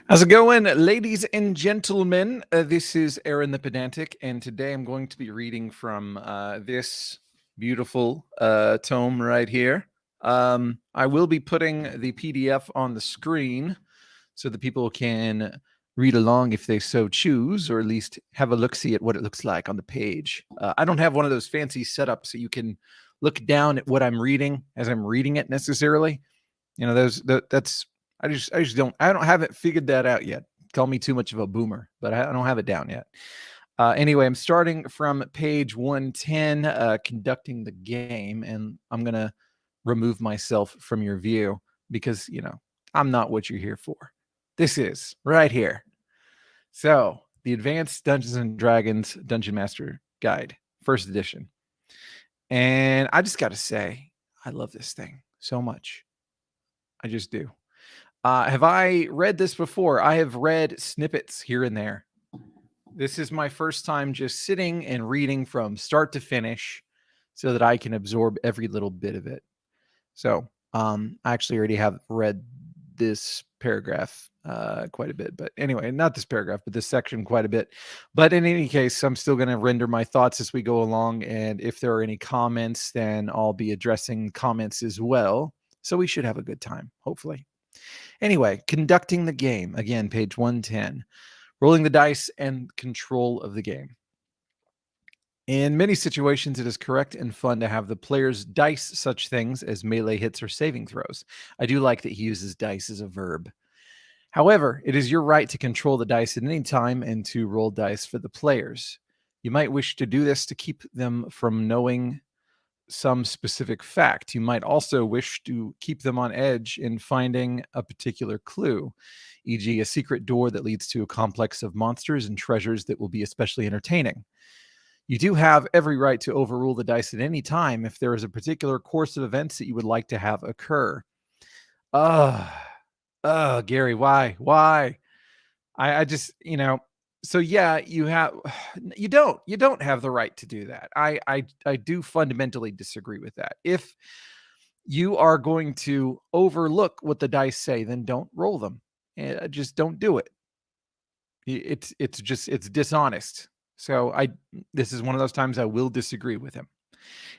How's it going, ladies and gentlemen? This is Aaron the Pedantic, and today I'm going to be reading from this beautiful tome right here. I will be putting the PDF on the screen so that people can read along if they so choose, or at least have a look-see at what it looks like on the page. I don't have one of those fancy setups so you can look down at what I'm reading as I'm reading it necessarily. You know, that's I just don't haven't figured that out yet. Call me too much of a boomer, but I don't have it down yet. Anyway, I'm starting from page 110, conducting the game, and I'm gonna remove myself from your view because I'm not what you're here for. This is right here. So, the Advanced Dungeons and Dragons Dungeon Master Guide, first edition. And I just got to say, I love this thing so much. I just do. Have I read this before? I have read snippets here and there. This is my first time just sitting and reading from start to finish so that I can absorb every little bit of it. So I actually already have read this paragraph quite a bit. But anyway, not this paragraph, but this section quite a bit. But in any case, I'm still going to render my thoughts as we go along. And if there are any comments, then I'll be addressing comments as well. So we should have a good time, hopefully. Anyway, conducting the game. Again, page 110. Rolling the dice and control of the game. In many situations, it is correct and fun to have the players dice such things as melee hits or saving throws. I do like that he uses dice as a verb. However, it is your right to control the dice at any time and to roll dice for the players. You might wish to do this to keep them from knowing some specific fact. You might also wish to keep them on edge in finding a particular clue, e.g., a secret door that leads to a complex of monsters and treasures that will be especially entertaining. You do have every right to overrule the dice at any time if there is a particular course of events that you would like to have occur. Gary, why? I just, so yeah, you don't have the right to do that. I do fundamentally disagree with that. If you are going to overlook what the dice say, then don't roll them. Just don't do it. It's dishonest. So this is one of those times I will disagree with him.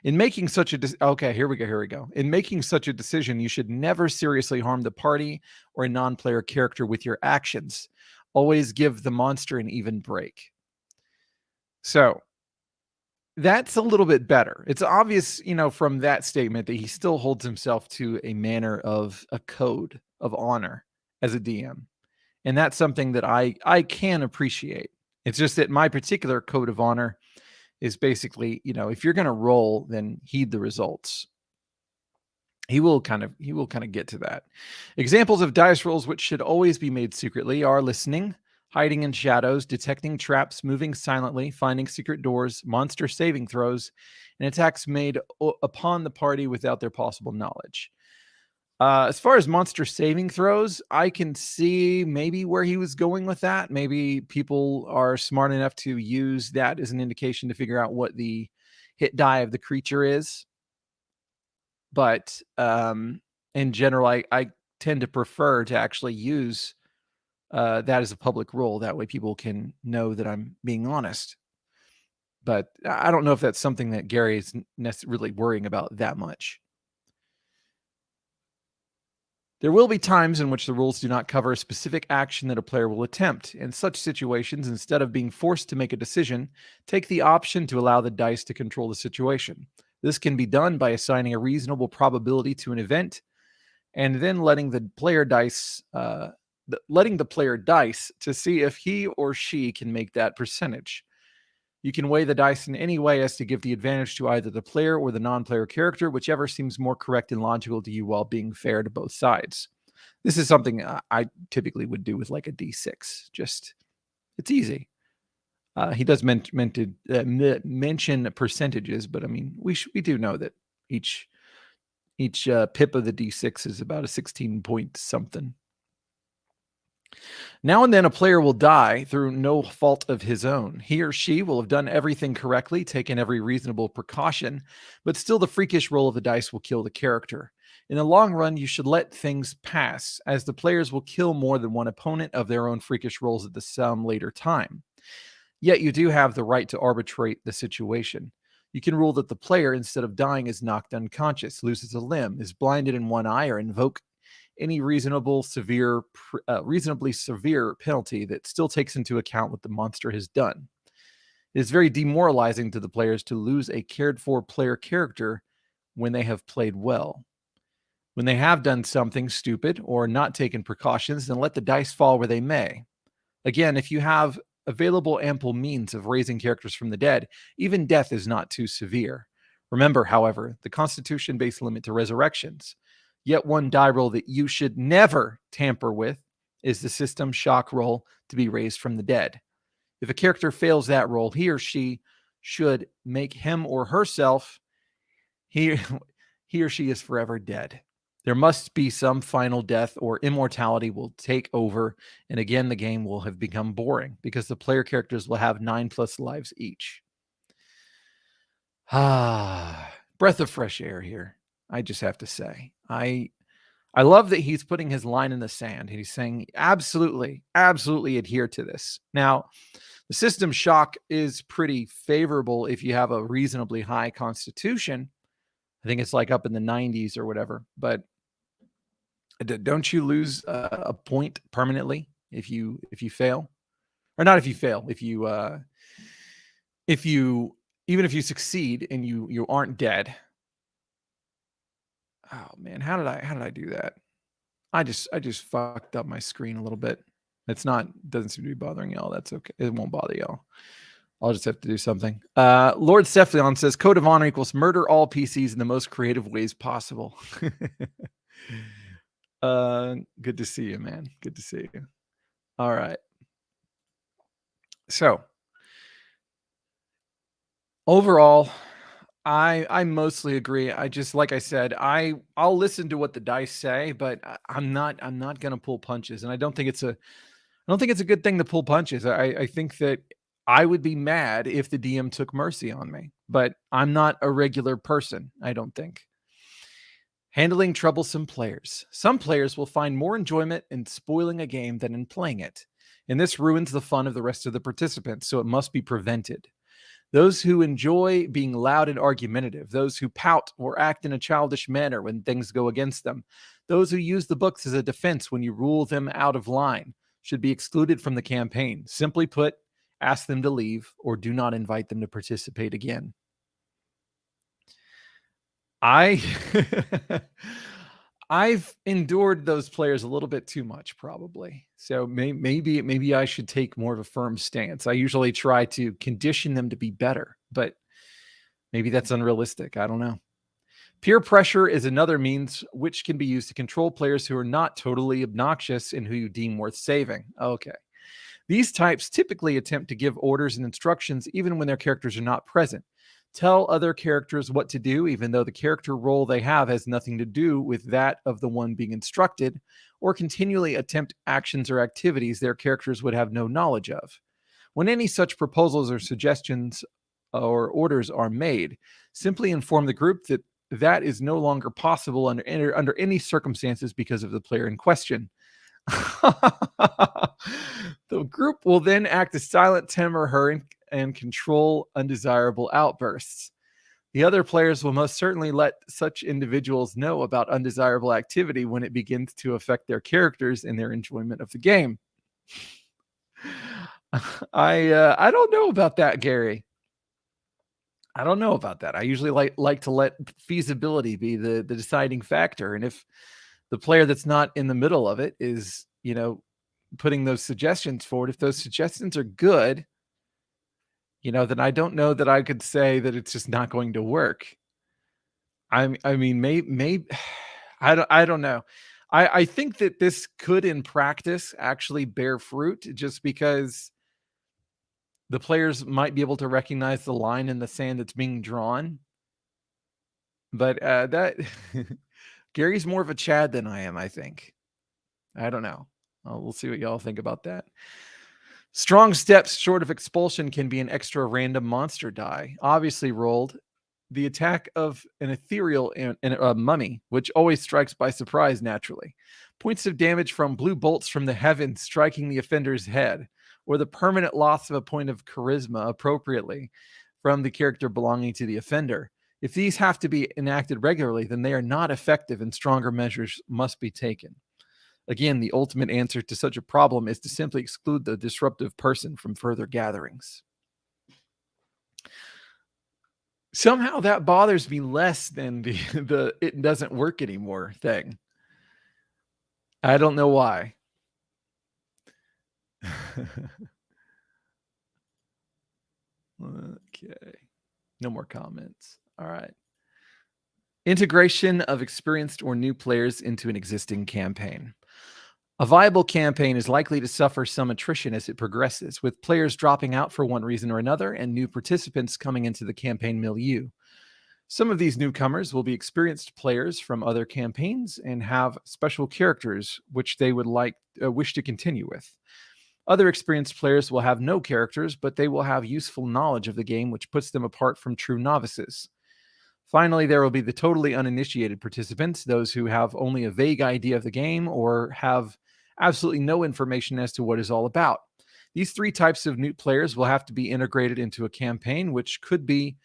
In making such a okay, here we go. In making such a decision, you should never seriously harm the party or a non-player character with your actions. Always give the monster an even break. So that's a little bit better. It's obvious, from that statement that he still holds himself to a manner of a code of honor as a DM. And that's something that I can appreciate. It's just that my particular code of honor is basically, if you're going to roll, then heed the results. He will kind of get to that. Examples of dice rolls which should always be made secretly are listening, hiding in shadows, detecting traps, moving silently, finding secret doors, monster saving throws, and attacks made upon the party without their possible knowledge. As far as monster saving throws, I can see maybe where he was going with that. Maybe people are smart enough to use that as an indication to figure out what the hit die of the creature is. But in general, I tend to prefer to actually use that as a public role. That way people can know that I'm being honest. But I don't know if that's something that Gary is really worrying about that much. There will be times in which the rules do not cover a specific action that a player will attempt. In such situations, instead of being forced to make a decision, take the option to allow the dice to control the situation. This can be done by assigning a reasonable probability to an event and then letting the player dice to see if he or she can make that percentage. You can weigh the dice in any way as to give the advantage to either the player or the non-player character, whichever seems more correct and logical to you while being fair to both sides. This is something I typically would do with like a D6. Just, it's easy. He does mention percentages, but I mean, we do know that each pip of the D6 is about a 16 point something. Now and then a player will die through no fault of his own. He or she will have done everything correctly, taken every reasonable precaution, but still the freakish roll of the dice will kill the character. In the long run, you should let things pass, as the players will kill more than one opponent of their own freakish rolls at some later time. Yet you do have the right to arbitrate the situation. You can rule that the player, instead of dying, is knocked unconscious, loses a limb, is blinded in one eye, or invoke any reasonably severe penalty that still takes into account what the monster has done. It is very demoralizing to the players to lose a cared-for player character when they have played well. When they have done something stupid or not taken precautions, then let the dice fall where they may. Again, if you have available ample means of raising characters from the dead, even death is not too severe. Remember, however, the Constitution-based limit to resurrections. Yet one die roll that you should never tamper with is the system shock roll to be raised from the dead. If a character fails that roll, he or she should make him or herself, he or she is forever dead. There must be some final death, or immortality will take over, and again the game will have become boring because the player characters will have 9+ lives each. Breath of fresh air here, I just have to say. I love that he's putting his line in the sand. He's saying absolutely adhere to this. Now, the system shock is pretty favorable if you have a reasonably high constitution. I think it's like up in the 90s or whatever, but don't you lose a point permanently if you fail? Or not if you fail, if you even if you succeed and you aren't dead. Oh man, how did I do that? I just fucked up my screen a little bit. Doesn't seem to be bothering y'all. That's okay. It won't bother y'all. I'll just have to do something. Lord Cephalion says code of honor equals murder all PCs in the most creative ways possible. Good to see you, man. Good to see you. All right. So overall, I mostly agree. I just, like I said, I'll listen to what the dice say, but I'm not gonna pull punches. And I don't think it's a good thing to pull punches. I think that I would be mad if the DM took mercy on me, but I'm not a regular person, I don't think. Handling troublesome players. Some players will find more enjoyment in spoiling a game than in playing it, and this ruins the fun of the rest of the participants, so it must be prevented. Those who enjoy being loud and argumentative, those who pout or act in a childish manner when things go against them, those who use the books as a defense when you rule them out of line, should be excluded from the campaign. Simply put, ask them to leave or do not invite them to participate again. I've endured those players a little bit too much, probably. So maybe I should take more of a firm stance. I usually try to condition them to be better, but maybe that's unrealistic. I don't know. Peer pressure is another means which can be used to control players who are not totally obnoxious and who you deem worth saving. Okay. These types typically attempt to give orders and instructions even when their characters are not present. Tell other characters what to do, even though the character role they have has nothing to do with that of the one being instructed, or continually attempt actions or activities their characters would have no knowledge of. When any such proposals or suggestions or orders are made, simply inform the group that that is no longer possible under any circumstances because of the player in question. The group will then act as silent temor and control undesirable outbursts. The other players will most certainly let such individuals know about undesirable activity when it begins to affect their characters and their enjoyment of the game. I don't know about that, Gary. I don't know about that. I usually like to let feasibility be the deciding factor. And if the player that's not in the middle of it is, putting those suggestions forward, if those suggestions are good, then I don't know that I could say that it's just not going to work. I mean, maybe I don't know. I think that this could, in practice, actually bear fruit, just because the players might be able to recognize the line in the sand that's being drawn. But that Gary's more of a Chad than I am, I think. I don't know. We'll see what y'all think about that. Strong steps short of expulsion can be an extra random monster die, obviously rolled the attack of an ethereal and a mummy, which always strikes by surprise naturally. Points of damage from blue bolts from the heavens striking the offender's head, or the permanent loss of a point of charisma appropriately from the character belonging to the offender. If these have to be enacted regularly, then they are not effective and stronger measures must be taken. Again, the ultimate answer to such a problem is to simply exclude the disruptive person from further gatherings. Somehow that bothers me less than the it doesn't work anymore thing. I don't know why. Okay. No more comments. All right. Integration of experienced or new players into an existing campaign. A viable campaign is likely to suffer some attrition as it progresses, with players dropping out for one reason or another and new participants coming into the campaign milieu. Some of these newcomers will be experienced players from other campaigns and have special characters which they would wish to continue with. Other experienced players will have no characters, but they will have useful knowledge of the game which puts them apart from true novices. Finally, there will be the totally uninitiated participants, those who have only a vague idea of the game or have absolutely no information as to what it's all about. These three types of new players will have to be integrated into a campaign, which could be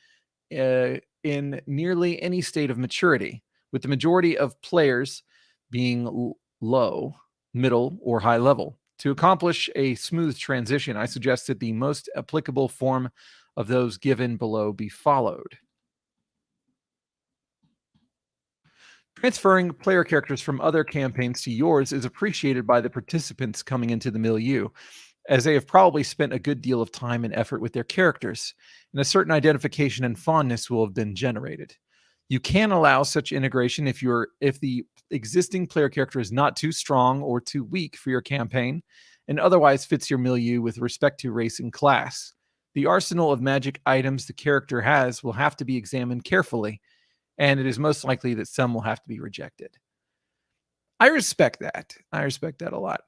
in nearly any state of maturity, with the majority of players being low, middle, or high level. To accomplish a smooth transition, I suggest that the most applicable form of those given below be followed. Transferring player characters from other campaigns to yours is appreciated by the participants coming into the milieu, as they have probably spent a good deal of time and effort with their characters, and a certain identification and fondness will have been generated. You can allow such integration if the existing player character is not too strong or too weak for your campaign, and otherwise fits your milieu with respect to race and class. The arsenal of magic items the character has will have to be examined carefully, and it is most likely that some will have to be rejected. I respect that. I respect that a lot.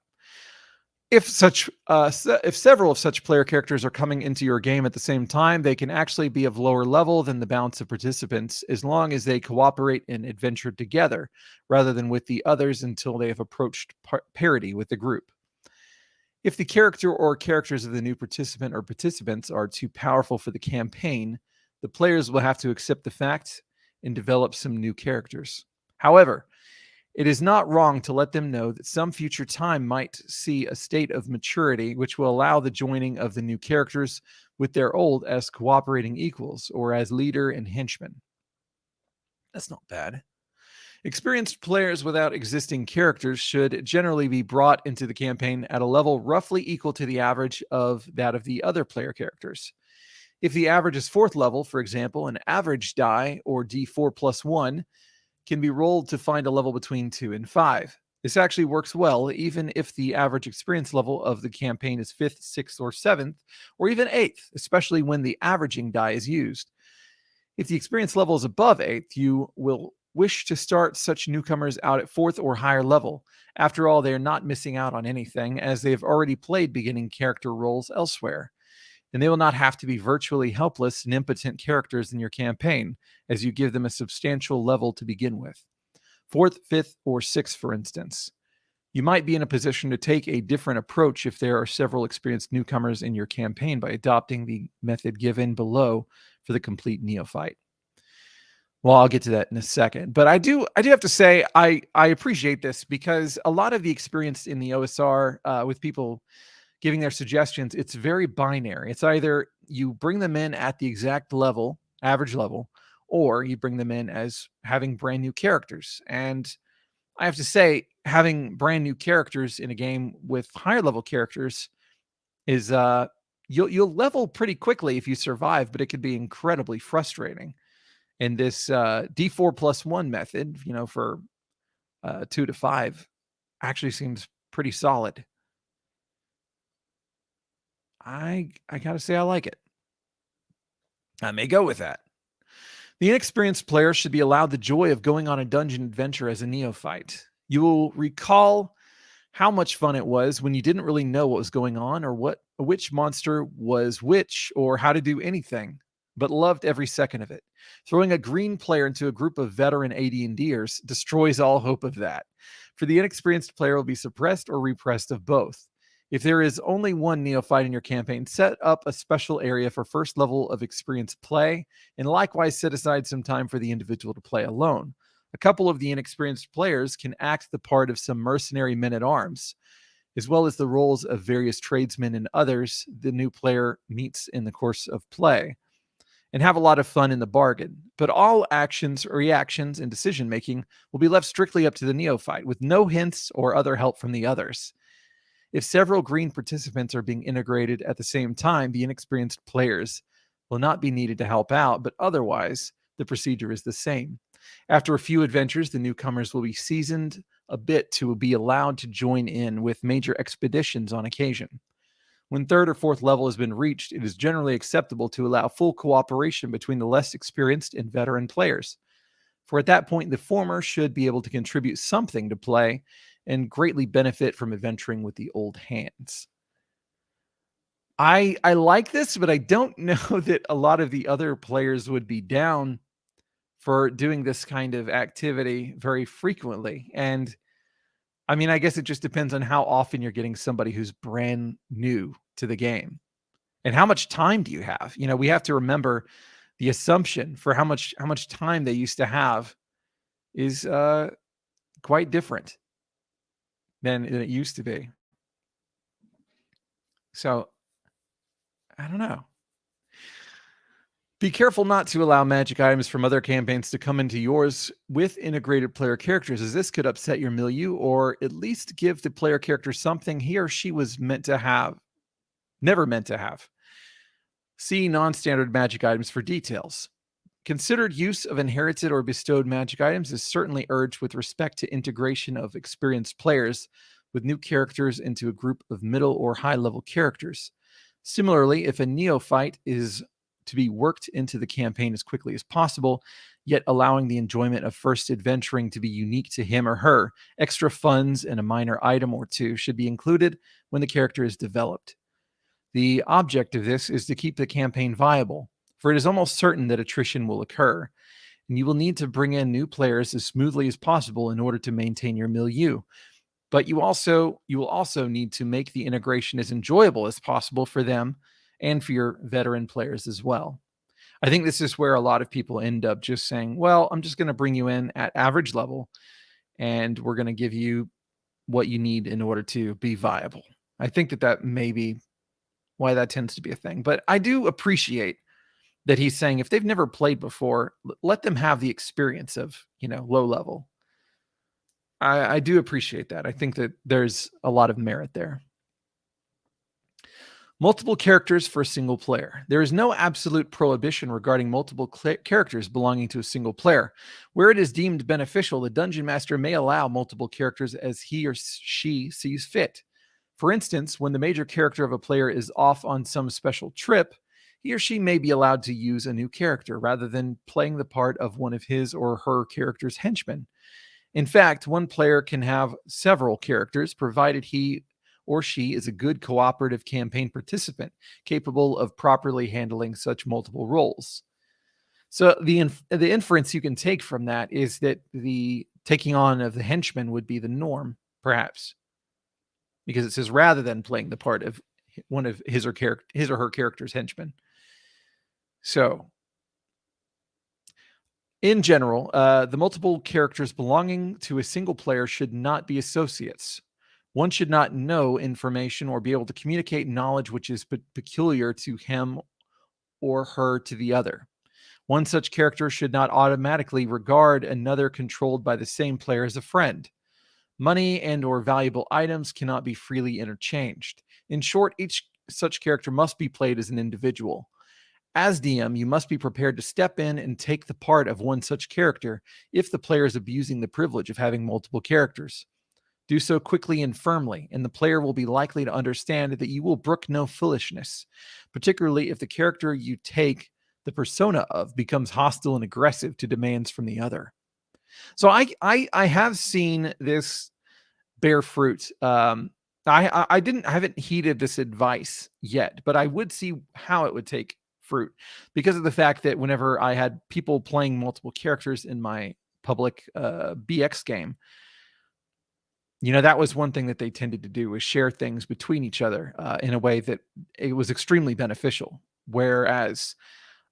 If several of such player characters are coming into your game at the same time, they can actually be of lower level than the balance of participants, as long as they cooperate and adventure together, rather than with the others until they have approached parity with the group. If the character or characters of the new participant or participants are too powerful for the campaign, the players will have to accept the fact and develop some new characters. However, it is not wrong to let them know that some future time might see a state of maturity which will allow the joining of the new characters with their old as cooperating equals or as leader and henchman. That's not bad. Experienced players without existing characters should generally be brought into the campaign at a level roughly equal to the average of that of the other player characters. If the average is 4th level, for example, an average die, or D4 plus 1, can be rolled to find a level between 2 and 5. This actually works well, even if the average experience level of the campaign is 5th, 6th, or 7th, or even 8th, especially when the averaging die is used. If the experience level is above 8th, you will wish to start such newcomers out at 4th or higher level. After all, they are not missing out on anything, as they have already played beginning character roles elsewhere, and they will not have to be virtually helpless and impotent characters in your campaign, as you give them a substantial level to begin with. 4th, 5th, or 6th, for instance. You might be in a position to take a different approach if there are several experienced newcomers in your campaign by adopting the method given below for the complete neophyte. Well, I'll get to that in a second, but I do have to say I appreciate this, because a lot of the experience in the OSR with people giving their suggestions, it's very binary. It's either you bring them in at the exact level, average level, or you bring them in as having brand new characters. And I have to say, having brand new characters in a game with higher level characters is you'll level pretty quickly if you survive, but it could be incredibly frustrating. And this D4 plus 1 method, for 2 to 5, actually seems pretty solid. I gotta say I like it. I may go with that. The inexperienced player should be allowed the joy of going on a dungeon adventure as a neophyte. You will recall how much fun it was when you didn't really know what was going on, or which monster was which, or how to do anything, but loved every second of it. Throwing a green player into a group of veteran AD&Ders destroys all hope of that. For the inexperienced player will be suppressed or repressed of both. If there is only one neophyte in your campaign, set up a special area for first level of experience play, and likewise set aside some time for the individual to play alone. A couple of the inexperienced players can act the part of some mercenary men-at-arms, as well as the roles of various tradesmen and others the new player meets in the course of play, and have a lot of fun in the bargain. But all actions, reactions, and decision-making will be left strictly up to the neophyte, with no hints or other help from the others. If several green participants are being integrated at the same time, the inexperienced players will not be needed to help out, but otherwise, the procedure is the same. After a few adventures, the newcomers will be seasoned a bit to be allowed to join in with major expeditions on occasion. When third or fourth level has been reached, it is generally acceptable to allow full cooperation between the less experienced and veteran players. For at that point, the former should be able to contribute something to play and greatly benefit from adventuring with the old hands. I like this, but I don't know that a lot of the other players would be down for doing this kind of activity very frequently. And I mean, I guess it just depends on how often you're getting somebody who's brand new to the game. And how much time do you have? You know, we have to remember the assumption for how much time they used to have is quite different than it used to be. So, I don't know. Be careful not to allow magic items from other campaigns to come into yours with integrated player characters, as this could upset your milieu or at least give the player character something he or she was meant to have, never meant to have. See non-standard magic items for details. Considered use of inherited or bestowed magic items is certainly urged with respect to integration of experienced players with new characters into a group of middle or high-level characters. Similarly, if a neophyte is to be worked into the campaign as quickly as possible, yet allowing the enjoyment of first adventuring to be unique to him or her, extra funds and a minor item or two should be included when the character is developed. The object of this is to keep the campaign viable, for it is almost certain that attrition will occur, and you will need to bring in new players as smoothly as possible in order to maintain your milieu. But you will also need to make the integration as enjoyable as possible for them and for your veteran players as well. I think this is where a lot of people end up just saying, well, I'm just going to bring you in at average level, and we're going to give you what you need in order to be viable. I think that may be why that tends to be a thing. But I do appreciate that he's saying if they've never played before, let them have the experience of, low level. I do appreciate that. I think that there's a lot of merit there. Multiple characters for a single player. There is no absolute prohibition regarding multiple characters belonging to a single player. Where it is deemed beneficial, the dungeon master may allow multiple characters as he or she sees fit. For instance, when the major character of a player is off on some special trip, he or she may be allowed to use a new character rather than playing the part of one of his or her character's henchmen. In fact, one player can have several characters, provided he or she is a good cooperative campaign participant, capable of properly handling such multiple roles. So the inference you can take from that is that the taking on of the henchman would be the norm, perhaps, because it says rather than playing the part of one of his or her character's henchmen. So, in general, the multiple characters belonging to a single player should not be associates. One should not know information or be able to communicate knowledge which is peculiar to him or her to the other. One such character should not automatically regard another controlled by the same player as a friend. Money and or valuable items cannot be freely interchanged. In short, each such character must be played as an individual. As DM, you must be prepared to step in and take the part of one such character if the player is abusing the privilege of having multiple characters. Do so quickly and firmly, and the player will be likely to understand that you will brook no foolishness, particularly if the character you take the persona of becomes hostile and aggressive to demands from the other. So I have seen this bear fruit. I haven't heeded this advice yet, but I would see how it would take fruit because of the fact that whenever I had people playing multiple characters in my public BX game, that was one thing that they tended to do, was share things between each other in a way that it was extremely beneficial. Whereas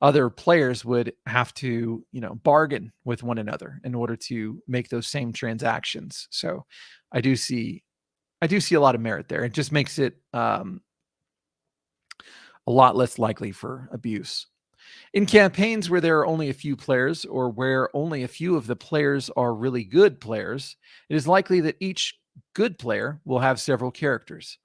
other players would have to, bargain with one another in order to make those same transactions. So I do see a lot of merit there. It just makes it a lot less likely for abuse. In campaigns where there are only a few players, or where only a few of the players are really good players, it is likely that each good player will have several characters.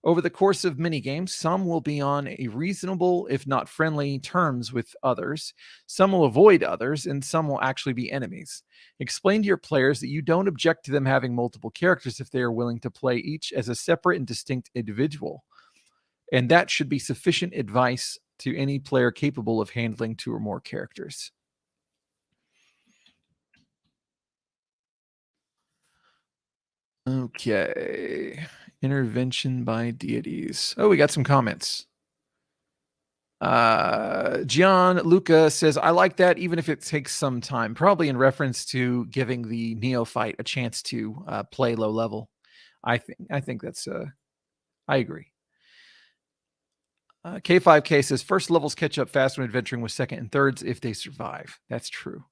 Over the course of many games, some will be on a reasonable, if not friendly, terms with others. Some will avoid others, and some will actually be enemies. Explain to your players that you don't object to them having multiple characters if they are willing to play each as a separate and distinct individual. And that should be sufficient advice to any player capable of handling 2 or more characters. Okay. Intervention by deities. Oh, we got some comments. Gianluca says, I like that, even if it takes some time, probably in reference to giving the Neophyte a chance to play low level. I think that's I agree. K5K says, first levels catch up fast when adventuring with second and thirds if they survive. That's true.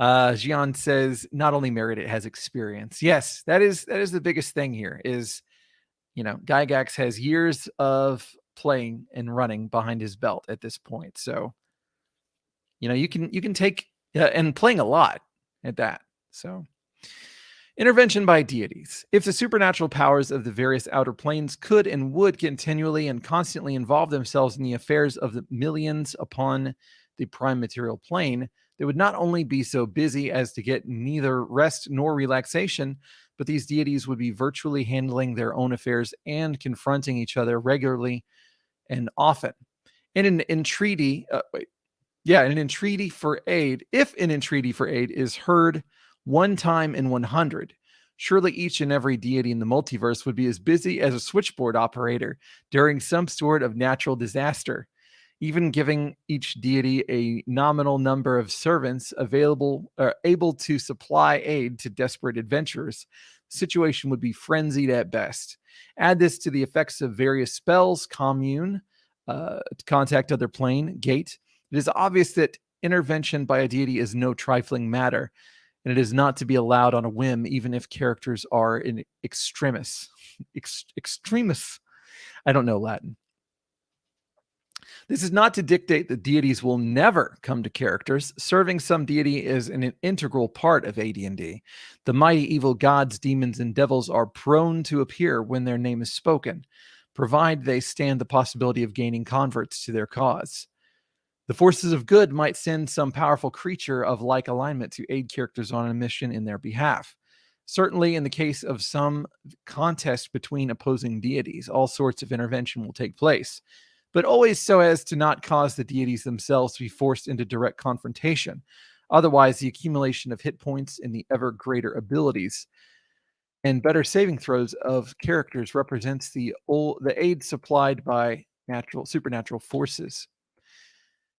Gian says, not only merit, it has experience. Yes, that is the biggest thing here is, Gygax has years of playing and running behind his belt at this point. So, you can take and playing a lot at that. So, intervention by deities. If the supernatural powers of the various outer planes could and would continually and constantly involve themselves in the affairs of the millions upon the prime material plane, they would not only be so busy as to get neither rest nor relaxation, but these deities would be virtually handling their own affairs and confronting each other regularly and often. In an entreaty, an entreaty for aid, if an entreaty for aid is heard one time in 100, surely each and every deity in the multiverse would be as busy as a switchboard operator during some sort of natural disaster. Even giving each deity a nominal number of servants available or able to supply aid to desperate adventurers, the situation would be frenzied at best. Add this to the effects of various spells, commune, contact other plane, gate. It is obvious that intervention by a deity is no trifling matter, and it is not to be allowed on a whim, even if characters are in extremis. Extremis. I don't know Latin. This is not to dictate that deities will never come to characters. Serving some deity is an integral part of AD&D. The mighty evil gods, demons, and devils are prone to appear when their name is spoken, provided they stand the possibility of gaining converts to their cause. The forces of good might send some powerful creature of like alignment to aid characters on a mission in their behalf. Certainly, in the case of some contest between opposing deities, all sorts of intervention will take place, but always so as to not cause the deities themselves to be forced into direct confrontation. Otherwise, the accumulation of hit points and the ever greater abilities and better saving throws of characters represents the aid supplied by supernatural forces.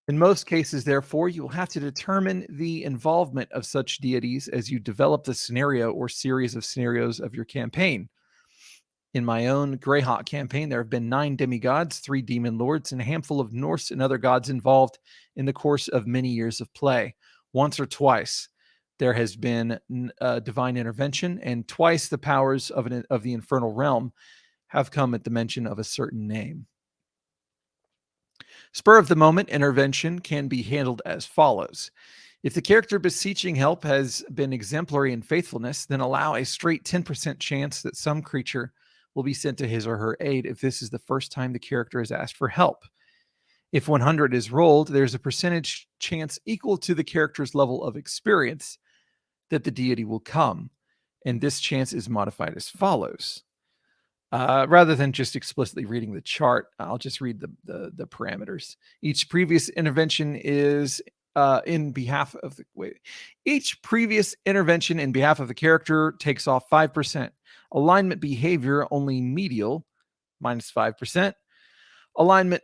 In most cases, therefore, you will have to determine the involvement of such deities as you develop the scenario or series of scenarios of your campaign. In my own Greyhawk campaign, there have been 9 demigods, 3 demon lords, and a handful of Norse and other gods involved in the course of many years of play. Once or twice, there has been divine intervention, and twice the powers of the infernal realm have come at the mention of a certain name. Spur of the moment intervention can be handled as follows. If the character beseeching help has been exemplary in faithfulness, then allow a straight 10% chance that some creature will be sent to his or her aid if this is the first time the character has asked for help. If 100 is rolled, there's a percentage chance equal to the character's level of experience that the deity will come, and this chance is modified as follows. Rather than just explicitly reading the chart, I'll just read the parameters. Each previous intervention is in behalf of the Each previous intervention in behalf of the character takes off 5%. Alignment behavior only medial, minus 5%. Alignment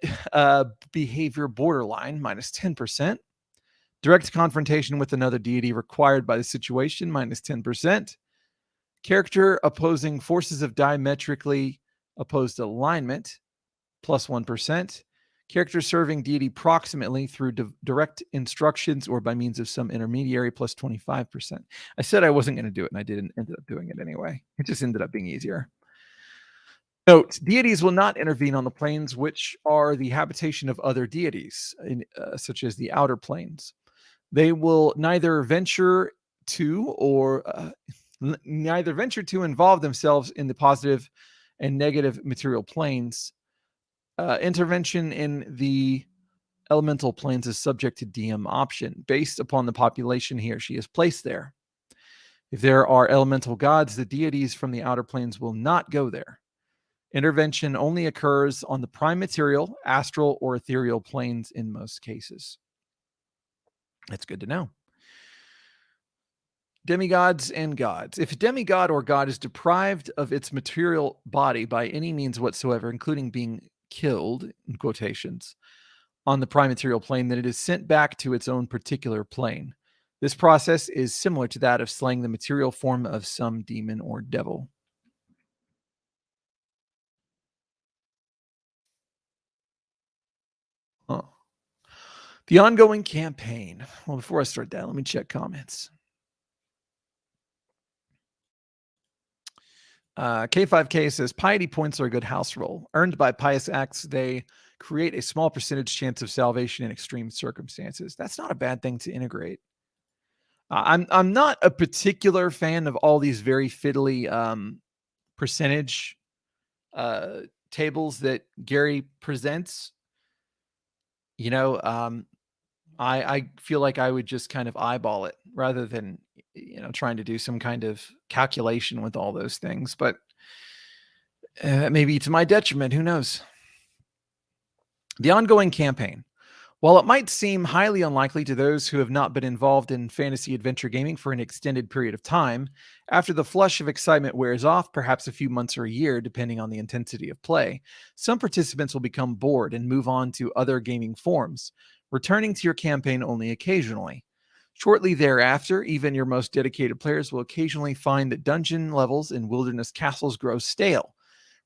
behavior borderline, minus 10%. Direct confrontation with another deity required by the situation, minus 10%. Character opposing forces of diametrically opposed alignment, plus 1%. Character serving deity proximately through direct instructions or by means of some intermediary, plus 25%. I said I wasn't going to do it, and I didn't end up doing it anyway. It just ended up being easier. Note, deities will not intervene on the planes which are the habitation of other deities, such as the outer planes. They will neither venture to involve themselves in the positive and negative material planes. Intervention in the elemental planes is subject to DM option based upon the population he or she is placed there. If there are elemental gods, the deities from the outer planes will not go there. Intervention only occurs on the prime material, astral, or ethereal planes in most cases. That's good to know. Demigods and gods. If a demigod or god is deprived of its material body by any means whatsoever, including being killed, in quotations, on the prime material plane, then it is sent back to its own particular plane. This process is similar to that of slaying the material form of some demon or devil. Huh. The ongoing campaign. Well, before I start that, let me check comments. K5K says, piety points are a good house rule. Earned by pious acts, they create a small percentage chance of salvation in extreme circumstances. That's not a bad thing to integrate. I'm not a particular fan of all these very fiddly percentage tables that Gary presents. You know, I feel like I would just kind of eyeball it rather than, trying to do some kind of calculation with all those things. But maybe to my detriment, who knows? The ongoing campaign. While it might seem highly unlikely to those who have not been involved in fantasy adventure gaming for an extended period of time, after the flush of excitement wears off, perhaps a few months or a year, depending on the intensity of play, some participants will become bored and move on to other gaming forms, returning to your campaign only occasionally. Shortly thereafter, even your most dedicated players will occasionally find that dungeon levels in wilderness castles grow stale,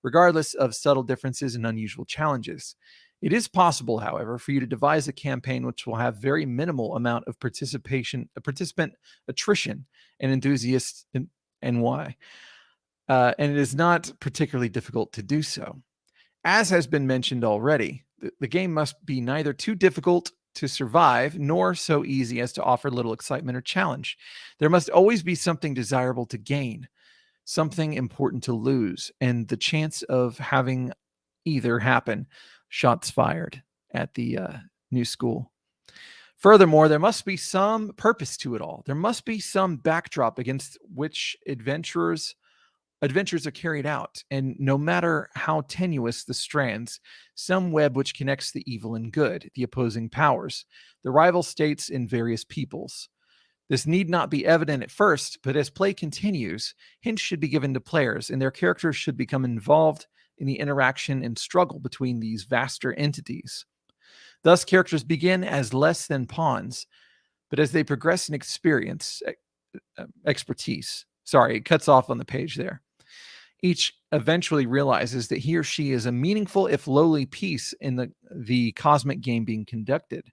regardless of subtle differences and unusual challenges. It is possible, however, for you to devise a campaign which will have very minimal amount of participant attrition and enthusiasts and why. And it is not particularly difficult to do so. As has been mentioned already, the game must be neither too difficult to survive nor so easy as to offer little excitement or challenge. There must always be something desirable to gain, something important to lose, and the chance of having either happen. Shots fired at the new school. Furthermore, there must be some purpose to it all. There must be some backdrop against which adventures are carried out, and no matter how tenuous the strands, some web which connects the evil and good, the opposing powers, the rival states and various peoples. This need not be evident at first, but as play continues, hints should be given to players, and their characters should become involved in the interaction and struggle between these vaster entities. Thus, characters begin as less than pawns, but as they progress in expertise, it cuts off on the page there. Each eventually realizes that he or she is a meaningful, if lowly, piece in the cosmic game being conducted.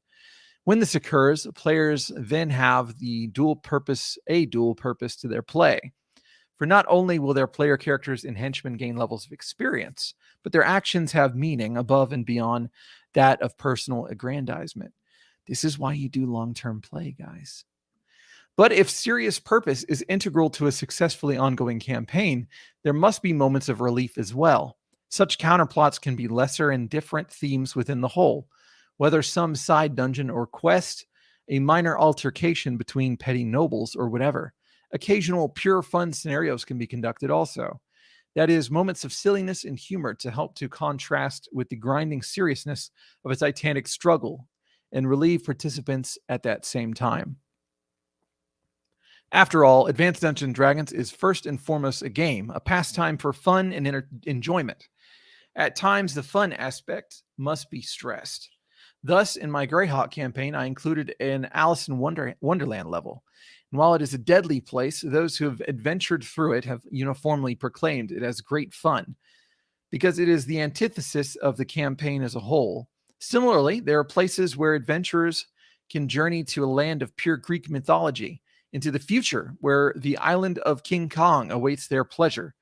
When this occurs, players then have a dual purpose to their play. For not only will their player characters and henchmen gain levels of experience, but their actions have meaning above and beyond that of personal aggrandizement. This is why you do long-term play, guys. But if serious purpose is integral to a successfully ongoing campaign, there must be moments of relief as well. Such counterplots can be lesser and different themes within the whole, whether some side dungeon or quest, a minor altercation between petty nobles, or whatever. Occasional pure fun scenarios can be conducted also. That is, moments of silliness and humor to help to contrast with the grinding seriousness of a titanic struggle and relieve participants at that same time. After all, Advanced Dungeons & Dragons is first and foremost a game, a pastime for fun and enjoyment. At times, the fun aspect must be stressed. Thus, in my Greyhawk campaign, I included an Alice in Wonderland level. And while it is a deadly place, those who have adventured through it have uniformly proclaimed it as great fun, because it is the antithesis of the campaign as a whole. Similarly, there are places where adventurers can journey to a land of pure Greek mythology, into the future where the island of King Kong awaits their pleasure,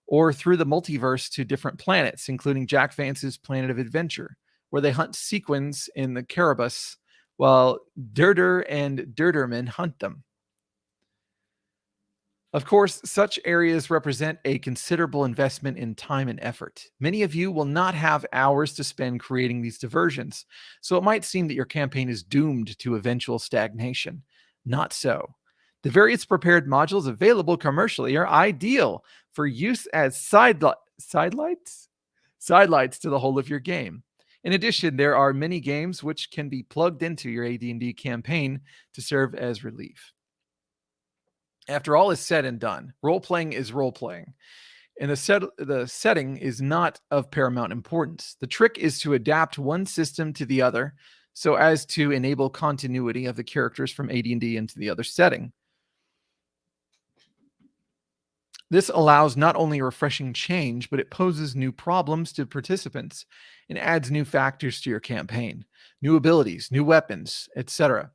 or through the multiverse to different planets, including Jack Vance's Planet of Adventure, where they hunt sequins in the Caribus while Durder and Durderman hunt them. Of course, such areas represent a considerable investment in time and effort. Many of you will not have hours to spend creating these diversions, so it might seem that your campaign is doomed to eventual stagnation. Not so. The various prepared modules available commercially are ideal for use as sidelights to the whole of your game. In addition, there are many games which can be plugged into your AD&D campaign to serve as relief. After all is said and done, role-playing is role-playing, and the setting is not of paramount importance. The trick is to adapt one system to the other so as to enable continuity of the characters from AD&D into the other setting. This allows not only a refreshing change, but it poses new problems to participants and adds new factors to your campaign, new abilities, new weapons, etc.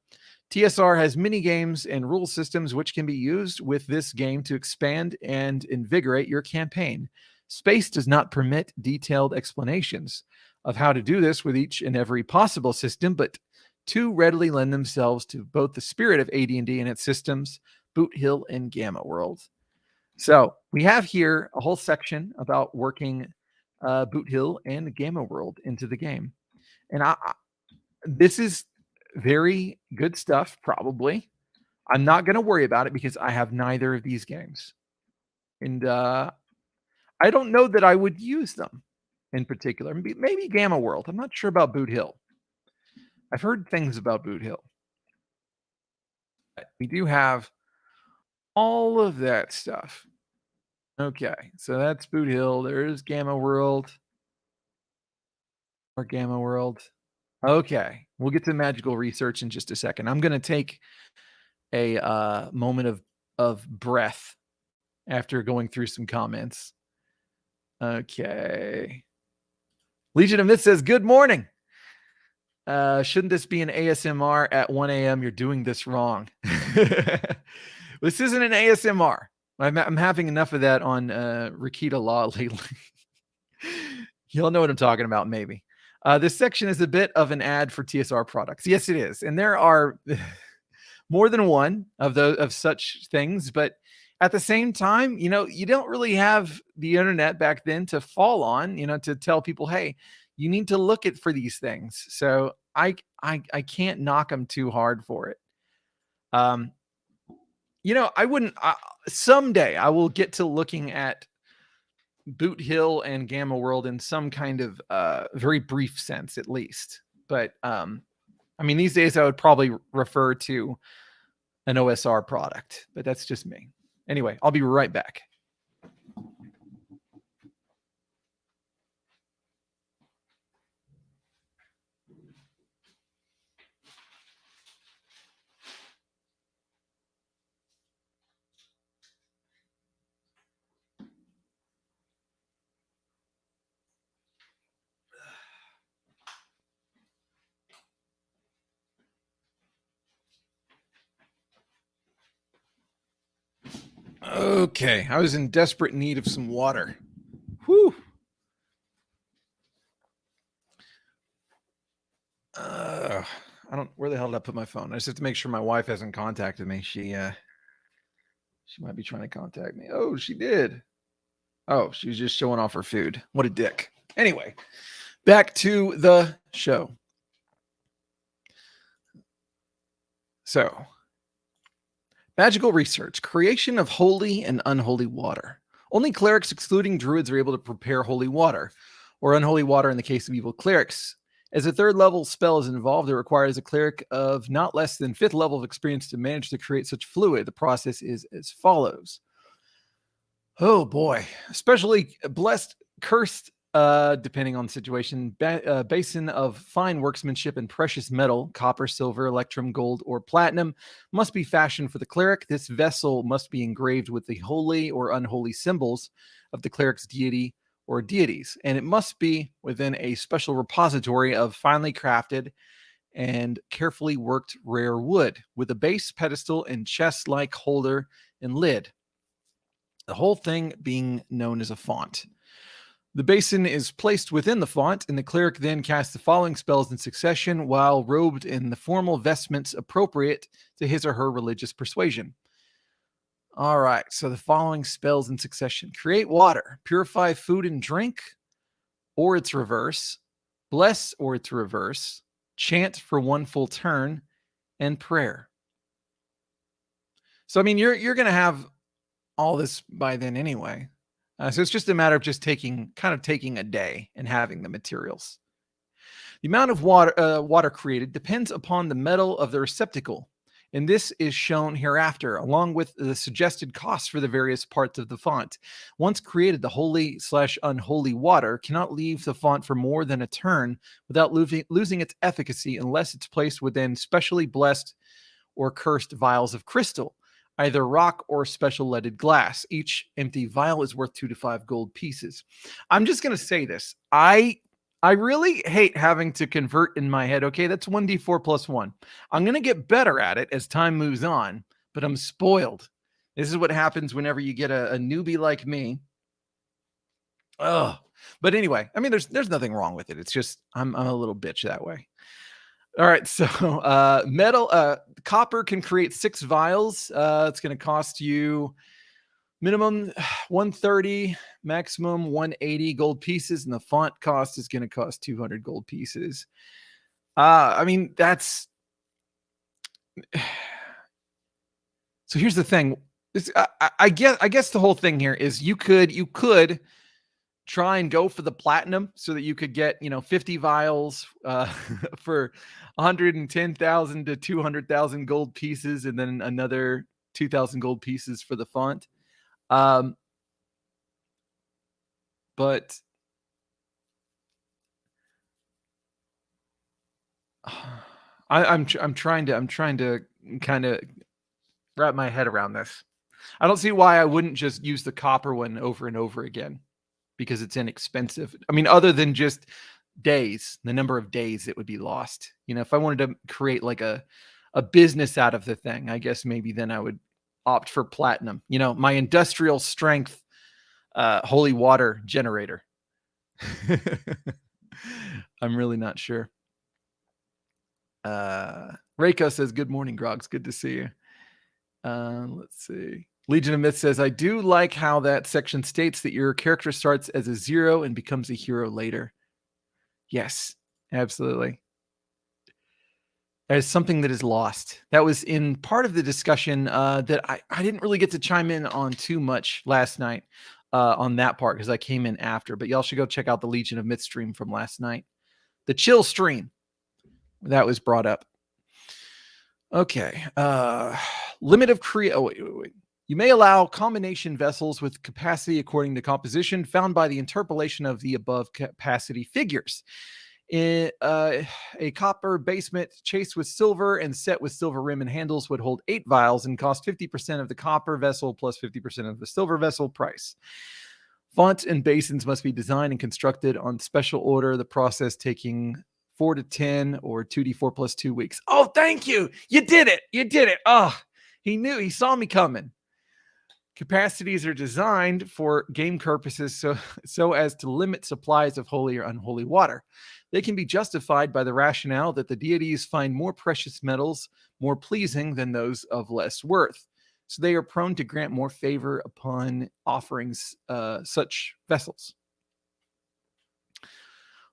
TSR has mini games and rule systems which can be used with this game to expand and invigorate your campaign. Space does not permit detailed explanations of how to do this with each and every possible system, but two readily lend themselves to both the spirit of AD&D and its systems, Boot Hill and Gamma World. So we have here a whole section about working Boot Hill and Gamma World into the game. And this is very good stuff, probably. I'm not going to worry about it because I have neither of these games. And I don't know that I would use them in particular. Maybe Gamma World. I'm not sure about Boot Hill. I've heard things about Boot Hill. We do have all of that stuff. Okay, so that's Boot Hill. There's Gamma World. Or Gamma World. Okay, we'll get to magical research in just a second. I'm going to take a moment of breath after going through some comments. Okay. Legion of Myth says, good morning. Shouldn't this be an ASMR at 1 a.m.? You're doing this wrong. This isn't an ASMR. I'm having enough of that on Rikita Law lately. You'll know what I'm talking about, maybe. This section is a bit of an ad for TSR products. Yes, it is. And there are more than one of such things. But at the same time, you don't really have the internet back then to fall on, to tell people, hey, you need to look for these things. So I can't knock them too hard for it. I wouldn't. Someday I will get to looking at Boot Hill and Gamma World in some kind of very brief sense, at least. But these days I would probably refer to an OSR product, but that's just me. Anyway, I'll be right back. Okay, I was in desperate need of some water. Whew. Where the hell did I put my phone? I just have to make sure my wife hasn't contacted me. She might be trying to contact me. Oh, she did. Oh, she was just showing off her food. What a dick. Anyway, back to the show. So, magical research, creation of holy and unholy water. Only clerics, excluding druids, are able to prepare holy water, or unholy water in the case of evil clerics. As a third level spell is involved, it requires a cleric of not less than 5th level of experience to manage to create such fluid. The process is as follows. Oh boy, especially blessed, cursed depending on the situation, basin of fine workmanship and precious metal, copper, silver, electrum, gold, or platinum, must be fashioned for the cleric. This vessel must be engraved with the holy or unholy symbols of the cleric's deity or deities, and it must be within a special repository of finely crafted and carefully worked rare wood, with a base, pedestal, and chest-like holder and lid. The whole thing being known as a font. The basin is placed within the font, and the cleric then casts the following spells in succession while robed in the formal vestments appropriate to his or her religious persuasion. All right, so the following spells in succession: create water, purify food and drink, or its reverse, bless or its reverse, chant for one full turn, and prayer. So, I mean, you're going to have all this by then anyway. So it's just a matter of just taking a day and having the materials. The amount of water created depends upon the metal of the receptacle, and this is shown hereafter, along with the suggested costs for the various parts of the font. Once created, the holy/unholy water cannot leave the font for more than a turn without losing its efficacy unless it's placed within specially blessed or cursed vials of crystal, either rock or special leaded glass. Each empty vial is worth 2 to 5 gold pieces. I'm just going to say this. I really hate having to convert in my head. Okay, that's 1d4 plus 1. I'm going to get better at it as time moves on, but I'm spoiled. This is what happens whenever you get a newbie like me. Ugh. But anyway, I mean, there's nothing wrong with it. It's just I'm a little bitch that way. All right, so copper can create 6 vials. It's going to cost you minimum 130, maximum 180 gold pieces, and the font cost is going to cost 200 gold pieces. I mean, that's... So here's the thing. I guess the whole thing here is you could try and go for the platinum so that you could get 50 vials for 110,000 to 200,000 gold pieces, and then another 2,000 gold pieces for the font. But I'm trying to kind of wrap my head around this. I don't see why I wouldn't just use the copper one over and over again, because it's inexpensive. I mean, other than just days, the number of days it would be lost. If I wanted to create like a business out of the thing, I guess maybe then I would opt for platinum. My industrial strength holy water generator. I'm really not sure. Reiko says, good morning, Grogs. Good to see you. Let's see. Legion of Myth says, I do like how that section states that your character starts as a 0 and becomes a hero later. Yes, absolutely. There's something that is lost. That was in part of the discussion that I didn't really get to chime in on too much last night on that part, because I came in after. But y'all should go check out the Legion of Myth stream from last night. The chill stream. That was brought up. Okay. Limit of create. Oh, wait. You may allow combination vessels with capacity according to composition found by the interpolation of the above capacity figures. In a copper basement chased with silver and set with silver rim and handles would hold 8 vials and cost 50% of the copper vessel plus 50% of the silver vessel price. Fonts and basins must be designed and constructed on special order, the process taking 4 to 10 or 2d4 plus 2 weeks. Oh, thank you. You did it. Oh, he saw me coming. Capacities are designed for game purposes so as to limit supplies of holy or unholy water. They can be justified by the rationale that the deities find more precious metals more pleasing than those of less worth. So they are prone to grant more favor upon offerings such vessels.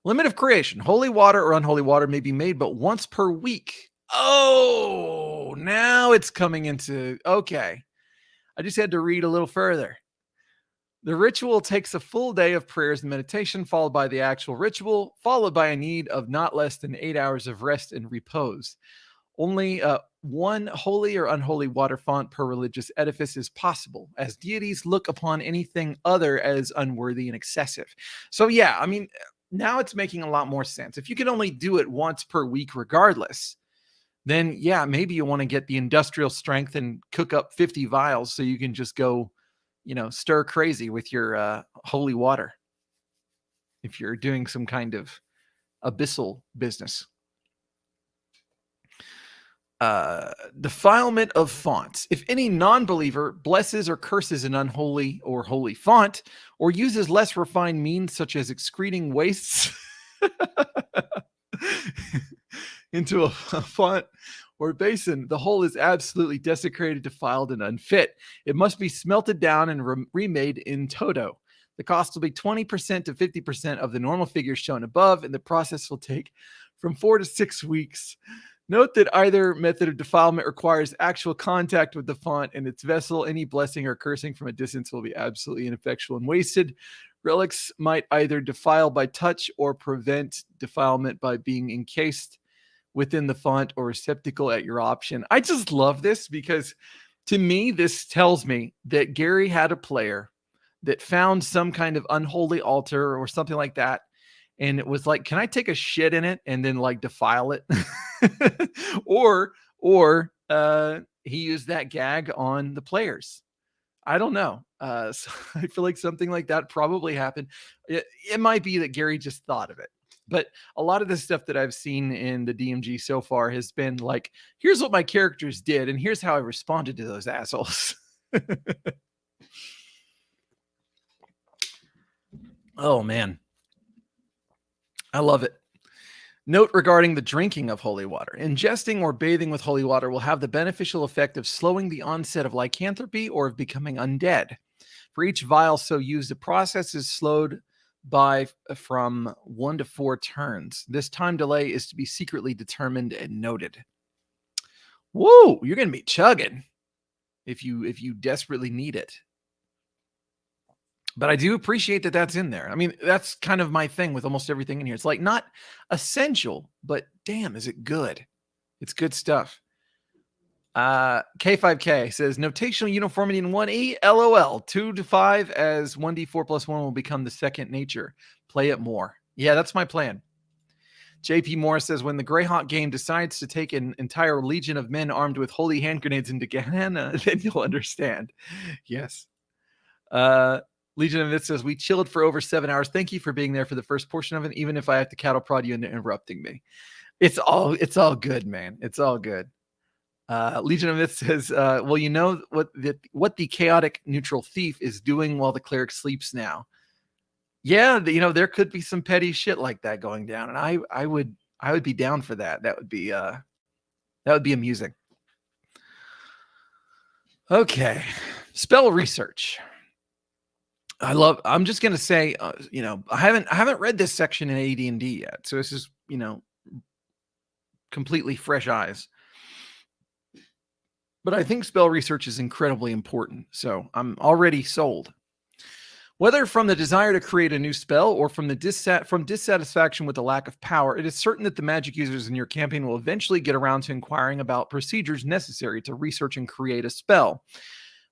Limit of creation. Holy water or unholy water may be made but once per week. Oh, now it's coming into... Okay. I just had to read a little further. The ritual takes a full day of prayers and meditation, followed by the actual ritual, followed by a need of not less than 8 hours of rest and repose. Only one holy or unholy water font per religious edifice is possible, as deities look upon anything other as unworthy and excessive. So, yeah, I mean, now it's making a lot more sense. If you can only do it once per week, regardless, then yeah, maybe you want to get the industrial strength and cook up 50 vials so you can just go, stir crazy with your holy water if you're doing some kind of abyssal business. Defilement of fonts. If any non-believer blesses or curses an unholy or holy font, or uses less refined means such as excreting wastes into a font or basin, the whole is absolutely desecrated, defiled, and unfit. It must be smelted down and remade in toto. The cost will be 20% to 50% of the normal figures shown above, and the process will take from 4 to 6 weeks. Note that either method of defilement requires actual contact with the font and its vessel. Any blessing or cursing from a distance will be absolutely ineffectual and wasted. Relics might either defile by touch or prevent defilement by being encased within the font or receptacle at your option. I just love this because to me, this tells me that Gary had a player that found some kind of unholy altar or something like that. And it was like, can I take a shit in it and then like defile it? or he used that gag on the players. I don't know. So I feel like something like that probably happened. It might be that Gary just thought of it. But a lot of the stuff that I've seen in the DMG so far has been like, here's what my characters did, and here's how I responded to those assholes. Oh, man. I love it. Note regarding the drinking of holy water. Ingesting or bathing with holy water will have the beneficial effect of slowing the onset of lycanthropy or of becoming undead. For each vial so used, the process is slowed by from 1 to 4 turns. This time delay is to be secretly determined and noted. Whoa, you're going to be chugging if you desperately need it. But I do appreciate that that's in there. I mean, that's kind of my thing with almost everything in here. It's like not essential, but damn, is it good? It's good stuff. K5K says notational uniformity in 1E, LOL. 2 to 5 as 1D4 plus 1 will become the second nature. Play it more. Yeah, that's my plan. JP Morris says when the Greyhawk game decides to take an entire legion of men armed with holy hand grenades into Gehenna, then you'll understand. Yes. Legion of Myth says we chilled for over 7 hours. Thank you for being there for the first portion of it, even if I have to cattle prod you into interrupting me. It's all good, man. It's all good. Legion of Myth says, well, you know what the chaotic neutral thief is doing while the cleric sleeps now. Yeah, there could be some petty shit like that going down, and I would be down for that. That would be amusing. Okay, spell research. I'm just gonna say, I haven't read this section in AD&D yet, so this is completely fresh eyes. But I think spell research is incredibly important, so I'm already sold. Whether from the desire to create a new spell or from dissatisfaction with the lack of power, it is certain that the magic users in your campaign will eventually get around to inquiring about procedures necessary to research and create a spell.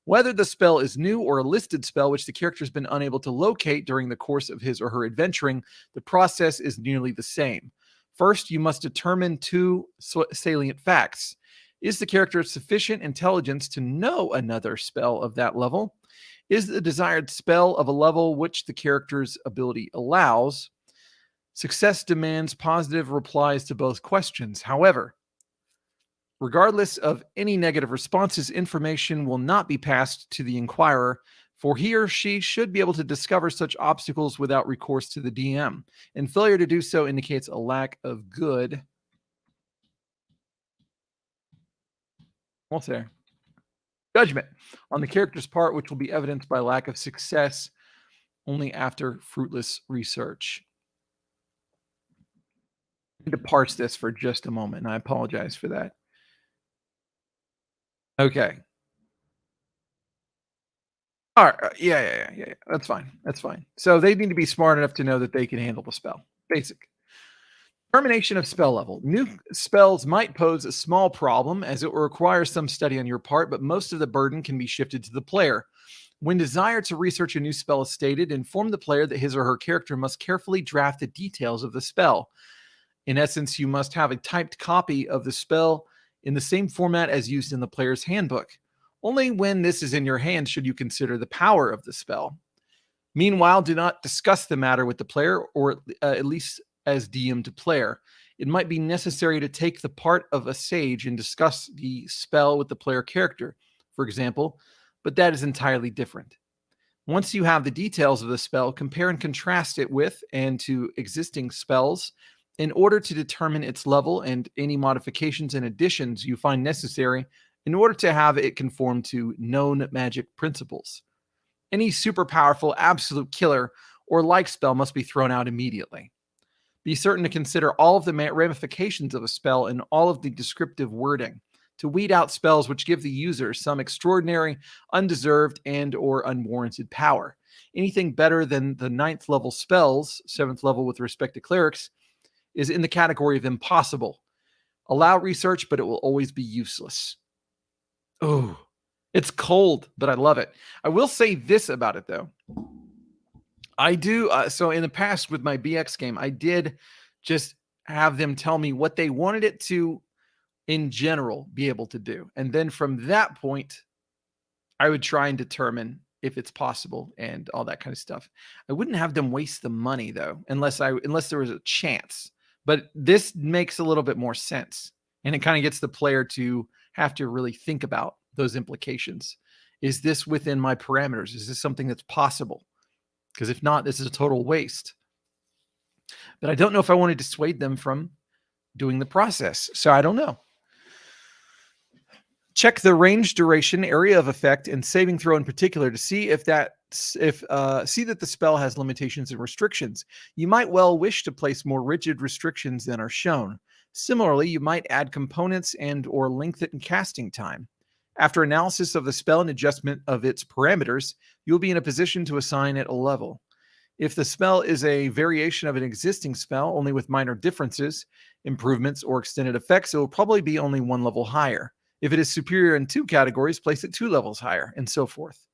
Whether the spell is new or a listed spell which the character has been unable to locate during the course of his or her adventuring, the process is nearly the same. First, you must determine 2 salient facts. Is the character of sufficient intelligence to know another spell of that level? Is the desired spell of a level which the character's ability allows? Success demands positive replies to both questions. However, regardless of any negative responses, information will not be passed to the inquirer, for he or she should be able to discover such obstacles without recourse to the DM, and failure to do so indicates a lack of good. What's there? Judgment on the character's part, which will be evidenced by lack of success only after fruitless research. I need to parse this for just a moment, and I apologize for that. Okay. All right. Yeah. That's fine. So they need to be smart enough to know that they can handle the spell. Basic. Determination of spell level. New spells might pose a small problem as it will require some study on your part, but most of the burden can be shifted to the player. When desire to research a new spell is stated, inform the player that his or her character must carefully draft the details of the spell. In essence, you must have a typed copy of the spell in the same format as used in the player's handbook. Only when this is in your hand should you consider the power of the spell. Meanwhile, do not discuss the matter with the player, or at least as DM to player. It might be necessary to take the part of a sage and discuss the spell with the player character, for example, but that is entirely different. Once you have the details of the spell, compare and contrast it with and to existing spells in order to determine its level and any modifications and additions you find necessary in order to have it conform to known magic principles. Any super powerful absolute killer or like spell must be thrown out immediately. Be certain to consider all of the ramifications of a spell and all of the descriptive wording to weed out spells which give the user some extraordinary, undeserved, and or unwarranted power. Anything better than the 9th level spells, 7th level with respect to clerics, is in the category of impossible. Allow research, but it will always be useless. Oh, it's cold, but I love it. I will say this about it, though. I do. So in the past with my BX game, I did just have them tell me what they wanted it to, in general, be able to do. And then from that point, I would try and determine if it's possible and all that kind of stuff. I wouldn't have them waste the money, though, unless there was a chance. But this makes a little bit more sense. And it kind of gets the player to have to really think about those implications. Is this within my parameters? Is this something that's possible? Because if not, this is a total waste. But I don't know if I want to dissuade them from doing the process. So I don't know. Check the range, duration, area of effect, and saving throw in particular to see see that the spell has limitations and restrictions. You might well wish to place more rigid restrictions than are shown. Similarly, you might add components and or lengthen casting time. After analysis of the spell and adjustment of its parameters, you'll be in a position to assign it a level. If the spell is a variation of an existing spell, only with minor differences, improvements, or extended effects, it will probably be only one level higher. If it is superior in 2 categories, place it 2 levels higher, and so forth.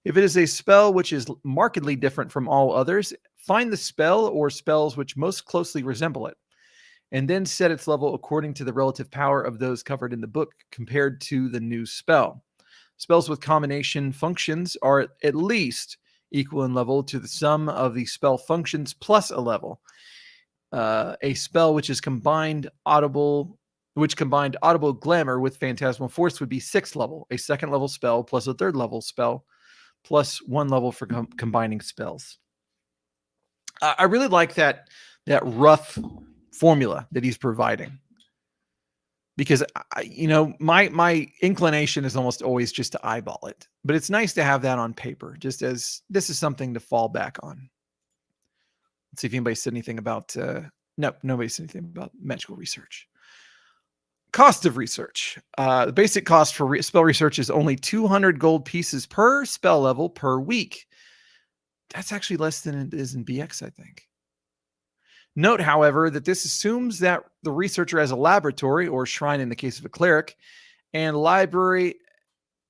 If it is a spell which is markedly different from all others, find the spell or spells which most closely resemble it, and then set its level according to the relative power of those covered in the book compared to the new spell. Spells with combination functions are at least equal in level to the sum of the spell functions plus a level. A spell which combined audible glamour with phantasmal force would be 6th level, a 2nd level spell plus a 3rd level spell plus 1 level for combining spells. I really like that rough formula that he's providing, because my inclination is almost always just to eyeball it, but it's nice to have that on paper, just as this is something to fall back on. Let's see if anybody said anything about no, nobody said anything about magical research. Cost of research. The basic cost for spell research is only 200 gold pieces per spell level per week. That's actually less than it is in BX, I think. Note, however, that this assumes that the researcher has a laboratory or shrine in the case of a cleric, and library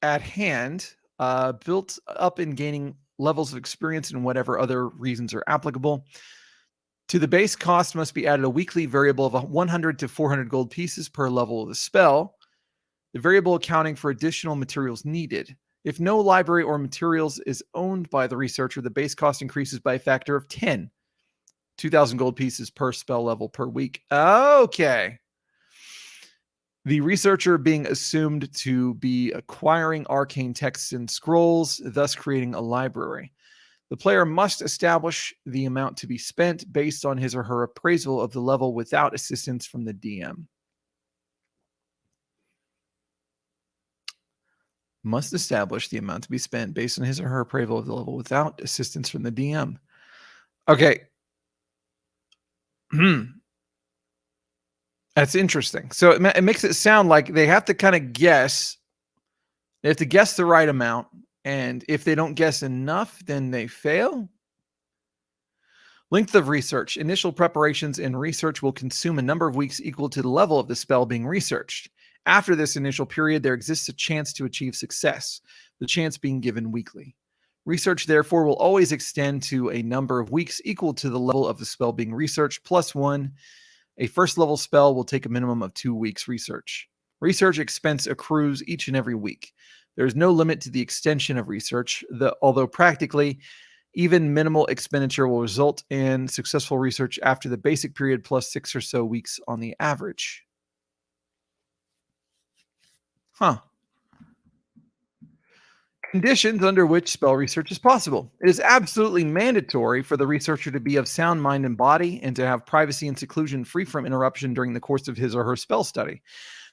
at hand, built up in gaining levels of experience and whatever other reasons are applicable. To the base cost must be added a weekly variable of 100 to 400 gold pieces per level of the spell, the variable accounting for additional materials needed. If no library or materials is owned by the researcher, the base cost increases by a factor of 10. 2,000 gold pieces per spell level per week. Okay. The researcher being assumed to be acquiring arcane texts and scrolls, thus creating a library. The player must establish the amount to be spent based on his or her appraisal of the level without assistance from the DM. Must establish the amount to be spent based on his or her appraisal of the level without assistance from the DM. Okay. That's interesting. So it makes it sound like they have to kind of guess. They have to guess the right amount. And if they don't guess enough, then they fail. Length of research. Initial preparations and research will consume a number of weeks equal to the level of the spell being researched. After this initial period, there exists a chance to achieve success, the chance being given weekly. Research, therefore, will always extend to a number of weeks equal to the level of the spell being researched plus 1. A first level spell will take a minimum of 2 weeks research. Research expense accrues each and every week. There is no limit to the extension of research, although practically, even minimal expenditure will result in successful research after the basic period plus 6 or so weeks on the average. Conditions under which spell research is possible. It is absolutely mandatory for the researcher to be of sound mind and body and to have privacy and seclusion free from interruption during the course of his or her spell study.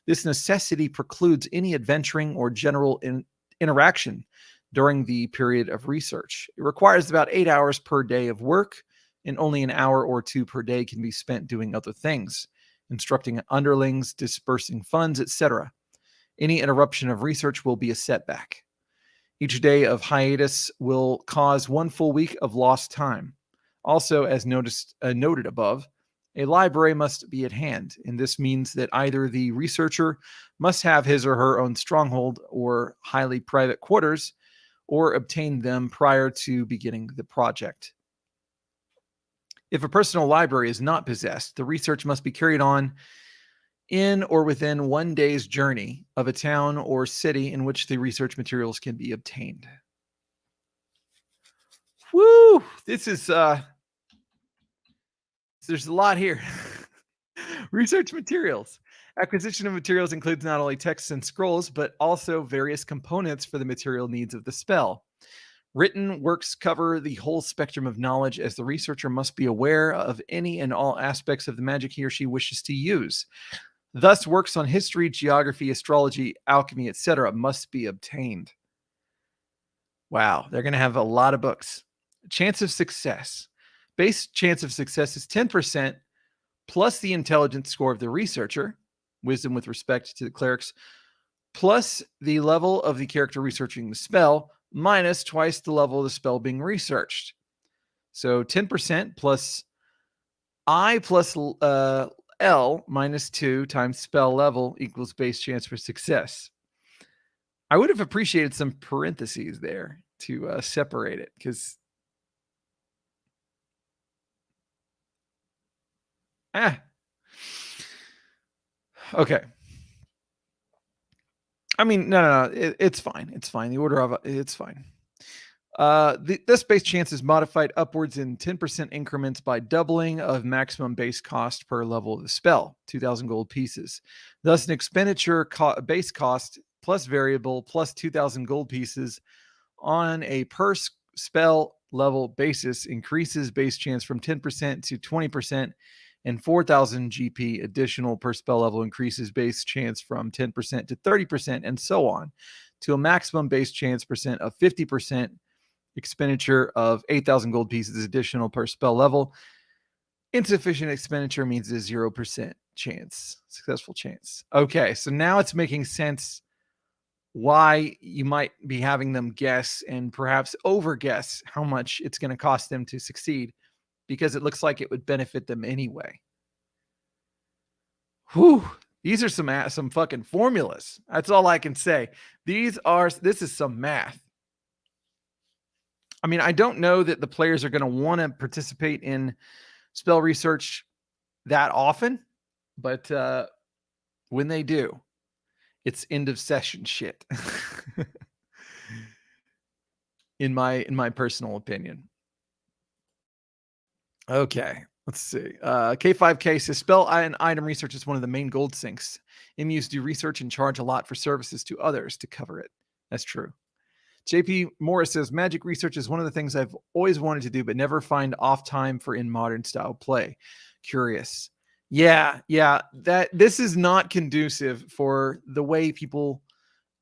This necessity precludes any adventuring or general interaction during the period of research. It requires about 8 hours per day of work, and only an hour or 2 per day can be spent doing other things, instructing underlings, dispersing funds, etc. Any interruption of research will be a setback. Each day of hiatus will cause 1 full week of lost time. Also, as noted above, a library must be at hand, and this means that either the researcher must have his or her own stronghold or highly private quarters, or obtain them prior to beginning the project. If a personal library is not possessed, the research must be carried on in or within 1 day's journey of a town or city in which the research materials can be obtained. Woo! This is, there's a lot here. Research materials. Acquisition of materials includes not only texts and scrolls, but also various components for the material needs of the spell. Written works cover the whole spectrum of knowledge, as the researcher must be aware of any and all aspects of the magic he or she wishes to use. Thus, works on history, geography, astrology, alchemy, etc. must be obtained. Wow, they're going to have a lot of books. Chance of success. Base chance of success is 10% plus the intelligence score of the researcher, wisdom with respect to the clerics, plus the level of the character researching the spell, minus twice the level of the spell being researched. So 10% plus I plus L minus 2 times spell level equals base chance for success. I would have appreciated some parentheses there to separate it, because okay. I mean, no, it's fine. It's fine. The order of it's fine. This base chance is modified upwards in 10% increments by doubling of maximum base cost per level of the spell, 2,000 gold pieces. Thus, an expenditure base cost plus variable plus 2,000 gold pieces on a per spell level basis increases base chance from 10% to 20%, and 4,000 GP additional per spell level increases base chance from 10% to 30%, and so on, to a maximum base chance percent of 50%. Expenditure of 8,000 gold pieces additional per spell level. Insufficient expenditure means a 0% chance, successful chance. Okay, so now it's making sense why you might be having them guess and perhaps over guess how much it's going to cost them to succeed, because it looks like it would benefit them anyway. Whew. These are some fucking formulas. That's all I can say. This is some math. I mean, I don't know that the players are going to want to participate in spell research that often, but when they do, it's end of session shit. in my personal opinion. Okay, let's see. K5K says spell and item research is one of the main gold sinks. MUs do research and charge a lot for services to others to cover it. That's true. JP Morris says magic research is one of the things I've always wanted to do, but never find off time for in modern style play. Curious. Yeah. That this is not conducive for the way people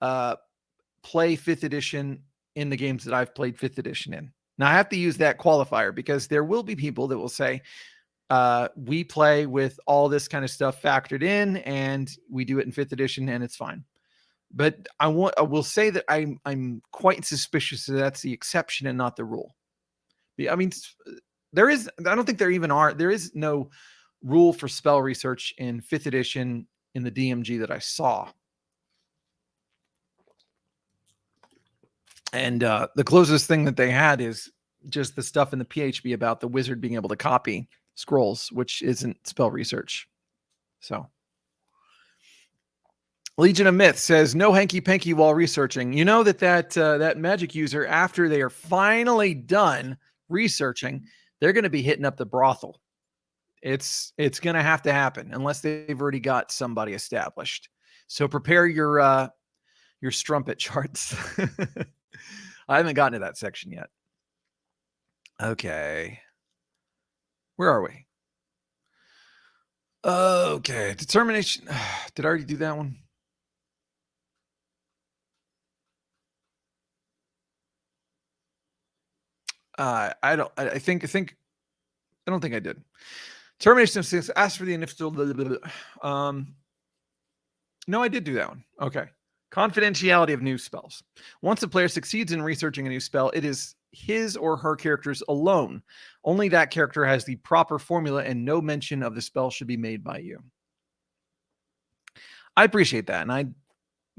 play 5th edition in the games that I've played 5th edition in. Now I have to use that qualifier, because there will be people that will say, we play with all this kind of stuff factored in and we do it in 5th edition and it's fine. But I will say that I'm quite suspicious that that's the exception and not the rule. I mean, I don't think there is no rule for spell research in 5th edition in the DMG that I saw. And the closest thing that they had is just the stuff in the PHB about the wizard being able to copy scrolls, which isn't spell research. So Legion of Myth says no hanky panky while researching. You know that magic user, after they are finally done researching, they're going to be hitting up the brothel. It's going to have to happen unless they've already got somebody established. So prepare your strumpet charts. I haven't gotten to that section yet. Okay. Where are we? Okay. Determination. Did I already do that one? I don't think I did. Termination of 6. Ask for the initial. No, I did do that one. Okay. Confidentiality of new spells. Once a player succeeds in researching a new spell, it is his or her characters alone. Only that character has the proper formula, and no mention of the spell should be made by you. I appreciate that, and I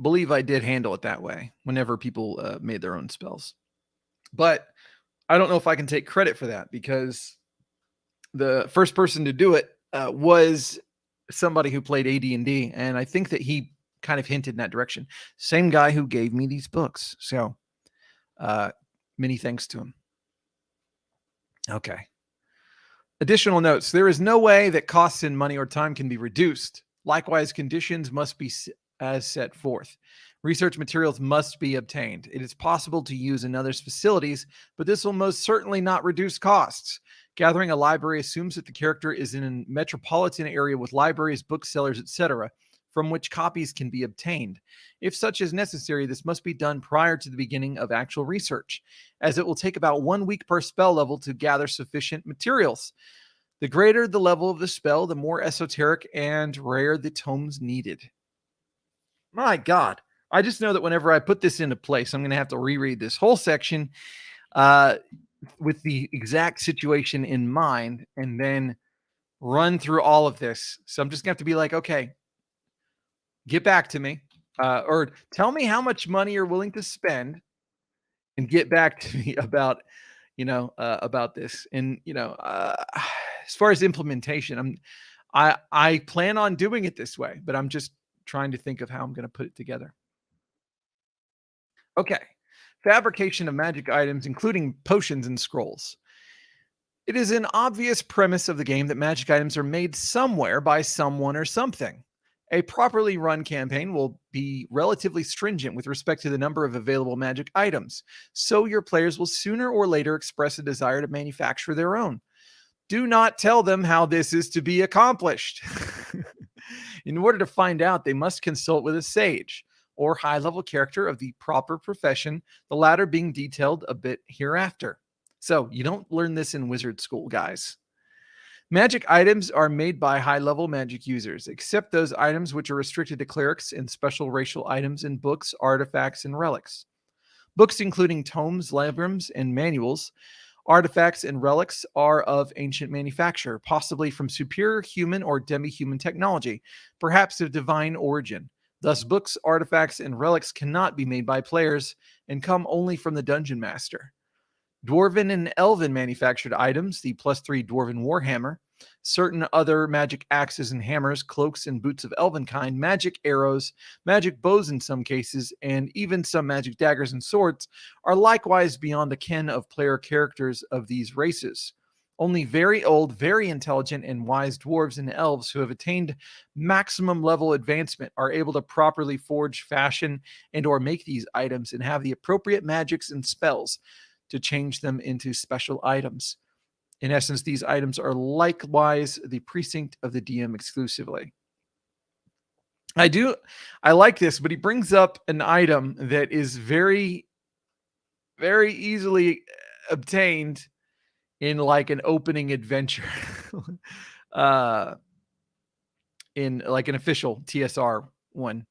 believe I did handle it that way whenever people made their own spells. But I don't know if I can take credit for that, because the first person to do it was somebody who played AD&D, and I think that he kind of hinted in that direction. Same guy who gave me these books. So many thanks to him. Okay. Additional notes. There is no way that costs in money or time can be reduced. Likewise, conditions must be as set forth. Research materials must be obtained. It is possible to use in others' facilities, but this will most certainly not reduce costs. Gathering a library assumes that the character is in a metropolitan area with libraries, booksellers, etc., from which copies can be obtained. If such is necessary, this must be done prior to the beginning of actual research, as it will take about 1 week per spell level to gather sufficient materials. The greater the level of the spell, the more esoteric and rare the tomes needed. My God. I just know that whenever I put this into place, I'm going to have to reread this whole section with the exact situation in mind, and then run through all of this. So I'm just going to have to be like, okay, get back to me, or tell me how much money you're willing to spend, and get back to me about, about this. And, as far as implementation, I plan on doing it this way, but I'm just trying to think of how I'm going to put it together. Okay. Fabrication of magic items, including potions and scrolls. It is an obvious premise of the game that magic items are made somewhere by someone or something. A properly run campaign will be relatively stringent with respect to the number of available magic items, so your players will sooner or later express a desire to manufacture their own. Do not tell them how this is to be accomplished. In order to find out, they must consult with a sage or high-level character of the proper profession, the latter being detailed a bit hereafter. So you don't learn this in wizard school, guys. Magic items are made by high-level magic users, except those items which are restricted to clerics and special racial items in books, artifacts, and relics. Books including tomes, librams, and manuals, artifacts, and relics are of ancient manufacture, possibly from superior human or demi-human technology, perhaps of divine origin. Thus, books, artifacts, and relics cannot be made by players and come only from the dungeon master. Dwarven and elven manufactured items, the +3 Dwarven Warhammer, certain other magic axes and hammers, cloaks and boots of elven kind, magic arrows, magic bows in some cases, and even some magic daggers and swords are likewise beyond the ken of player characters of these races. Only very old, very intelligent, and wise dwarves and elves who have attained maximum level advancement are able to properly forge, fashion, and or make these items and have the appropriate magics and spells to change them into special items. In essence, these items are likewise the precinct of the DM exclusively. I like this, but he brings up an item that is very, very easily obtained in like an opening adventure. In like an official TSR one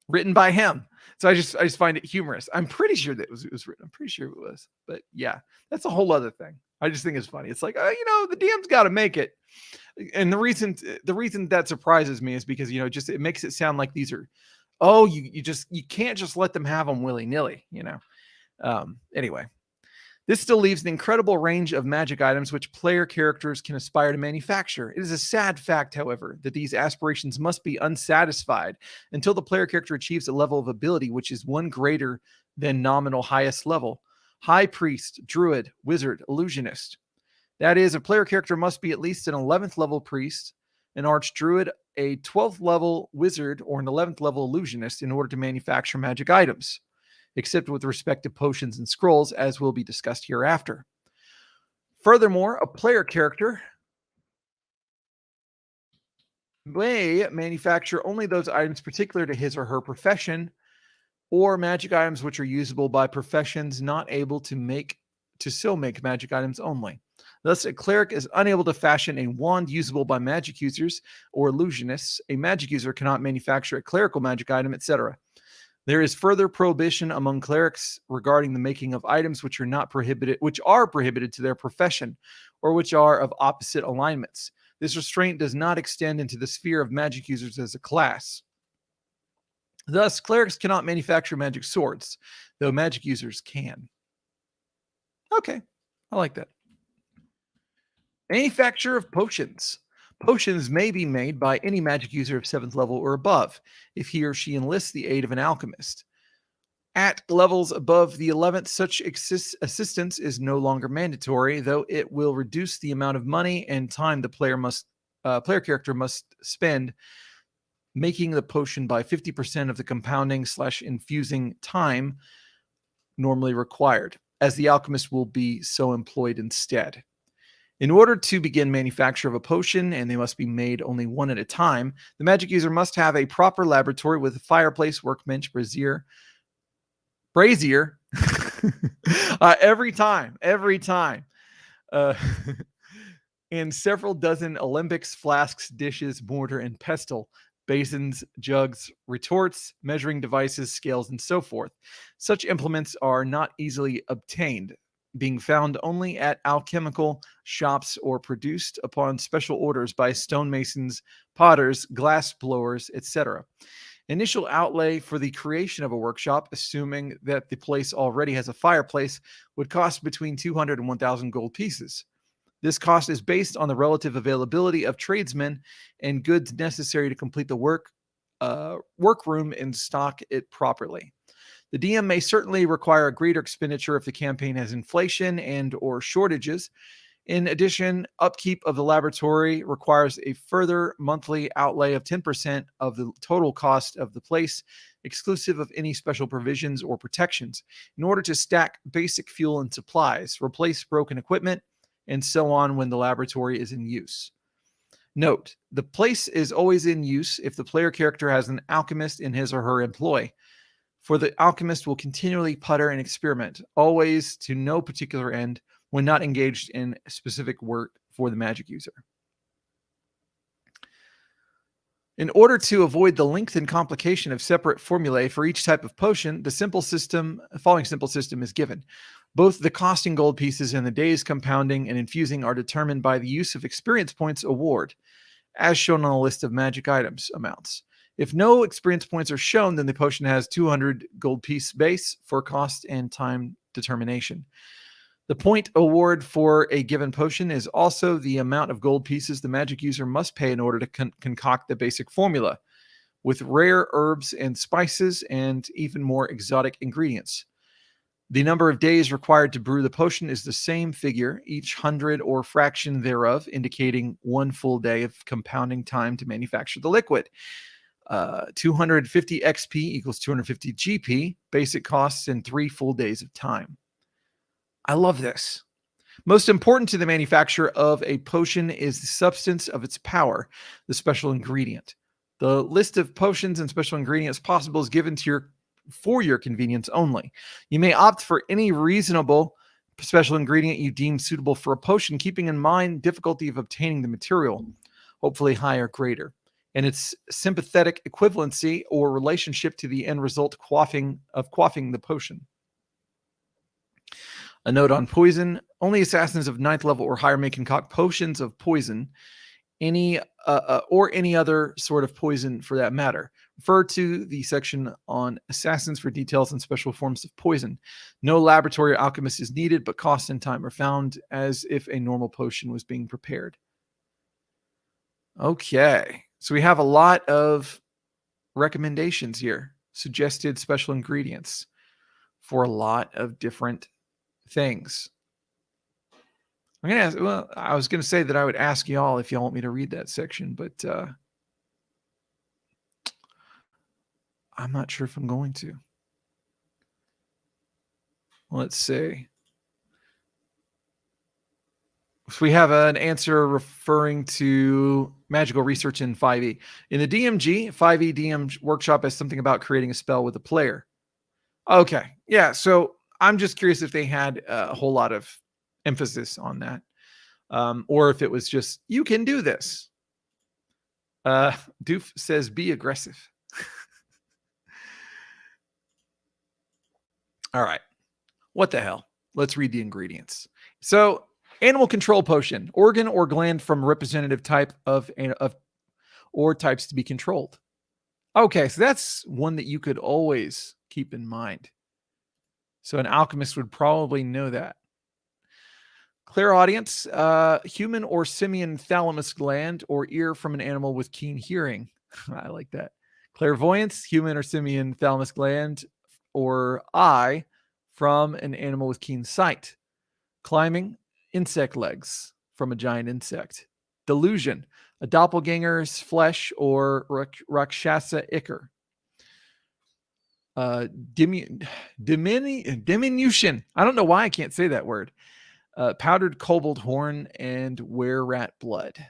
written by him. So I just find it humorous. I'm pretty sure that it was written. I'm pretty sure it was. But yeah, that's a whole other thing. I just think it's funny. It's like, the DM's got to make it. And the reason that surprises me is because, just it makes it sound like these are, you can't just let them have them willy-nilly, Anyway, this still leaves an incredible range of magic items which player characters can aspire to manufacture. It is a sad fact, however, that these aspirations must be unsatisfied until the player character achieves a level of ability which is one greater than nominal highest level. High Priest, Druid, Wizard, Illusionist. That is, a player character must be at least an 11th level Priest, an Archdruid, a 12th level Wizard, or an 11th level Illusionist in order to manufacture magic items, except with respect to potions and scrolls, as will be discussed hereafter. Furthermore, a player character may manufacture only those items particular to his or her profession, or magic items which are usable by professions not able to still make magic items only. Thus, a cleric is unable to fashion a wand usable by magic users or illusionists. A magic user cannot manufacture a clerical magic item, etc. There is further prohibition among clerics regarding the making of items which are prohibited to their profession, or which are of opposite alignments. This restraint does not extend into the sphere of magic users as a class. Thus, clerics cannot manufacture magic swords, though magic users can. Okay, I like that. Manufacture of potions. Potions may be made by any magic user of 7th level or above, if he or she enlists the aid of an alchemist. At levels above the 11th, such assistance is no longer mandatory, though it will reduce the amount of money and time the player character must spend making the potion by 50% of the compounding/infusing time normally required, as the alchemist will be so employed instead. In order to begin manufacture of a potion, and they must be made only one at a time, the magic user must have a proper laboratory with a fireplace, workbench, brazier. every time. And several dozen alembics, flasks, dishes, mortar, and pestle, basins, jugs, retorts, measuring devices, scales, and so forth. Such implements are not easily obtained, being found only at alchemical shops or produced upon special orders by stonemasons, potters, glass blowers, etc. Initial outlay for the creation of a workshop, assuming that the place already has a fireplace, would cost between 200 and 1,000 gold pieces. This cost is based on the relative availability of tradesmen and goods necessary to complete the workroom and stock it properly. The DM may certainly require a greater expenditure if the campaign has inflation and or shortages. In addition, upkeep of the laboratory requires a further monthly outlay of 10% of the total cost of the place, exclusive of any special provisions or protections, in order to stack basic fuel and supplies, replace broken equipment, and so on when the laboratory is in use. Note, the place is always in use if the player character has an alchemist in his or her employ, for the alchemist will continually putter and experiment, always to no particular end, when not engaged in specific work for the magic user. In order to avoid the length and complication of separate formulae for each type of potion, the following simple system is given. Both the costing gold pieces and the days compounding and infusing are determined by the use of experience points award, as shown on a list of magic items amounts. If no experience points are shown, then the potion has 200 gold piece base for cost and time determination. The point award for a given potion is also the amount of gold pieces the magic user must pay in order to concoct the basic formula, with rare herbs and spices and even more exotic ingredients. The number of days required to brew the potion is the same figure, each 100 or fraction thereof, indicating 1 full day of compounding time to manufacture the liquid. 250 XP equals 250 GP, basic costs, and 3 full days of time. I love this. Most important to the manufacture of a potion is the substance of its power, the special ingredient. The list of potions and special ingredients possible is given for your convenience only. You may opt for any reasonable special ingredient you deem suitable for a potion, keeping in mind difficulty of obtaining the material, hopefully high or greater. and its sympathetic equivalency or relationship to the end result quaffing the potion. A note on poison: only assassins of 9th level or higher may concoct potions of poison, or any other sort of poison for that matter. Refer to the section on assassins for details on special forms of poison. No laboratory or alchemist is needed, but cost and time are found as if a normal potion was being prepared. Okay, so we have a lot of recommendations here, suggested special ingredients for a lot of different things. I'm gonna ask. Well, I was gonna say that I would ask y'all if y'all want me to read that section, but I'm not sure if I'm going to. Let's see. So we have an answer referring to magical research in 5e. In the DMG, 5e DM workshop has something about creating a spell with a player. Okay, yeah. So I'm just curious if they had a whole lot of emphasis on that. Or if it was just, you can do this. Doof says, be aggressive. All right. What the hell? Let's read the ingredients. So, animal control potion, organ or gland from representative type of or types to be controlled. Okay, so that's one that you could always keep in mind. So an alchemist would probably know that. Clairaudience, human or simian thalamus gland or ear from an animal with keen hearing. I like that. Clairvoyance, human or simian thalamus gland or eye from an animal with keen sight. Climbing, insect legs from a giant insect. Delusion, a doppelganger's flesh or rakshasa ichor. Diminution. I don't know why I can't say that word. Powdered kobold horn and were-rat blood.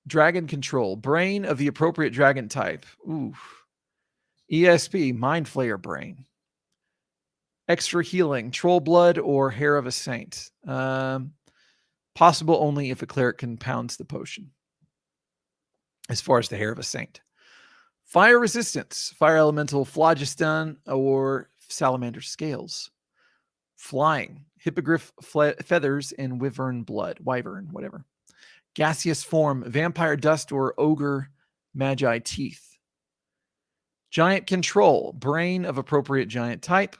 Dragon control, brain of the appropriate dragon type. Ooh. ESP, mind flayer brain. Extra healing, troll blood or hair of a saint. Possible only if a cleric compounds the potion. As far as the hair of a saint. Fire resistance, fire elemental phlogiston or salamander scales. Flying, hippogriff feathers and wyvern blood, whatever. Gaseous form, vampire dust or ogre magi teeth. Giant control, brain of appropriate giant type.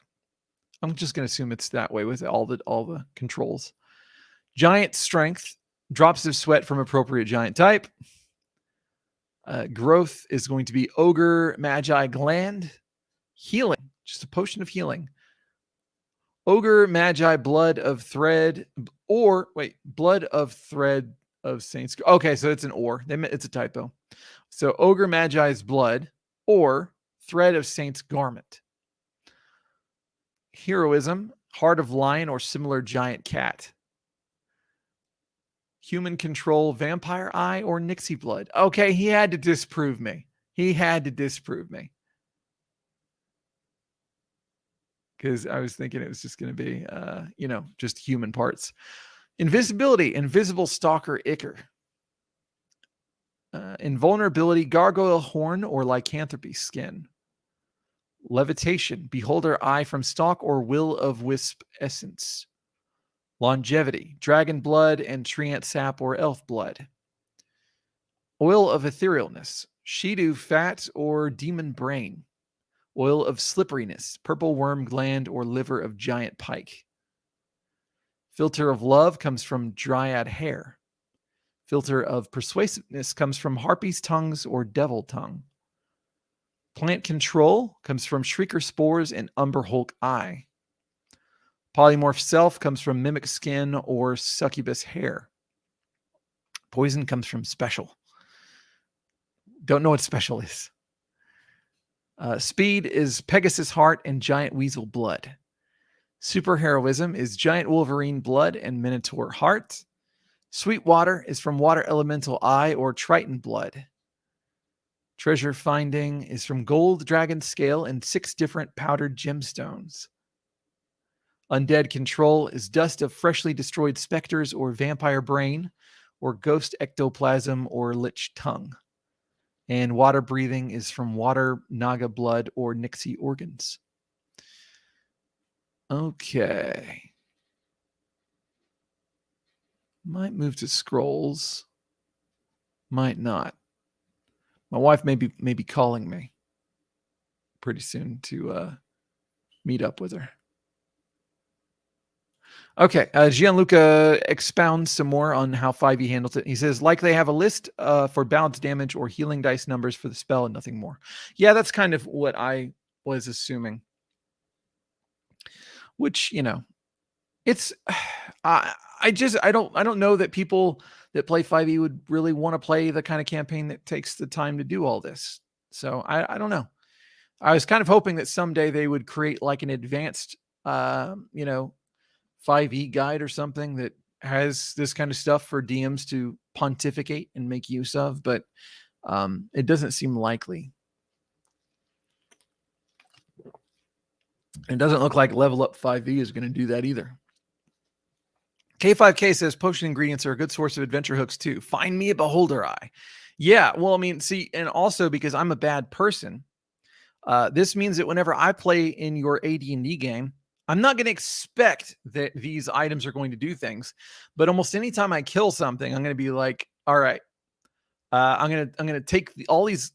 I'm just going to assume it's that way with all the controls. Giant strength, drops of sweat from appropriate giant type. Growth is going to be ogre magi gland. Healing, just a potion of healing. Ogre magi blood of thread blood of thread of saints. Okay, so it's an or. It's a typo. So ogre magi's blood or thread of saint's garment. Heroism, heart of lion or similar giant cat. Human control, vampire eye or nixie blood. Okay, he had to disprove me. Because I was thinking it was just going to be, just human parts. Invisibility, invisible stalker ichor. Invulnerability, gargoyle horn or lycanthropy skin. Levitation, beholder eye from stalk or will of wisp essence. Longevity, dragon blood and treant sap or elf blood. Oil of etherealness, Shidu fat or demon brain. Oil of slipperiness, purple worm gland or liver of giant pike. Filter of love comes from dryad hair. Filter of persuasiveness comes from harpy's tongues or devil tongue. Plant control comes from shrieker spores and umber hulk eye. Polymorph self comes from mimic skin or succubus hair. Poison comes from special. Don't know what special is. Speed is Pegasus heart and giant weasel blood. Superheroism is giant wolverine blood and minotaur heart. Sweet water is from water elemental eye or triton blood. Treasure finding is from gold dragon scale and 6 different powdered gemstones. Undead control is dust of freshly destroyed specters or vampire brain or ghost ectoplasm or lich tongue. And water breathing is from water, naga blood, or nixie organs. Okay. Might move to scrolls. Might not. My wife may be calling me pretty soon to meet up with her. Okay, Gianluca expounds some more on how 5e handles it. He says, like they have a list for balance damage or healing dice numbers for the spell and nothing more. Yeah, that's kind of what I was assuming. Which, you know, it's I don't know that people that play 5e would really want to play the kind of campaign that takes the time to do all this. So I don't know. I was kind of hoping that someday they would create like an advanced 5e guide or something that has this kind of stuff for DMs to pontificate and make use of, but it doesn't seem likely. It doesn't look like Level Up 5e is going to do that either. K5K says potion ingredients are a good source of adventure hooks too. Find me a beholder eye. Yeah, well, I mean, see, and also because I'm a bad person, this means that whenever I play in your AD&D game, I'm not going to expect that these items are going to do things, but almost anytime I kill something, I'm going to be like, all right, I'm going to take all these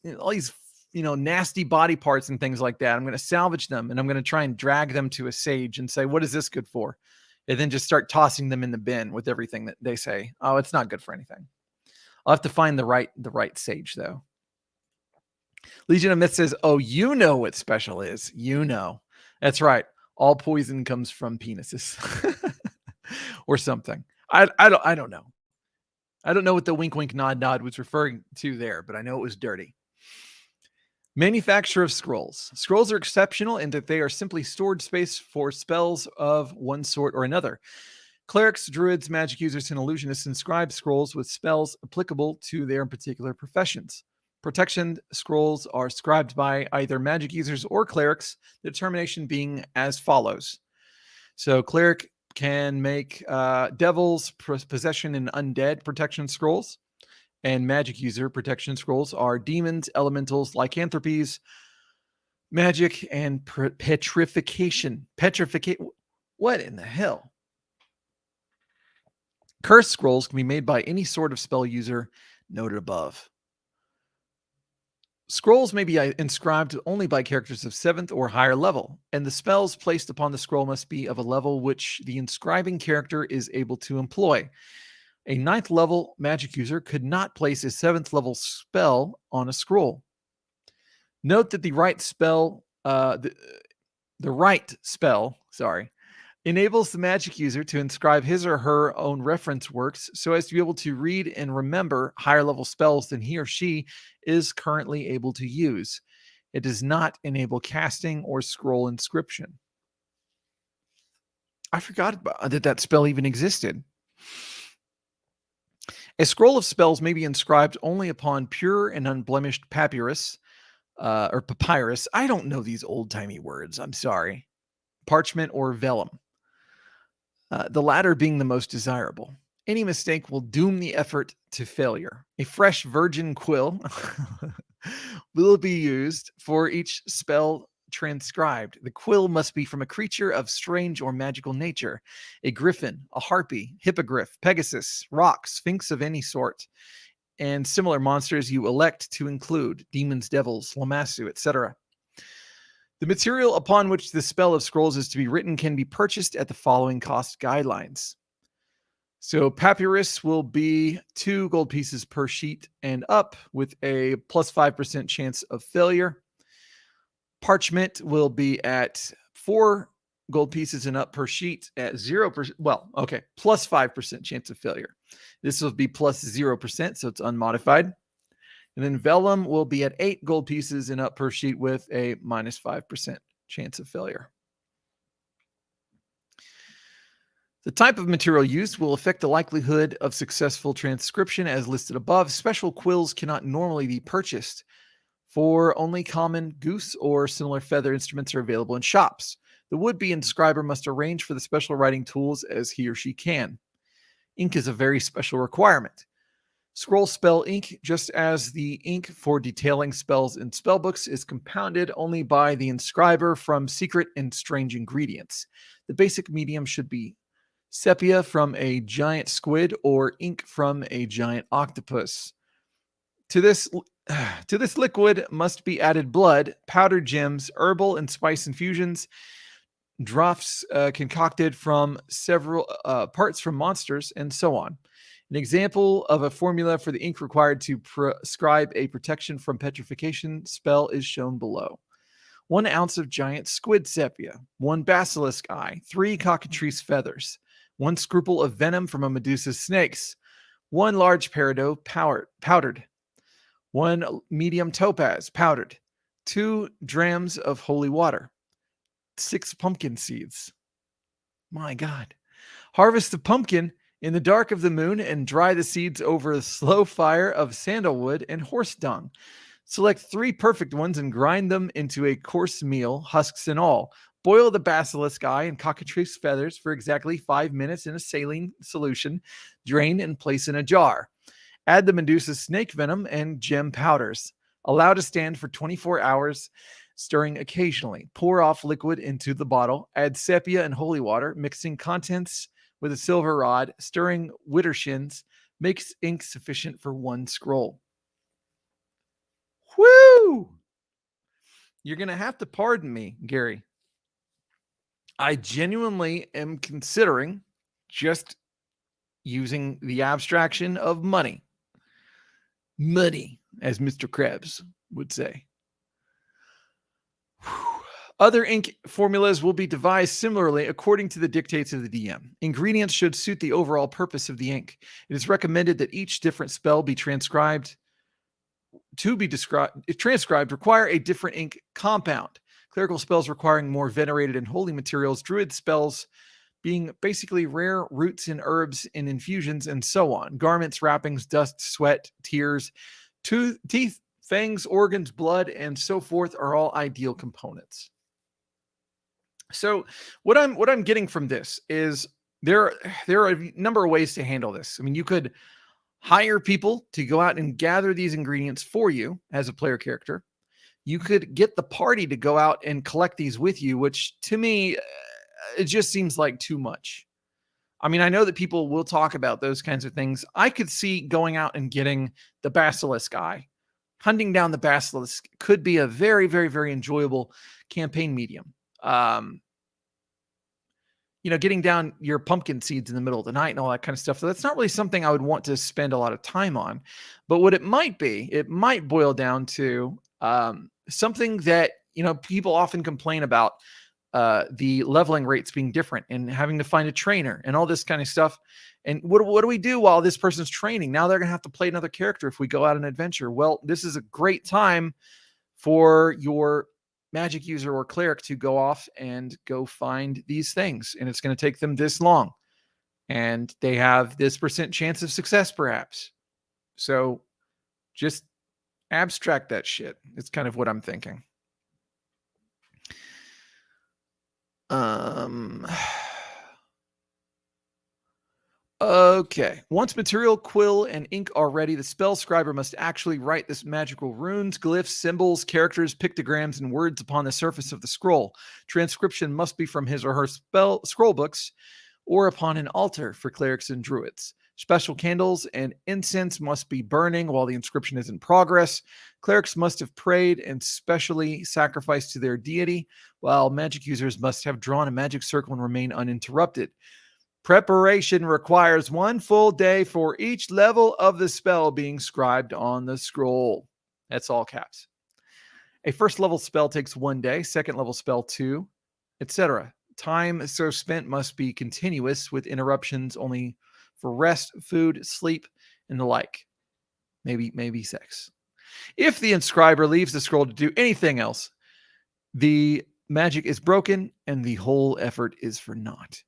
nasty body parts and things like that. I'm going to salvage them and I'm going to try and drag them to a sage and say, what is this good for? And then just start tossing them in the bin with everything that they say. Oh, it's not good for anything. I'll have to find the right sage though. Legion of Myth says, oh, you know what special is. You know. That's right. All poison comes from penises or something. I don't know. I don't know what the wink, wink, nod, nod was referring to there, but I know it was dirty. Manufacture of scrolls. Scrolls are exceptional in that they are simply stored space for spells of one sort or another. Clerics, druids, magic users, and illusionists inscribe scrolls with spells applicable to their particular professions. Protection scrolls are scribed by either magic users or clerics, the determination being as follows. So cleric can make devils, possession, and undead protection scrolls. And magic user protection scrolls are demons, elementals, lycanthropies, magic, and petrification. What in the hell? Curse scrolls can be made by any sort of spell user noted above. Scrolls may be inscribed only by characters of 7th or higher level, and the spells placed upon the scroll must be of a level which the inscribing character is able to employ. A 9th level magic user could not place a 7th level spell on a scroll. Note that the right spell enables the magic user to inscribe his or her own reference works so as to be able to read and remember higher level spells than he or she is currently able to use. It does not enable casting or scroll inscription. I forgot that spell even existed. A scroll of spells may be inscribed only upon pure and unblemished papyrus or papyrus. I don't know these old-timey words. I'm sorry. Parchment or vellum. The latter being the most desirable. Any mistake will doom the effort to failure. A fresh virgin quill will be used for each spell transcribed. The quill must be from a creature of strange or magical nature. A griffin, a harpy, hippogriff, pegasus, roc, sphinx of any sort, and similar monsters you elect to include, demons, devils, lamassu, etc. The material upon which the spell of scrolls is to be written can be purchased at the following cost guidelines. So papyrus will be 2 gold pieces per sheet and up with a plus 5% chance of failure. Parchment will be at 4 gold pieces and up per sheet at 0%. Well, okay, plus 5% chance of failure. This will be plus 0%, so it's unmodified. And then vellum will be at 8 gold pieces and up per sheet with a minus 5% chance of failure. The type of material used will affect the likelihood of successful transcription as listed above. Special quills cannot normally be purchased, for only common goose or similar feather instruments are available in shops. The would-be inscriber must arrange for the special writing tools as he or she can. Ink is a very special requirement. Scroll spell ink, just as the ink for detailing spells in spellbooks, is compounded only by the inscriber from secret and strange ingredients. The basic medium should be sepia from a giant squid or ink from a giant octopus. To this to this liquid must be added blood, powdered gems, herbal and spice infusions, draughts concocted from several parts from monsters, and so on. An example of a formula for the ink required to prescribe a protection from petrification spell is shown below. 1 ounce of giant squid sepia, 1 basilisk eye, 3 cockatrice feathers, 1 scruple of venom from a Medusa's snakes, 1 large peridot powdered, 1 medium topaz powdered, 2 drams of holy water, 6 pumpkin seeds. My God. Harvest the pumpkin in the dark of the moon and dry the seeds over a slow fire of sandalwood and horse dung. Select 3 perfect ones and grind them into a coarse meal, husks and all. Boil the basilisk eye and cockatrice feathers for exactly 5 minutes in a saline solution. Drain and place in a jar. Add the Medusa snake venom and gem powders. Allow to stand for 24 hours, stirring occasionally. Pour off liquid into the bottle. Add sepia and holy water, mixing contents with a silver rod, stirring widdershins. Makes ink sufficient for 1 scroll. Woo! You're going to have to pardon me, Gary. I genuinely am considering just using the abstraction of money. Money, as Mr. Krabs would say. Other ink formulas will be devised similarly according to the dictates of the DM. Ingredients should suit the overall purpose of the ink. It is recommended that each different spell be transcribed. If transcribed, require a different ink compound. Clerical spells requiring more venerated and holy materials, druid spells being basically rare roots and herbs and infusions, and so on. Garments, wrappings, dust, sweat, tears, teeth, fangs, organs, blood, and so forth are all ideal components. So what I'm getting from this is there are a number of ways to handle this. I mean, you could hire people to go out and gather these ingredients for you as a player character. You could get the party to go out and collect these with you, which to me, it just seems like too much. I mean, I know that people will talk about those kinds of things. I could see going out and getting the basilisk eye. Hunting down the basilisk could be a very, very, very enjoyable campaign medium. Getting down your pumpkin seeds in the middle of the night and all that kind of stuff. So that's not really something I would want to spend a lot of time on. But what it might boil down to something that, people often complain about, the leveling rates being different and having to find a trainer and all this kind of stuff. And what do we do while this person's training? Now they're going to have to play another character if we go out on an adventure. Well, this is a great time for your magic user or cleric to go off and go find these things. And it's going to take them this long. And they have this % chance of success, perhaps. So just abstract that shit. It's kind of what I'm thinking. Okay. Once material, quill, and ink are ready, the spell scriber must actually write this magical runes, glyphs, symbols, characters, pictograms, and words upon the surface of the scroll. Transcription must be from his or her scroll books or upon an altar for clerics and druids. Special candles and incense must be burning while the inscription is in progress. Clerics must have prayed and specially sacrificed to their deity, while magic users must have drawn a magic circle and remain uninterrupted. Preparation requires 1 full day for each level of the spell being scribed on the scroll. That's all caps. A first level spell takes 1 day, second level spell 2, etc. Time so spent must be continuous with interruptions only for rest, food, sleep, and the like. Maybe sex. If the inscriber leaves the scroll to do anything else, the magic is broken and the whole effort is for naught.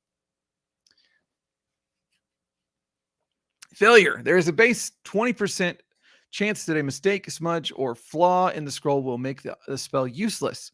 Failure. There is a base 20% chance that a mistake, smudge, or flaw in the scroll will make the spell useless.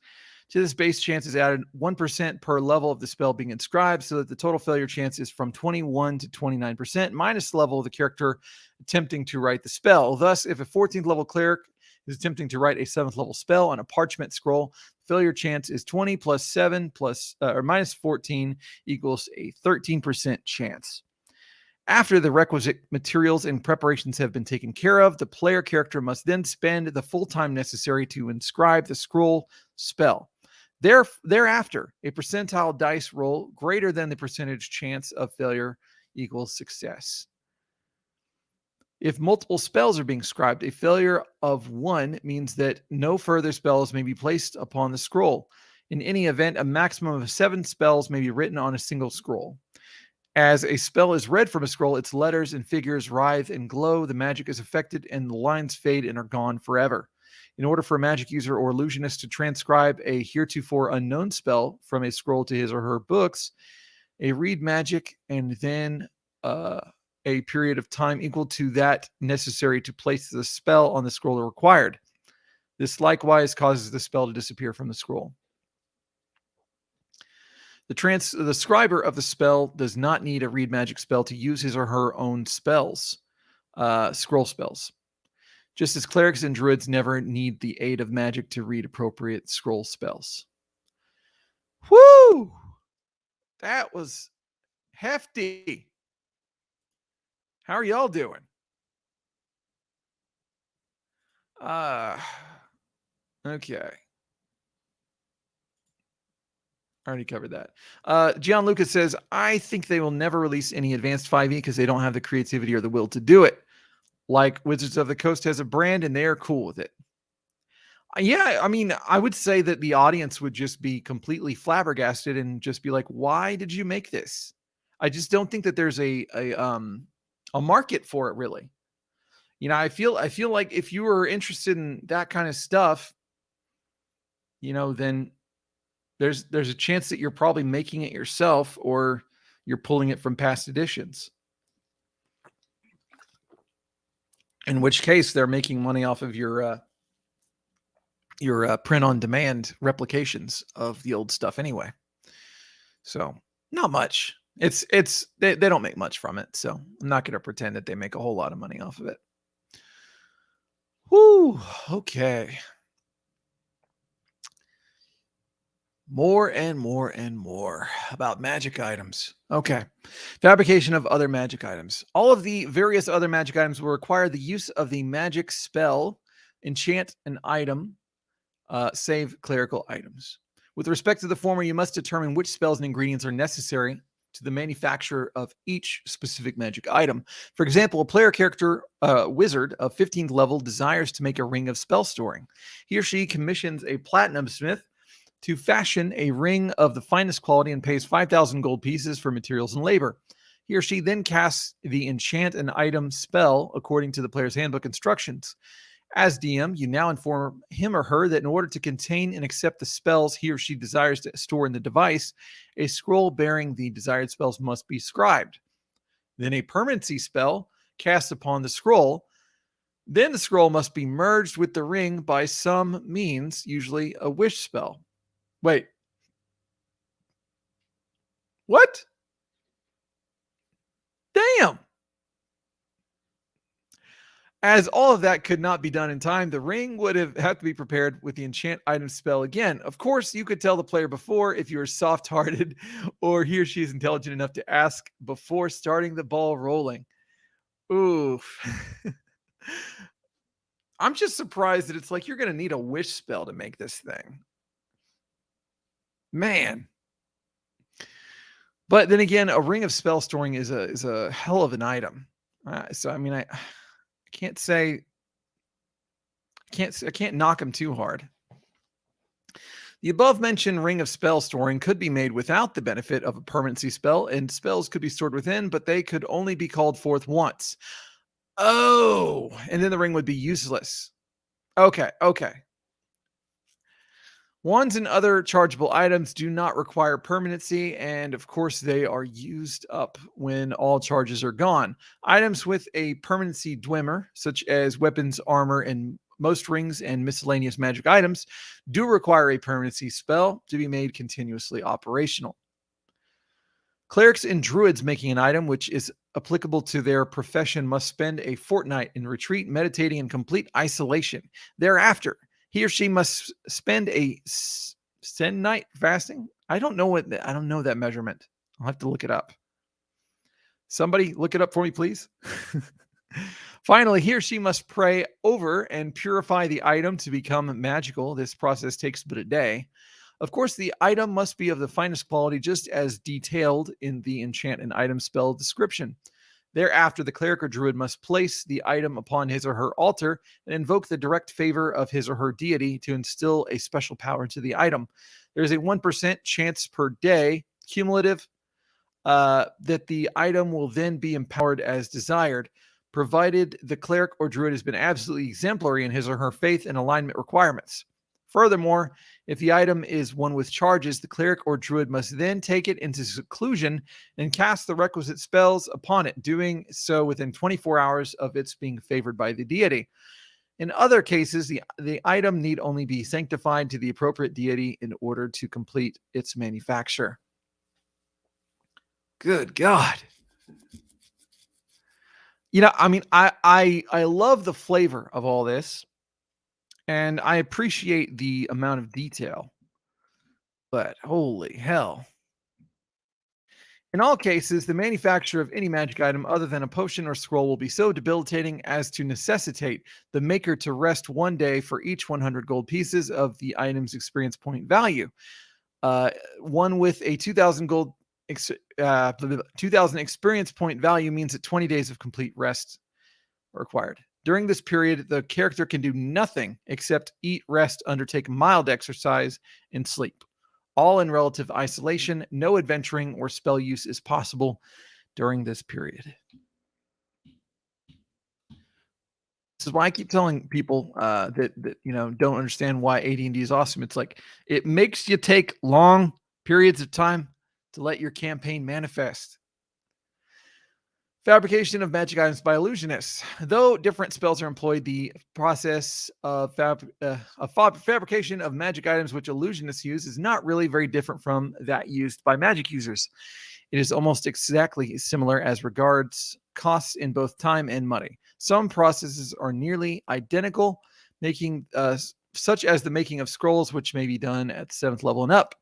To this base chance is added 1% per level of the spell being inscribed, so that the total failure chance is from 21 to 29%, minus the level of the character attempting to write the spell. Thus, if a 14th level cleric is attempting to write a 7th level spell on a parchment scroll, failure chance is 20 plus 7 plus or minus 14 equals a 13% chance. After the requisite materials and preparations have been taken care of, the player character must then spend the full time necessary to inscribe the scroll spell. Thereafter, a percentile dice roll greater than the percentage chance of failure equals success. If multiple spells are being scribed, a failure of 1 means that no further spells may be placed upon the scroll. In any event, a maximum of 7 spells may be written on a single scroll. As a spell is read from a scroll, its letters and figures writhe and glow, the magic is affected, and the lines fade and are gone forever. In order for a magic user or illusionist to transcribe a heretofore unknown spell from a scroll to his or her books, a read magic and then a period of time equal to that necessary to place the spell on the scroll are required. This likewise causes the spell to disappear from the scroll. The scriber of the spell does not need a read magic spell to use his or her own spells, scroll spells. Just as clerics and druids never need the aid of magic to read appropriate scroll spells. Woo! That was hefty. How are y'all doing? Okay. I already covered that. Gian Lucas says, I think they will never release any advanced 5e because they don't have the creativity or the will to do it. Like Wizards of the Coast has a brand and they're cool with it. Yeah, I mean, I would say that the audience would just be completely flabbergasted and just be like, why did you make this? I just don't think that there's a market for it, really. You know, I feel like if you were interested in that kind of stuff, you know, then there's a chance that you're probably making it yourself or you're pulling it from past editions. In which case, they're making money off of your print-on-demand replications of the old stuff anyway. So, not much. They don't make much from it, so I'm not going to pretend that they make a whole lot of money off of it. Whoo, okay. More and more and more about magic items. Okay. Fabrication of other magic items. All of the various other magic items will require the use of the magic spell, enchant an item, save clerical items. With respect to the former, you must determine which spells and ingredients are necessary to the manufacture of each specific magic item. For example, a player character, wizard of 15th level, desires to make a ring of spell storing. He or she commissions a platinum smith to fashion a ring of the finest quality and pays 5,000 gold pieces for materials and labor. He or she then casts the enchant an item spell according to the player's handbook instructions. As DM, you now inform him or her that in order to contain and accept the spells he or she desires to store in the device, a scroll bearing the desired spells must be scribed. Then a permanency spell cast upon the scroll. Then the scroll must be merged with the ring by some means, usually a wish spell. Wait. What? Damn. As all of that could not be done in time, the ring would have had to be prepared with the enchant item spell again. Of course, you could tell the player before if you are soft-hearted or he or she is intelligent enough to ask before starting the ball rolling. Oof. I'm just surprised that it's like you're going to need a wish spell to make this thing. Man. But then again, a ring of spell storing is a hell of an item. So I mean, I can't say I can't knock them too hard. The above mentioned ring of spell storing could be made without the benefit of a permanency spell, and spells could be stored within, but they could only be called forth once. Oh, and then the ring would be useless. Okay. Wands and other chargeable items do not require permanency, and of course they are used up when all charges are gone. Items with a permanency dwimmer, such as weapons, armor, and Most rings and miscellaneous magic items do require a permanency spell to be made continuously operational. Clerics and druids making an item which is applicable to their profession must spend a fortnight in retreat, meditating in complete isolation. Thereafter, he or she must spend a night fasting. I don't know that measurement. I'll have to look it up. Somebody look it up for me, please. Finally, he or she must pray over and purify the item to become magical. This process takes but a day. Of course, the item must be of the finest quality, just as detailed in the enchant an item spell description. Thereafter, the cleric or druid must place the item upon his or her altar and invoke the direct favor of his or her deity to instill a special power into the item. There's a 1% chance per day, cumulative, that the item will then be empowered as desired, provided the cleric or druid has been absolutely exemplary in his or her faith and alignment requirements. Furthermore, if the item is one with charges, the cleric or druid must then take it into seclusion and cast the requisite spells upon it, doing so within 24 hours of its being favored by the deity. In other cases, the item need only be sanctified to the appropriate deity in order to complete its manufacture. Good God. I love the flavor of all this, and I appreciate the amount of detail, but holy hell. In all cases, the manufacture of any magic item other than a potion or scroll will be so debilitating as to necessitate the maker to rest one day for each 100 gold pieces of the item's experience point value. One with a 2,000 gold 2,000 experience point value means that 20 days of complete rest are required. During this period, the character can do nothing except eat, rest, undertake mild exercise, and sleep. All in relative isolation. No adventuring or spell use is possible during this period. This is why I keep telling people that don't understand why AD&D is awesome. It's like it makes you take long periods of time to let your campaign manifest. Fabrication of magic items by illusionists. Though different spells are employed, the process of fabrication of magic items which illusionists use is not really very different from that used by magic users. It is almost exactly similar as regards costs in both time and money. Some processes are nearly identical, such as the making of scrolls, which may be done at the 7th level and up.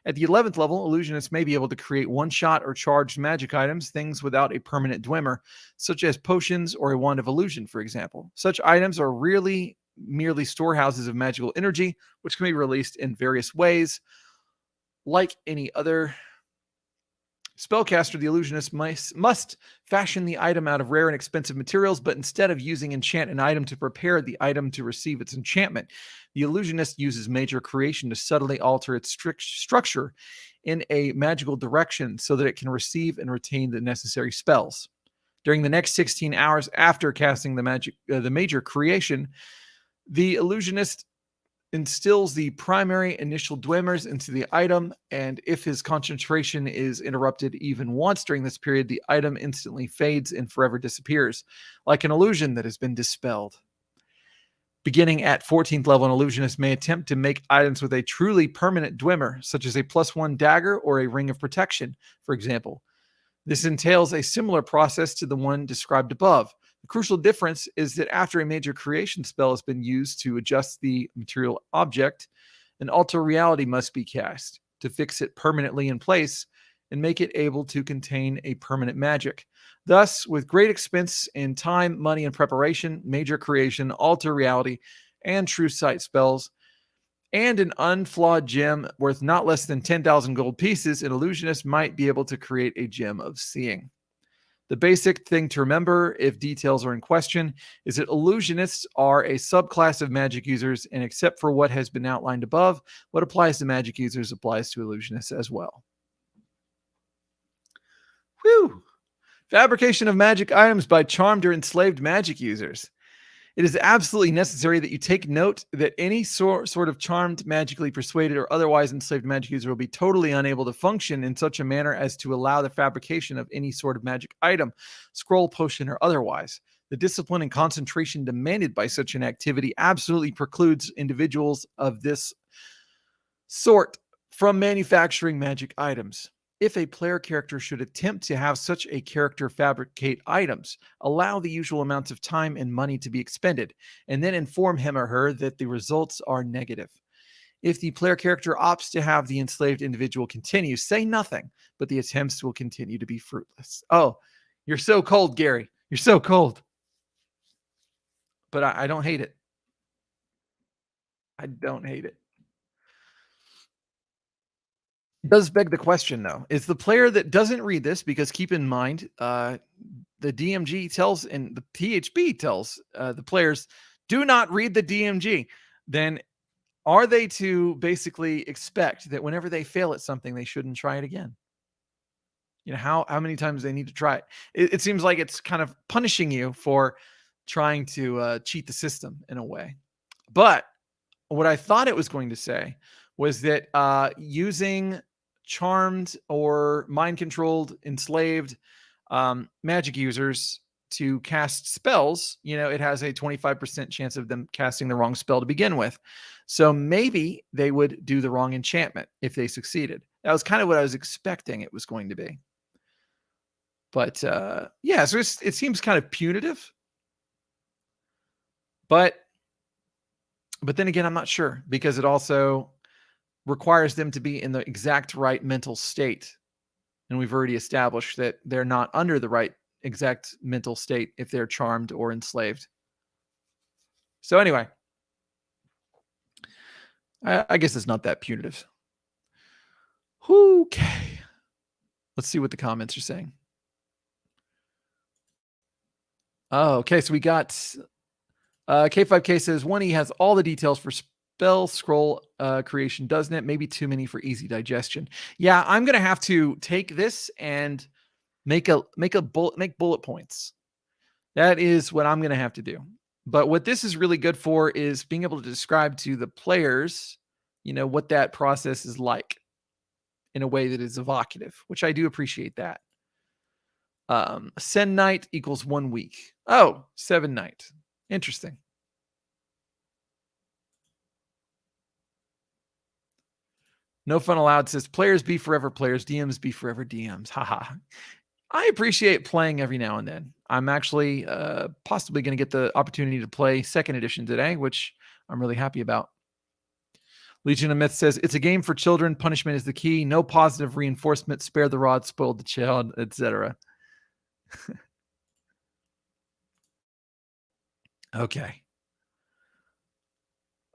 At the 11th level, illusionists may be able to create one-shot or charged magic items, things without a permanent dwemer, such as potions or a wand of illusion, for example. Such items are really merely storehouses of magical energy, which can be released in various ways. Like any other spellcaster, the illusionist must fashion the item out of rare and expensive materials, but instead of using enchant an item to prepare the item to receive its enchantment, the illusionist uses major creation to subtly alter its structure in a magical direction so that it can receive and retain the necessary spells. During the next 16 hours after casting the major creation, the illusionist instills the primary initial dwemers into the item, and if his concentration is interrupted even once during this period, the item instantly fades and forever disappears, like an illusion that has been dispelled. Beginning at 14th level, an illusionist may attempt to make items with a truly permanent dwemer, such as a +1 dagger or a ring of protection, for example. This entails a similar process to the one described above. The crucial difference is that after a major creation spell has been used to adjust the material object, an alter reality must be cast to fix it permanently in place and make it able to contain a permanent magic. Thus, with great expense in time, money, and preparation, major creation, alter reality, and true sight spells, and an unflawed gem worth not less than 10,000 gold pieces, an illusionist might be able to create a gem of seeing. The basic thing to remember, if details are in question, is that illusionists are a subclass of magic users, and except for what has been outlined above, what applies to magic users applies to illusionists as well. Whew! Fabrication of magic items by charmed or enslaved magic users. It is absolutely necessary that you take note that any sort of charmed, magically persuaded, or otherwise enslaved magic user will be totally unable to function in such a manner as to allow the fabrication of any sort of magic item, scroll, potion, or otherwise. The discipline and concentration demanded by such an activity absolutely precludes individuals of this sort from manufacturing magic items. If a player character should attempt to have such a character fabricate items, allow the usual amounts of time and money to be expended, and then inform him or her that the results are negative. If the player character opts to have the enslaved individual continue, say nothing, but the attempts will continue to be fruitless. Oh, you're so cold, Gary. You're so cold. But I don't hate it. I don't hate it. Does beg the question, though, is the player that doesn't read this, because keep in mind, the DMG tells and the PHB tells the players, do not read the DMG, then are they to basically expect that whenever they fail at something, they shouldn't try it again? You know, how many times they need to try it? It seems like it's kind of punishing you for trying to cheat the system in a way. But what I thought it was going to say was that using charmed or mind controlled, enslaved magic users to cast spells, you know, it has a 25% chance of them casting the wrong spell to begin with. So maybe they would do the wrong enchantment if they succeeded. That was kind of what I was expecting it was going to be. But yeah, so it seems kind of punitive. But then again, I'm not sure, because it also requires them to be in the exact right mental state. And we've already established that they're not under the right exact mental state if they're charmed or enslaved. So anyway, I guess it's not that punitive. Okay. Let's see what the comments are saying. Oh, okay. So we got K5K says 1E has all the details for spell scroll creation, doesn't it? Maybe too many for easy digestion. Yeah, I'm gonna have to take this and make bullet points. That is what I'm gonna have to do. But what this is really good for is being able to describe to the players, you know, what that process is like in a way that is evocative, which I do appreciate that. Send night equals 1 week. Oh, 7 night. Interesting. No Fun Allowed says players be forever players, DMs be forever DMs. Haha. I appreciate playing every now and then. I'm actually possibly going to get the opportunity to play 2nd edition today, which I'm really happy about. Legion of Myth says it's a game for children. Punishment is the key. No positive reinforcement. Spare the rod, spoiled the child, etc. Okay.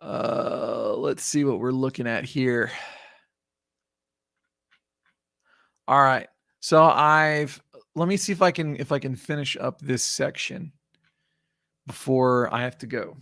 Let's see what we're looking at here. All right. So let me see if I can finish up this section before I have to go.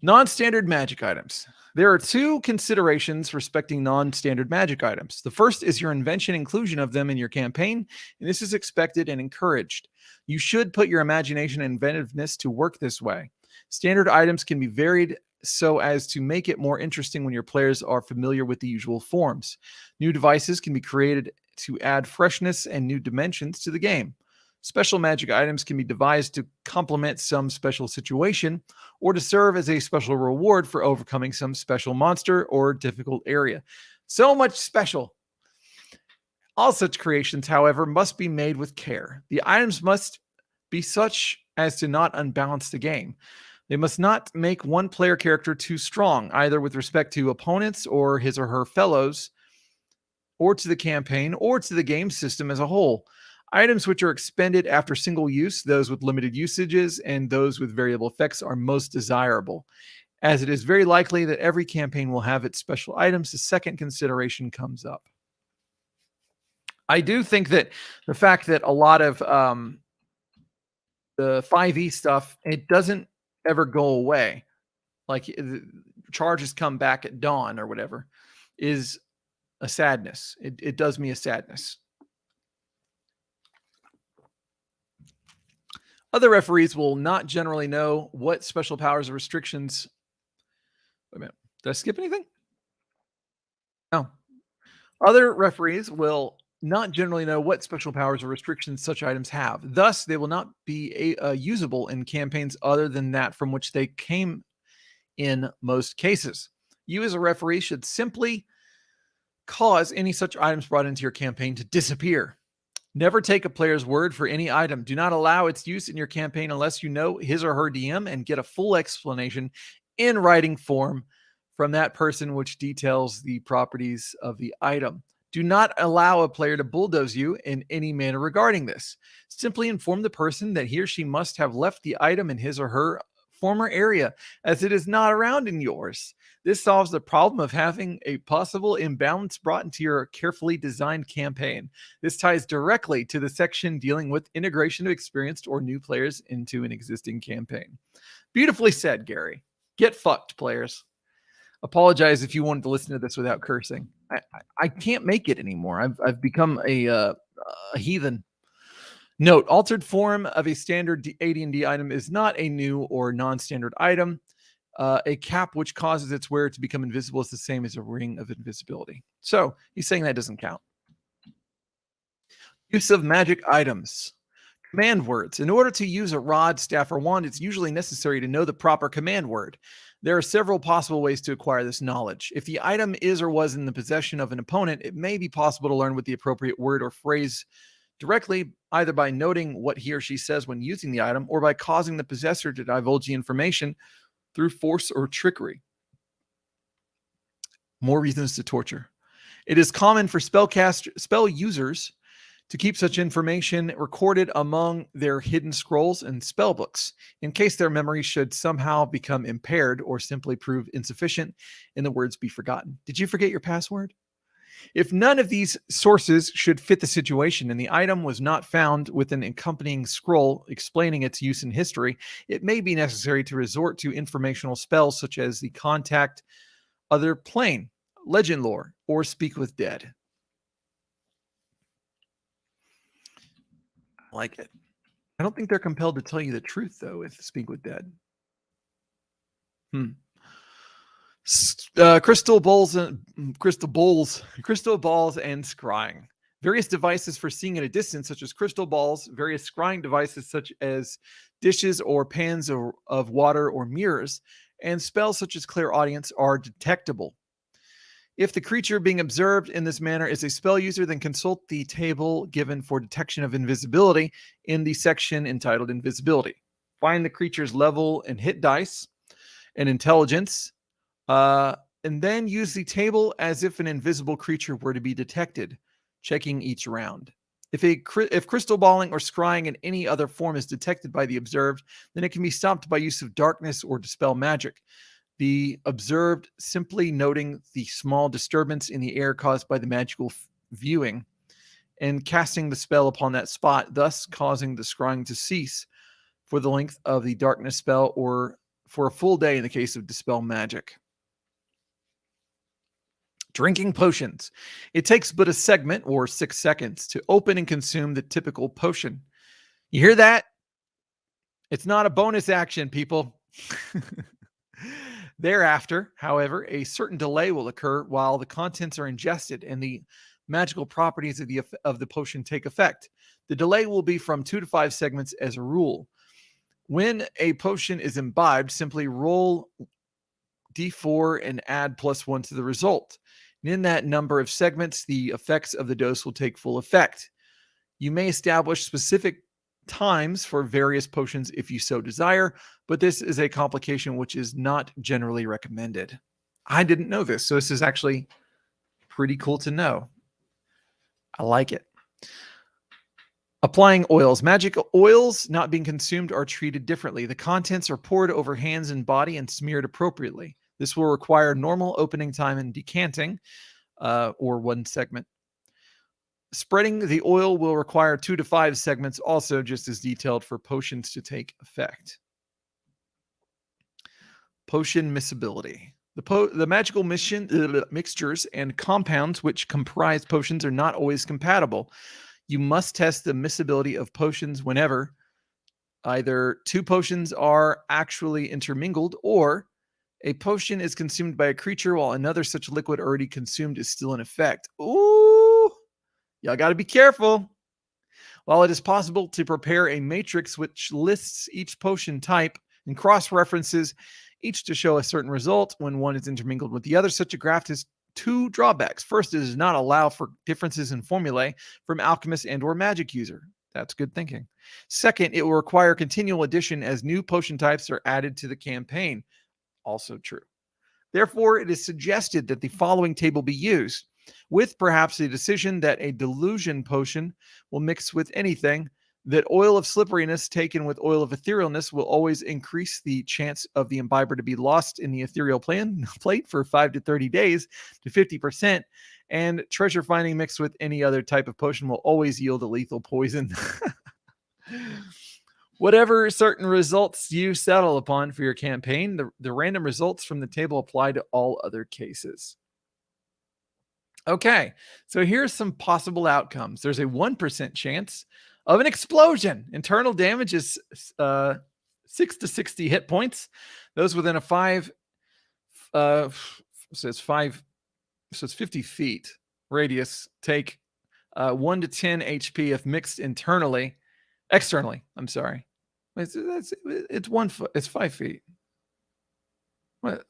Non-standard magic items. There are 2 considerations respecting non-standard magic items. The first is your invention inclusion of them in your campaign, and this is expected and encouraged. You should put your imagination and inventiveness to work this way. Standard items can be varied so as to make it more interesting when your players are familiar with the usual forms. New devices can be created to add freshness and new dimensions to the game. Special magic items can be devised to complement some special situation or to serve as a special reward for overcoming some special monster or difficult area. So much special. All such creations, however, must be made with care. The items must be such as to not unbalance the game. They must not make one player character too strong, either with respect to opponents or his or her fellows, or to the campaign, or to the game system as a whole. Items which are expended after single use, those with limited usages, and those with variable effects are most desirable. As it is very likely that every campaign will have its special items, the second consideration comes up. I do think that the fact that a lot of the 5e stuff, it doesn't ever go away. Like charges come back at dawn or whatever, is a sadness. It does me a sadness. Other referees will not generally know what special powers or restrictions. Wait a minute. Did I skip anything? No. Other referees will not generally know what special powers or restrictions such items have. Thus, they will not be usable in campaigns other than that from which they came in most cases. You, as a referee, should simply cause any such items brought into your campaign to disappear. Never take a player's word for any item. Do not allow its use in your campaign unless you know his or her DM and get a full explanation in writing form from that person, which details the properties of the item. Do not allow a player to bulldoze you in any manner regarding this. Simply inform the person that he or she must have left the item in his or her former area, as it is not around in yours. This solves the problem of having a possible imbalance brought into your carefully designed campaign. This ties directly to the section dealing with integration of experienced or new players into an existing campaign. Beautifully said, Gary. Get fucked, players. Apologize if you wanted to listen to this without cursing. I can't make it anymore. I've become a heathen. Note: altered form of a standard AD&D item is not a new or non-standard item. A cap which causes its wearer to become invisible is the same as a ring of invisibility. So he's saying that doesn't count. Use of magic items. Command words. In order to use a rod, staff, or wand, it's usually necessary to know the proper command word. There are several possible ways to acquire this knowledge. If the item is or was in the possession of an opponent, it may be possible to learn what the appropriate word or phrase directly, either by noting what he or she says when using the item, or by causing the possessor to divulge the information through force or trickery. More reasons to torture. It is common for spell users to keep such information recorded among their hidden scrolls and spell books, in case their memory should somehow become impaired or simply prove insufficient and the words be forgotten. Did you forget your password? If none of these sources should fit the situation and the item was not found with an accompanying scroll explaining its use in history, it may be necessary to resort to informational spells such as the Contact Other Plane, Legend Lore, or Speak with Dead. I like it. I don't think they're compelled to tell you the truth, though, with Speak with Dead. Crystal balls and scrying. Various devices for seeing at a distance, such as crystal balls, various scrying devices such as dishes or pans of water or mirrors, and spells such as clairaudience are detectable. If the creature being observed in this manner is a spell user, then consult the table given for detection of invisibility in the section entitled Invisibility. Find the creature's level and hit dice and intelligence, and then use the table as if an invisible creature were to be detected, checking each round. If crystal balling or scrying in any other form is detected by the observed, then it can be stopped by use of darkness or dispel magic. The observed simply noting the small disturbance in the air caused by the magical viewing and casting the spell upon that spot, thus causing the scrying to cease for the length of the darkness spell or for a full day in the case of dispel magic. Drinking potions. It takes but a segment or 6 seconds to open and consume the typical potion. You hear that? It's not a bonus action, people. Thereafter, however, a certain delay will occur while the contents are ingested and the magical properties of the potion take effect. The delay will be from 2 to 5 segments as a rule. When a potion is imbibed, simply roll d4 and add +1 to the result. And in that number of segments, the effects of the dose will take full effect. You may establish specific times for various potions if you so desire, but this is a complication which is not generally recommended. I didn't know this, so this is actually pretty cool to know. I like it. Applying oils. Magic oils not being consumed are treated differently. The contents are poured over hands and body and smeared appropriately. This will require normal opening time and decanting, or 1 segment. Spreading the oil will require 2 to 5 segments, also just as detailed for potions to take effect. Potion miscibility. The magical mixtures and compounds which comprise potions are not always compatible. You must test the miscibility of potions whenever either 2 potions are actually intermingled or a potion is consumed by a creature while another such liquid already consumed is still in effect. Ooh! Y'all got to be careful. While it is possible to prepare a matrix which lists each potion type and cross-references each to show a certain result when one is intermingled with the other, such a graph has two drawbacks. First, it does not allow for differences in formulae from alchemist and or magic user. That's good thinking. Second, it will require continual addition as new potion types are added to the campaign. Also true. Therefore, it is suggested that the following table be used, with perhaps the decision that a delusion potion will mix with anything, that oil of slipperiness taken with oil of etherealness will always increase the chance of the imbiber to be lost in the ethereal plate for 5 to 30 days to 50%, and treasure finding mixed with any other type of potion will always yield a lethal poison. Whatever certain results you settle upon for your campaign, the random results from the table apply to all other cases. Okay, so here's some possible outcomes. There's a 1% chance of an explosion. Internal damage is 6 to 60 hit points. Those within a 5, so it's 50 feet radius take 1 to 10 HP if mixed externally. I'm sorry. It's 1 foot. It's 5 feet. What?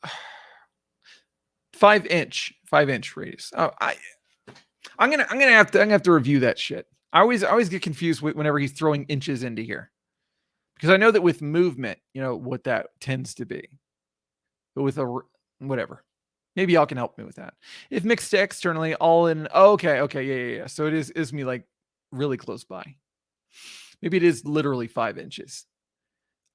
5 inch radius. Oh, I'm gonna have to review that shit. I always get confused whenever he's throwing inches into here, because I know that with movement, what that tends to be. But with whatever, maybe y'all can help me with that. If mixed externally, all in. Okay, yeah. So it is me like really close by. Maybe it is literally 5 inches.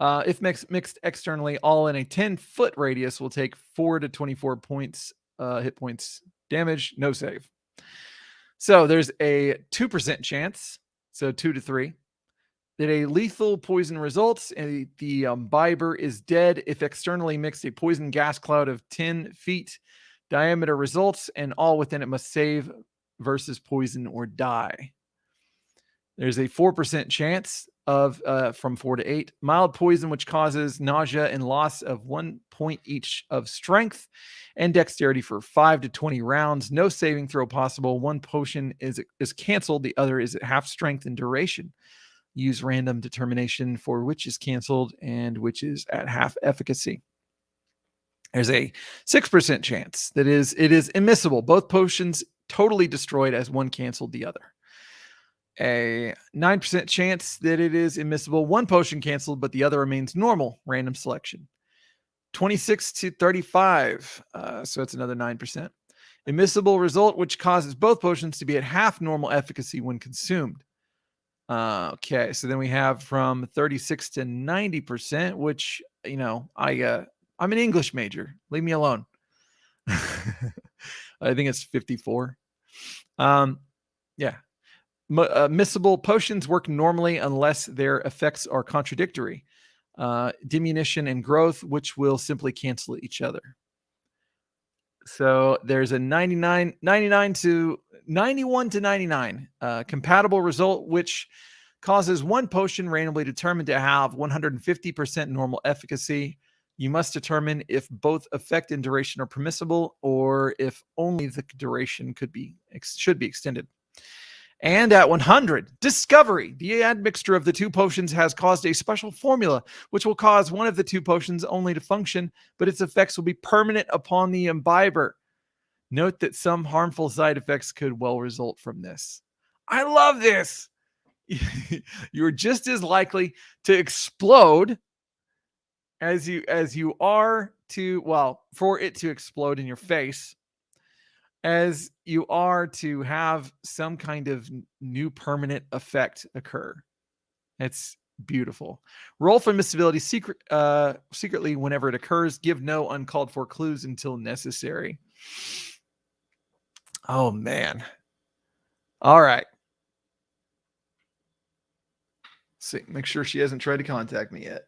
If mixed externally, all in a 10-foot radius will take 4 to 24 points, hit points damage, no save. So there's a 2% chance, so 2 to 3, that a lethal poison results and the imbiber is dead if externally mixed a poison gas cloud of 10 feet diameter results, and all within it must save versus poison or die. There's a 4% chance of from 4 to 8 mild poison, which causes nausea and loss of 1 point each of strength and dexterity for 5 to 20 rounds. No saving throw possible. One potion is canceled. The other is at half strength and duration. Use random determination for which is canceled and which is at half efficacy. There's a 6% chance that it is immiscible. Both potions totally destroyed as one canceled the other. A 9% chance that it is immiscible. One potion canceled, but the other remains normal. Random selection. 26 to 35. So that's another 9%. Immiscible result, which causes both potions to be at half normal efficacy when consumed. Okay, so then we have from 36 to 90%, which, I'm an English major. Leave me alone. I think it's 54. Yeah. Miscible potions work normally unless their effects are contradictory. Diminution and growth, which will simply cancel each other. So there's a 91 to 99 compatible result, which causes one potion randomly determined to have 150% normal efficacy. You must determine if both effect and duration are permissible, or if only the duration should be extended. And at 100, discovery. The admixture of the two potions has caused a special formula, which will cause one of the two potions only to function, but its effects will be permanent upon the imbiber. Note that some harmful side effects could well result from this. I love this. You're just as likely to explode as you are for it to explode in your face, as you are to have some kind of new permanent effect occur. It's beautiful. Roll for miscibility secretly whenever it occurs. Give no uncalled for clues until necessary. Oh, man. All right. See, make sure she hasn't tried to contact me yet.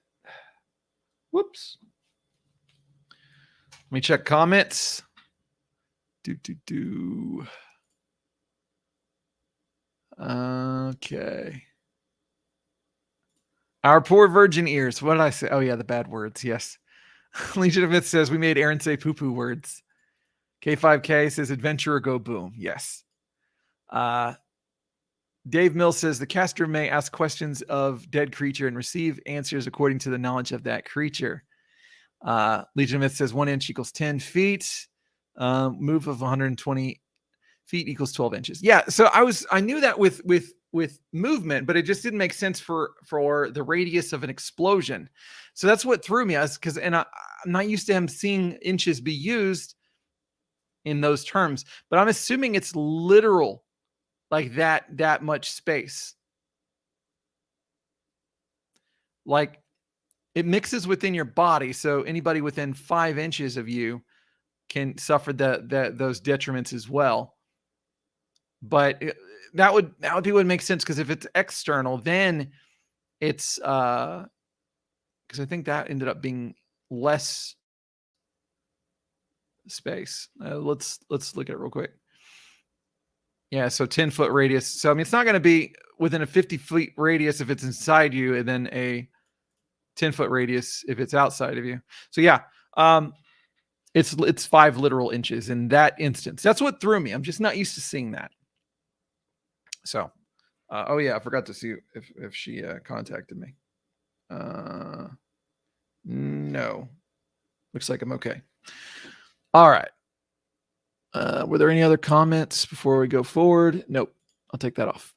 Whoops. Let me check comments. Okay. Our poor virgin ears. What did I say? Oh, yeah, the bad words. Yes. Legion of Myth says we made Aaron say poo-poo words. K5K says adventurer go boom. Yes. Dave Mills says the caster may ask questions of dead creature and receive answers according to the knowledge of that creature. Legion of Myth says 1 inch equals 10 feet. Move of 120 feet equals 12 inches. Yeah, so I knew that with movement, but it just didn't make sense for the radius of an explosion. So that's what threw me, because I'm not used to him seeing inches be used in those terms, but I'm assuming it's literal, like that much space. Like it mixes within your body, so anybody within 5 inches of you can suffer those detriments as well. But that would make sense, because if it's external, then it's because I think that ended up being less space. Let's look at it real quick. Yeah, so 10-foot radius. So I mean, it's not going to be within a 50-foot radius if it's inside you, and then a 10-foot radius if it's outside of you. So yeah, it's 5 literal inches in that instance. That's what threw me. I'm just not used to seeing that. So, oh yeah, I forgot to see if she contacted me. No, looks like I'm okay. All right. Were there any other comments before we go forward? Nope. I'll take that off.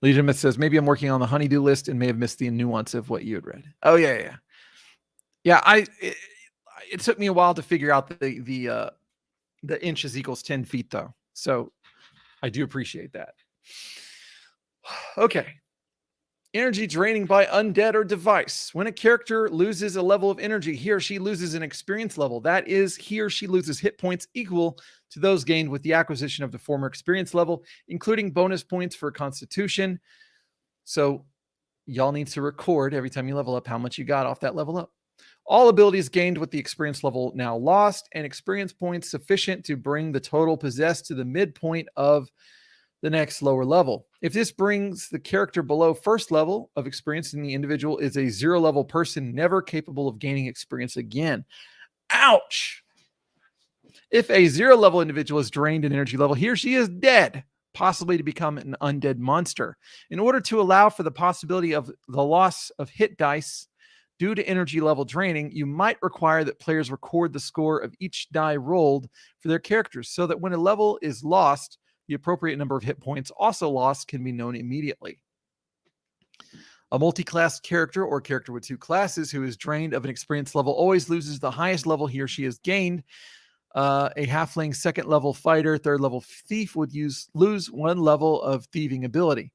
Legion Myth says, maybe I'm working on the honeydew list and may have missed the nuance of what you had read. Oh yeah. It took me a while to figure out the inches equals 10 feet though. So I do appreciate that. Okay. Energy draining by undead or device. When a character loses a level of energy, he or she loses an experience level. That is, he or she loses hit points equal to those gained with the acquisition of the former experience level, including bonus points for Constitution. So y'all need to record every time you level up how much you got off that level up. All abilities gained with the experience level now lost, and experience points sufficient to bring the total possessed to the midpoint of the next lower level. If this brings the character below first level of experience, then the individual is a 0 level person, never capable of gaining experience again. Ouch! If a 0 level individual is drained in energy level, he or she is dead, possibly to become an undead monster. In order to allow for the possibility of the loss of hit dice due to energy level draining, you might require that players record the score of each die rolled for their characters, so that when a level is lost, the appropriate number of hit points also lost can be known immediately. A multi-class character or character with 2 classes who is drained of an experience level always loses the highest level he or she has gained. A halfling 2nd level fighter, 3rd level thief would lose 1 level of thieving ability.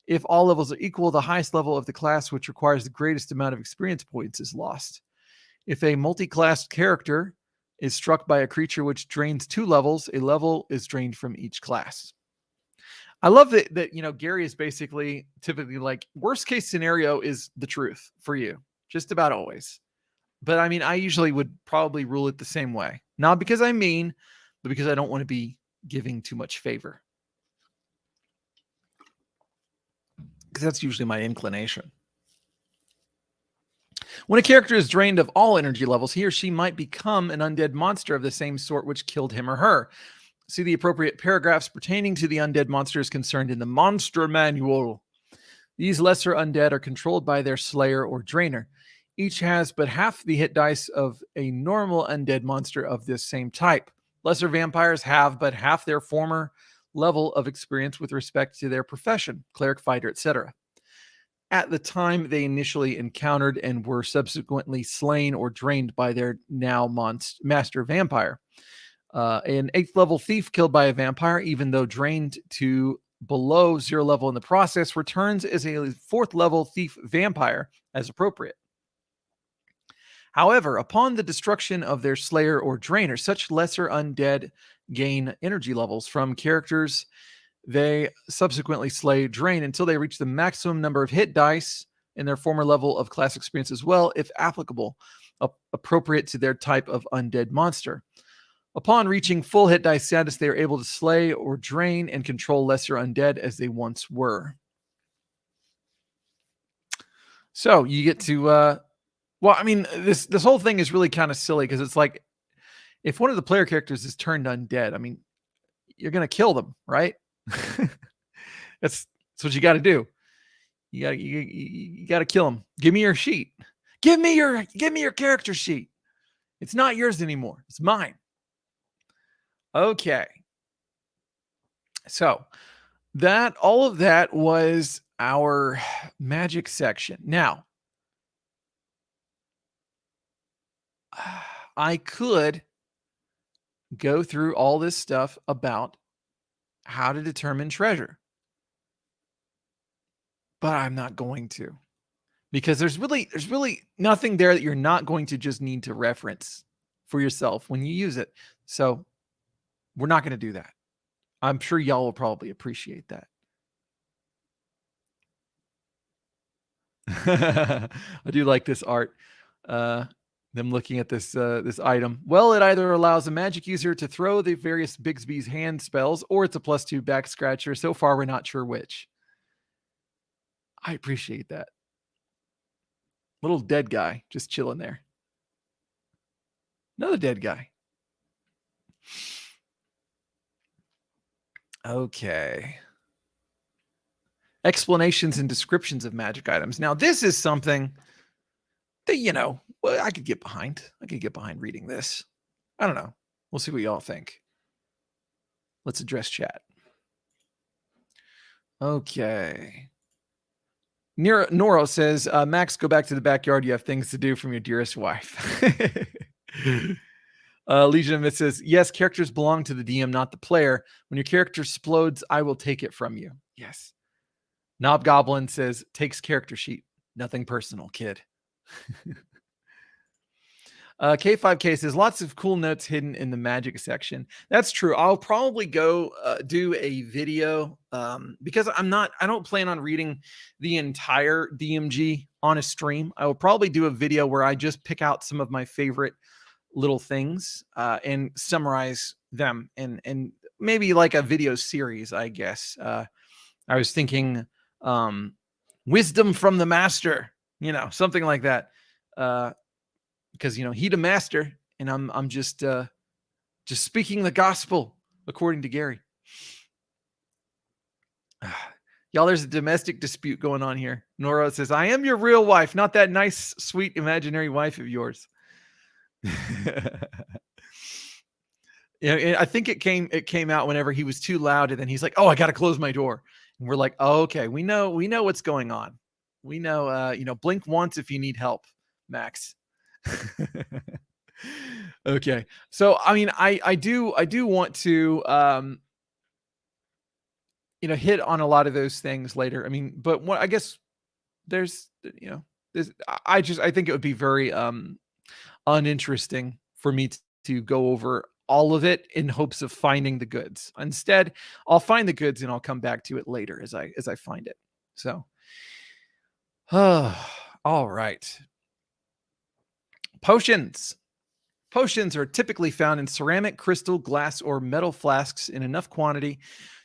If all levels are equal, the highest level of the class which requires the greatest amount of experience points is lost. If a multi-class character is struck by a creature which drains 2 levels, a level is drained from each class. I love that Gary is basically typically like, worst case scenario is the truth for you, just about always. But I mean, I usually would probably rule it the same way. Not because I'm mean, but because I don't want to be giving too much favor. Because that's usually my inclination. When a character is drained of all energy levels, he or she might become an undead monster of the same sort which killed him or her. See the appropriate paragraphs pertaining to the undead monsters concerned in the Monster Manual. These lesser undead are controlled by their slayer or drainer. Each has but half the hit dice of a normal undead monster of this same type. Lesser vampires have but half their former level of experience with respect to their profession, cleric, fighter, etc. At the time they initially encountered and were subsequently slain or drained by their now master vampire. An 8th level thief killed by a vampire, even though drained to below 0 level in the process, returns as a 4th level thief vampire as appropriate. However, upon the destruction of their slayer or drainer, such lesser undead gain energy levels from characters they subsequently slay drain until they reach the maximum number of hit dice in their former level of class experience as well, if applicable, appropriate to their type of undead monster. Upon reaching full hit dice status, they are able to slay or drain and control lesser undead as they once were. So you get to, well, I mean, this whole thing is really kind of silly because it's like, if one of the player characters is turned undead, I mean, you're going to kill them, right? That's what you got to do. You got to kill him. Give me your sheet. Give me your character sheet. It's not yours anymore. It's mine. Okay. So all of that was our magic section. Now, I could go through all this stuff about how to determine treasure, but I'm not going to, because there's really nothing there that you're not going to just need to reference for yourself when you use it. So we're not going to do that. I'm sure y'all will probably appreciate that. I do like this art. Them looking at this item. Well, it either allows a magic user to throw the various Bigsby's hand spells, or it's a +2 back scratcher. So far, we're not sure which. I appreciate that. Little dead guy just chilling there. Another dead guy. Okay. Explanations and descriptions of magic items. Now, this is something that, I could get behind. I could get behind reading this. I don't know. We'll see what y'all think. Let's address chat. Okay. Noro says, Max, go back to the backyard. You have things to do from your dearest wife. Legion of Myth says, yes, characters belong to the DM, not the player. When your character explodes, I will take it from you. Yes. Knob Goblin says, takes character sheet. Nothing personal, kid. K5K says, lots of cool notes hidden in the magic section. That's true. I'll probably go do a video because I don't plan on reading the entire DMG on a stream. I will probably do a video where I just pick out some of my favorite little things and summarize them, and maybe like a video series, I guess. I was thinking wisdom from the master, something like that. Because he the master, and I'm just speaking the gospel according to Gary. Y'all, there's a domestic dispute going on here. Nora says, I am your real wife, not that nice, sweet, imaginary wife of yours. I think it came out whenever he was too loud, and then he's like, oh, I got to close my door. And we're like, oh, okay, we know what's going on. We know, blink once if you need help, Max. Okay. So, I mean, I do want to, hit on a lot of those things later. I mean, but what I guess there's, I think it would be very, uninteresting for me to go over all of it in hopes of finding the goods. Instead, I'll find the goods and I'll come back to it later as I find it. So, all right. Potions. Potions are typically found in ceramic, crystal, glass, or metal flasks in enough quantity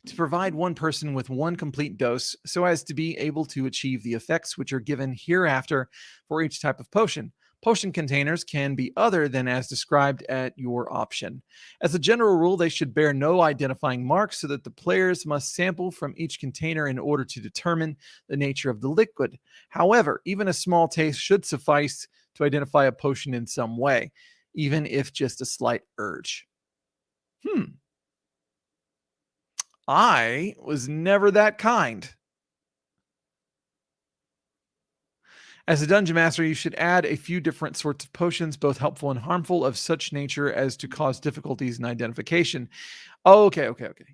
to provide one person with one complete dose, so as to be able to achieve the effects which are given hereafter for each type of potion. Potion containers can be other than as described at your option. As a general rule, they should bear no identifying marks, so that the players must sample from each container in order to determine the nature of the liquid. However, even a small taste should suffice to identify a potion in some way, even if just a slight urge. I was never that kind. As a dungeon master, you should add a few different sorts of potions, both helpful and harmful, of such nature as to cause difficulties in identification. Okay.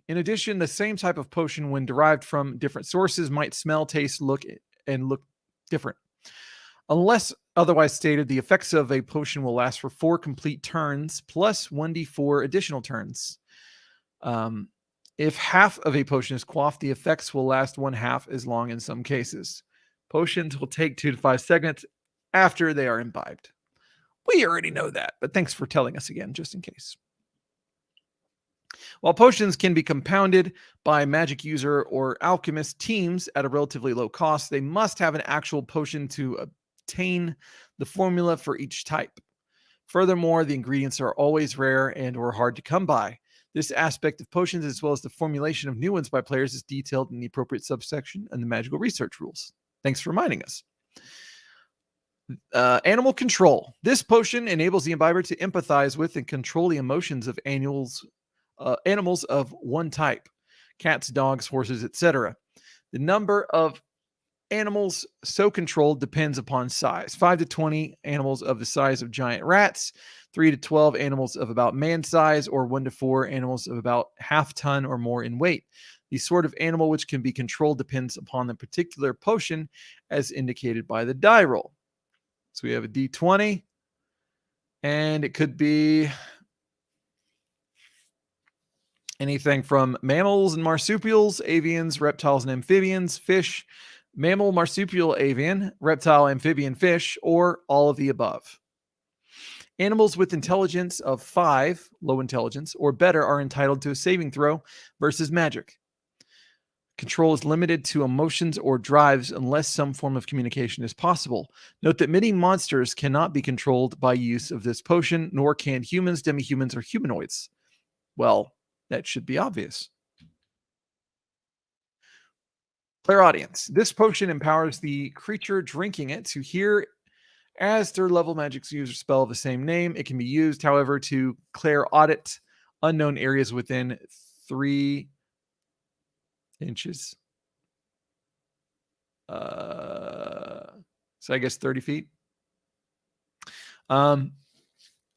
In addition, the same type of potion, when derived from different sources, might smell, taste, look different. Unless otherwise stated, the effects of a potion will last for 4 complete turns, plus 1d4 additional turns. If half of a potion is quaffed, the effects will last 1/2 as long in some cases. Potions will take 2 to 5 seconds after they are imbibed. We already know that, but thanks for telling us again, just in case. While potions can be compounded by magic user or alchemist teams at a relatively low cost, they must have an actual potion to obtain the formula for each type. Furthermore, the ingredients are always rare and or hard to come by. This aspect of potions, as well as the formulation of new ones by players, is detailed in the appropriate subsection and the magical research rules. Thanks for reminding us. Animal control. This potion enables the imbiber to empathize with and control the emotions of animals of one type: cats, dogs, horses, etc. The number of animals so controlled depends upon size. 5 to 20 animals of the size of giant rats, 3 to 12 animals of about man size, or 1 to 4 animals of about half ton or more in weight. The sort of animal which can be controlled depends upon the particular potion as indicated by the die roll. So we have a D20, and it could be anything from mammals and marsupials, avians, reptiles and amphibians, fish, mammal, marsupial, avian, reptile, amphibian, fish, or all of the above. Animals with intelligence of 5, low intelligence, or better are entitled to a saving throw versus magic. Control is limited to emotions or drives unless some form of communication is possible. Note that many monsters cannot be controlled by use of this potion, nor can humans, demi-humans, or humanoids. Well, that should be obvious. Clairaudience. This potion empowers the creature drinking it to hear as third level magic user spell of the same name. It can be used, however, to clairaudit unknown areas within 3 inches. So I guess 30 feet.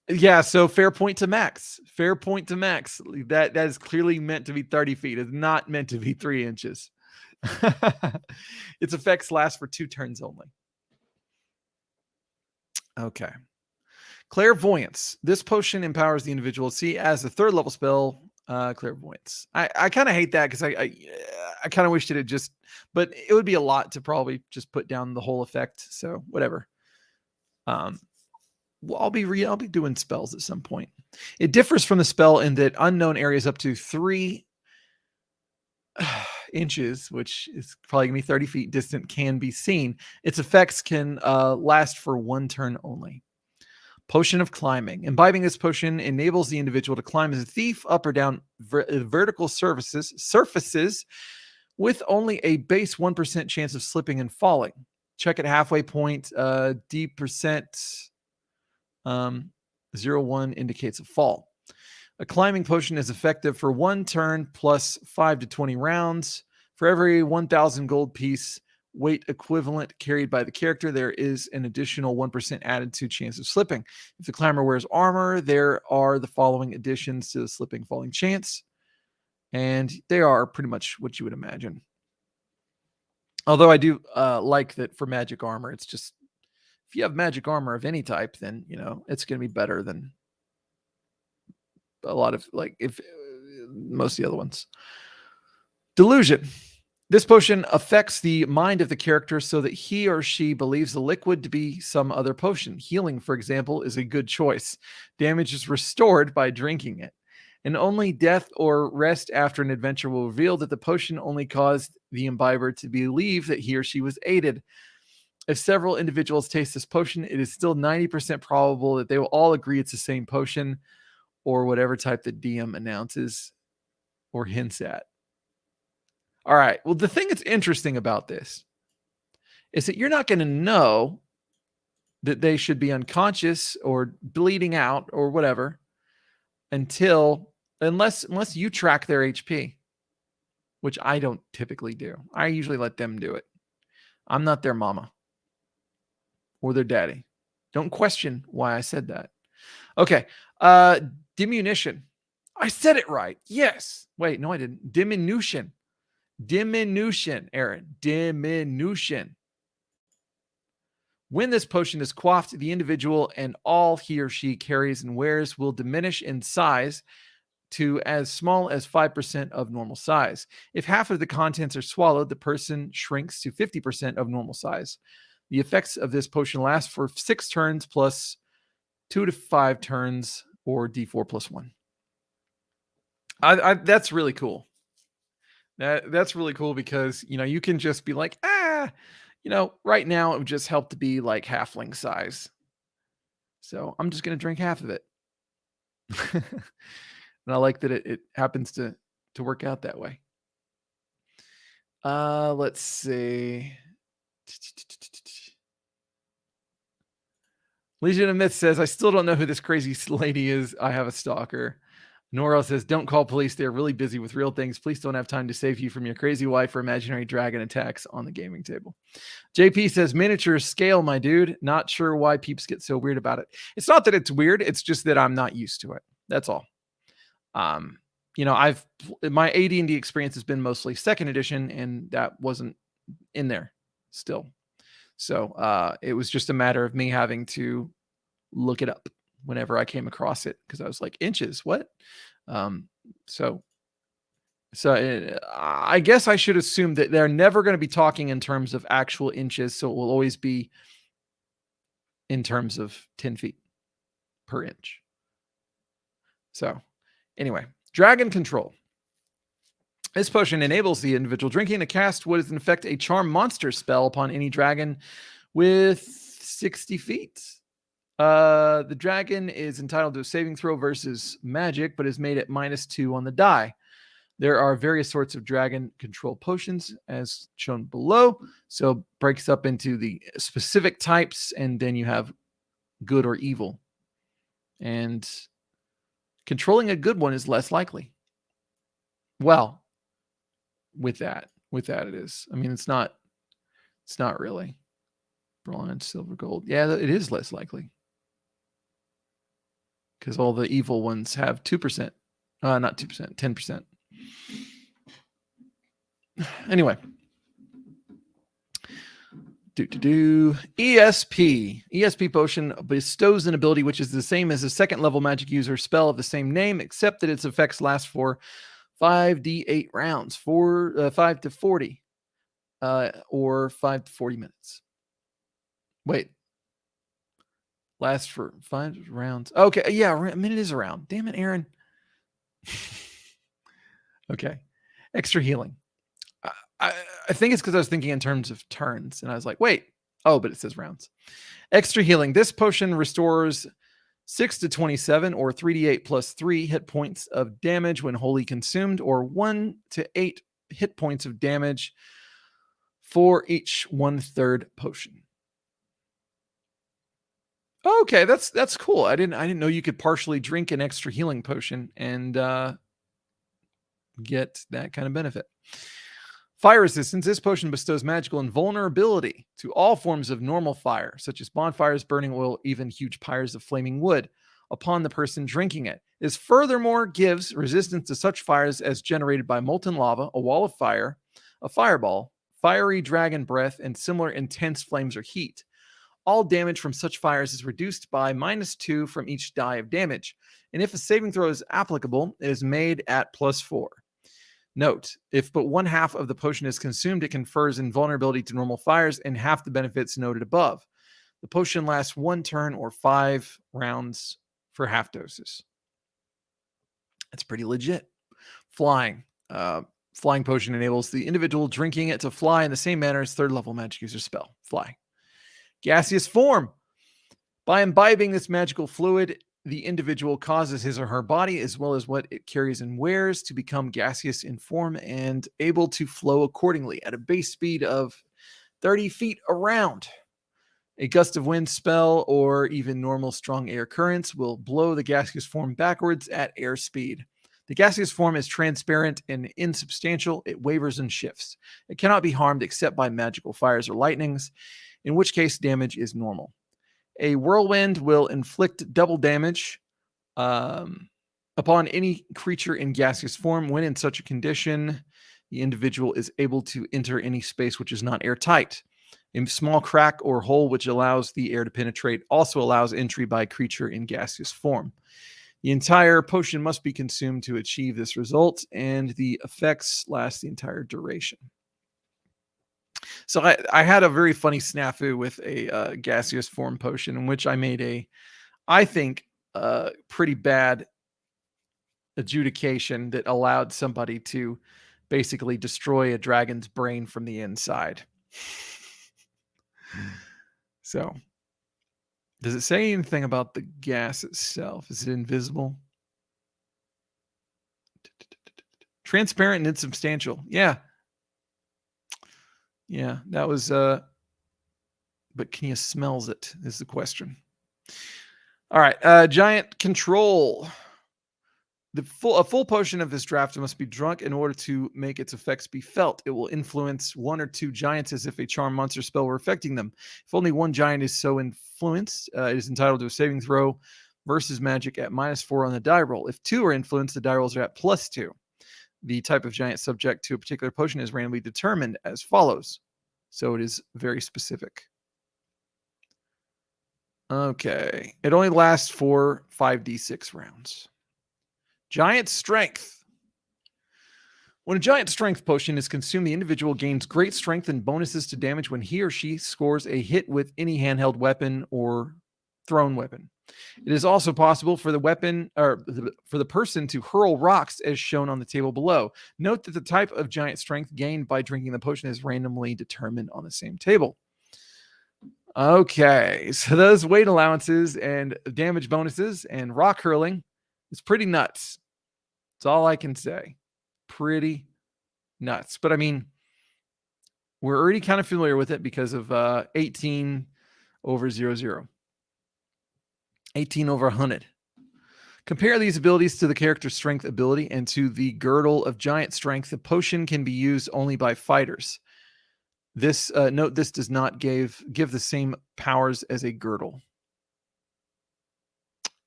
Yeah, so fair point to Max. Fair point to Max. That is clearly meant to be 30 feet. It's not meant to be 3 inches. Its effects last for 2 turns only. Okay. Clairvoyance. This potion empowers the individual to see as a third level spell. Clairvoyance. I kind of hate that because I kind of wish it had just, but it would be a lot to probably just put down the whole effect. So whatever. Well, I'll be doing spells at some point. It differs from the spell in that unknown areas up to 3 inches, which is probably gonna be 30 feet distant, can be seen. Its effects can last for 1 turn only. Potion of climbing. Imbibing this potion enables the individual to climb as a thief up or down vertical surfaces with only a base 1% chance of slipping and falling. Check at halfway point. D percent 0.1 indicates a fall. A climbing potion is effective for 1 turn plus 5 to 20 rounds. For every 1,000 gold piece weight equivalent carried by the character, there is an additional 1% added to chance of slipping. If the climber wears armor, there are the following additions to the slipping falling chance. And they are pretty much what you would imagine. Although I do like that for magic armor, it's just, if you have magic armor of any type, then, you know, it's going to be better than a lot of, like, if most of the other ones. Delusion. This potion affects the mind of the character so that he or she believes the liquid to be some other potion. Healing, for example, is a good choice. Damage is restored by drinking it. And only death or rest after an adventure will reveal that the potion only caused the imbiber to believe that he or she was aided. If several individuals taste this potion, it is still 90% probable that they will all agree it's the same potion, or whatever type the DM announces or hints at. All right. Well, the thing that's interesting about this is that you're not going to know that they should be unconscious or bleeding out or whatever unless you track their HP, which I don't typically do. I usually let them do it. I'm not their mama or their daddy. Don't question why I said that. Okay. Diminution. I said it right. Yes. Wait, no, I didn't. Diminution, Aaron. Diminution. When this potion is quaffed, the individual and all he or she carries and wears will diminish in size to as small as 5% of normal size. If half of the contents are swallowed, the person shrinks to 50% of normal size. The effects of this potion last for 6 turns plus 2 to 5 turns, or D4 plus 1. That's really cool. That's really cool because, you know, you can just be like, you know, right now it would just help to be like halfling size. So I'm just going to drink half of it. And I like that it happens to work out that way. Let's see. Legion of Myth says, I still don't know who this crazy lady is. I have a stalker. Nora says, don't call police. They're really busy with real things. Police don't have time to save you from your crazy wife or imaginary dragon attacks on the gaming table. JP says, miniature scale, my dude. Not sure why peeps get so weird about it. It's not that it's weird. It's just that I'm not used to it. That's all. My AD&D experience has been mostly second edition, and that wasn't in there still. So it was just a matter of me having to look it up whenever I came across it, because I was like, inches, what? So I guess I should assume that they're never going to be talking in terms of actual inches, so it will always be in terms of 10 feet per inch. So anyway, dragon control. This potion enables the individual drinking to cast what is in effect a charm monster spell upon any dragon with 60 feet. The dragon is entitled to a saving throw versus magic, but is made at -2 on the die. There are various sorts of dragon control potions as shown below. So breaks up into the specific types, and then you have good or evil. And controlling a good one is less likely. Well, with that it is. I mean, it's not really. Bronze, silver, gold. Yeah, it is less likely. Because all the evil ones have 2%. Not 2%, 10%. Anyway. ESP potion bestows an ability which is the same as a second level magic user spell of the same name, except that its effects last for 5d8 rounds, 5 to 40, or 5 to 40 minutes. Wait. Lasts for 5 rounds. Okay, yeah, a minute is a round. Damn it, Aaron. Okay. Extra healing. I think it's because I was thinking in terms of turns, and I was like, wait. Oh, but it says rounds. Extra healing. This potion restores 6 to 27 or 3d8 plus 3 hit points of damage when wholly consumed, or 1 to 8 hit points of damage for each 1/3 potion. Okay, that's cool. I didn't know you could partially drink an extra healing potion and get that kind of benefit. Fire resistance. This potion bestows magical invulnerability to all forms of normal fire, such as bonfires, burning oil, even huge pyres of flaming wood, upon the person drinking it. This furthermore gives resistance to such fires as generated by molten lava, a wall of fire, a fireball, fiery dragon breath, and similar intense flames or heat. All damage from such fires is reduced by -2 from each die of damage, and if a saving throw is applicable, it is made at +4. Note, if but 1/2 of the potion is consumed, it confers invulnerability to normal fires and half the benefits noted above. The potion lasts 1 turn or 5 rounds for half doses. That's pretty legit. Flying. Flying potion enables the individual drinking it to fly in the same manner as 3rd level magic user spell. Fly. Gaseous form. By imbibing this magical fluid, the individual causes his or her body, as well as what it carries and wears, to become gaseous in form and able to flow accordingly at a base speed of 30 feet around. A gust of wind spell or even normal strong air currents will blow the gaseous form backwards at air speed. The gaseous form is transparent and insubstantial. It wavers and shifts. It cannot be harmed except by magical fires or lightnings, in which case damage is normal. A whirlwind will inflict double damage upon any creature in gaseous form. When in such a condition, the individual is able to enter any space which is not airtight. A small crack or hole which allows the air to penetrate also allows entry by a creature in gaseous form. The entire potion must be consumed to achieve this result, and the effects last the entire duration. So I had a very funny snafu with a gaseous form potion in which I made I think, pretty bad adjudication that allowed somebody to basically destroy a dragon's brain from the inside. So, does it say anything about the gas itself? Is it invisible? Transparent and insubstantial. Yeah. Yeah, that was but can you smells it is the question. All right, giant control. A full potion of this draft must be drunk in order to make its effects be felt. It will influence one or two giants as if a charm, monster, spell were affecting them. If only one giant is so influenced, it is entitled to a saving throw versus magic at -4 on the die roll. If two are influenced, the die rolls are at +2. The type of giant subject to a particular potion is randomly determined as follows. So it is very specific. Okay. It only lasts for 5d6 rounds. Giant strength. When a giant strength potion is consumed, the individual gains great strength and bonuses to damage when he or she scores a hit with any handheld weapon or thrown weapon. It is also possible for the weapon or for the person to hurl rocks as shown on the table below. Note that the type of giant strength gained by drinking the potion is randomly determined on the same table. Okay, so those weight allowances and damage bonuses and rock hurling is pretty nuts. That's all I can say. Pretty nuts. But I mean, we're already kind of familiar with it because of 18 over 00. 18 over 100. Compare these abilities to the character's strength ability and to the girdle of giant strength. The potion can be used only by fighters. This note this does not give the same powers as a girdle.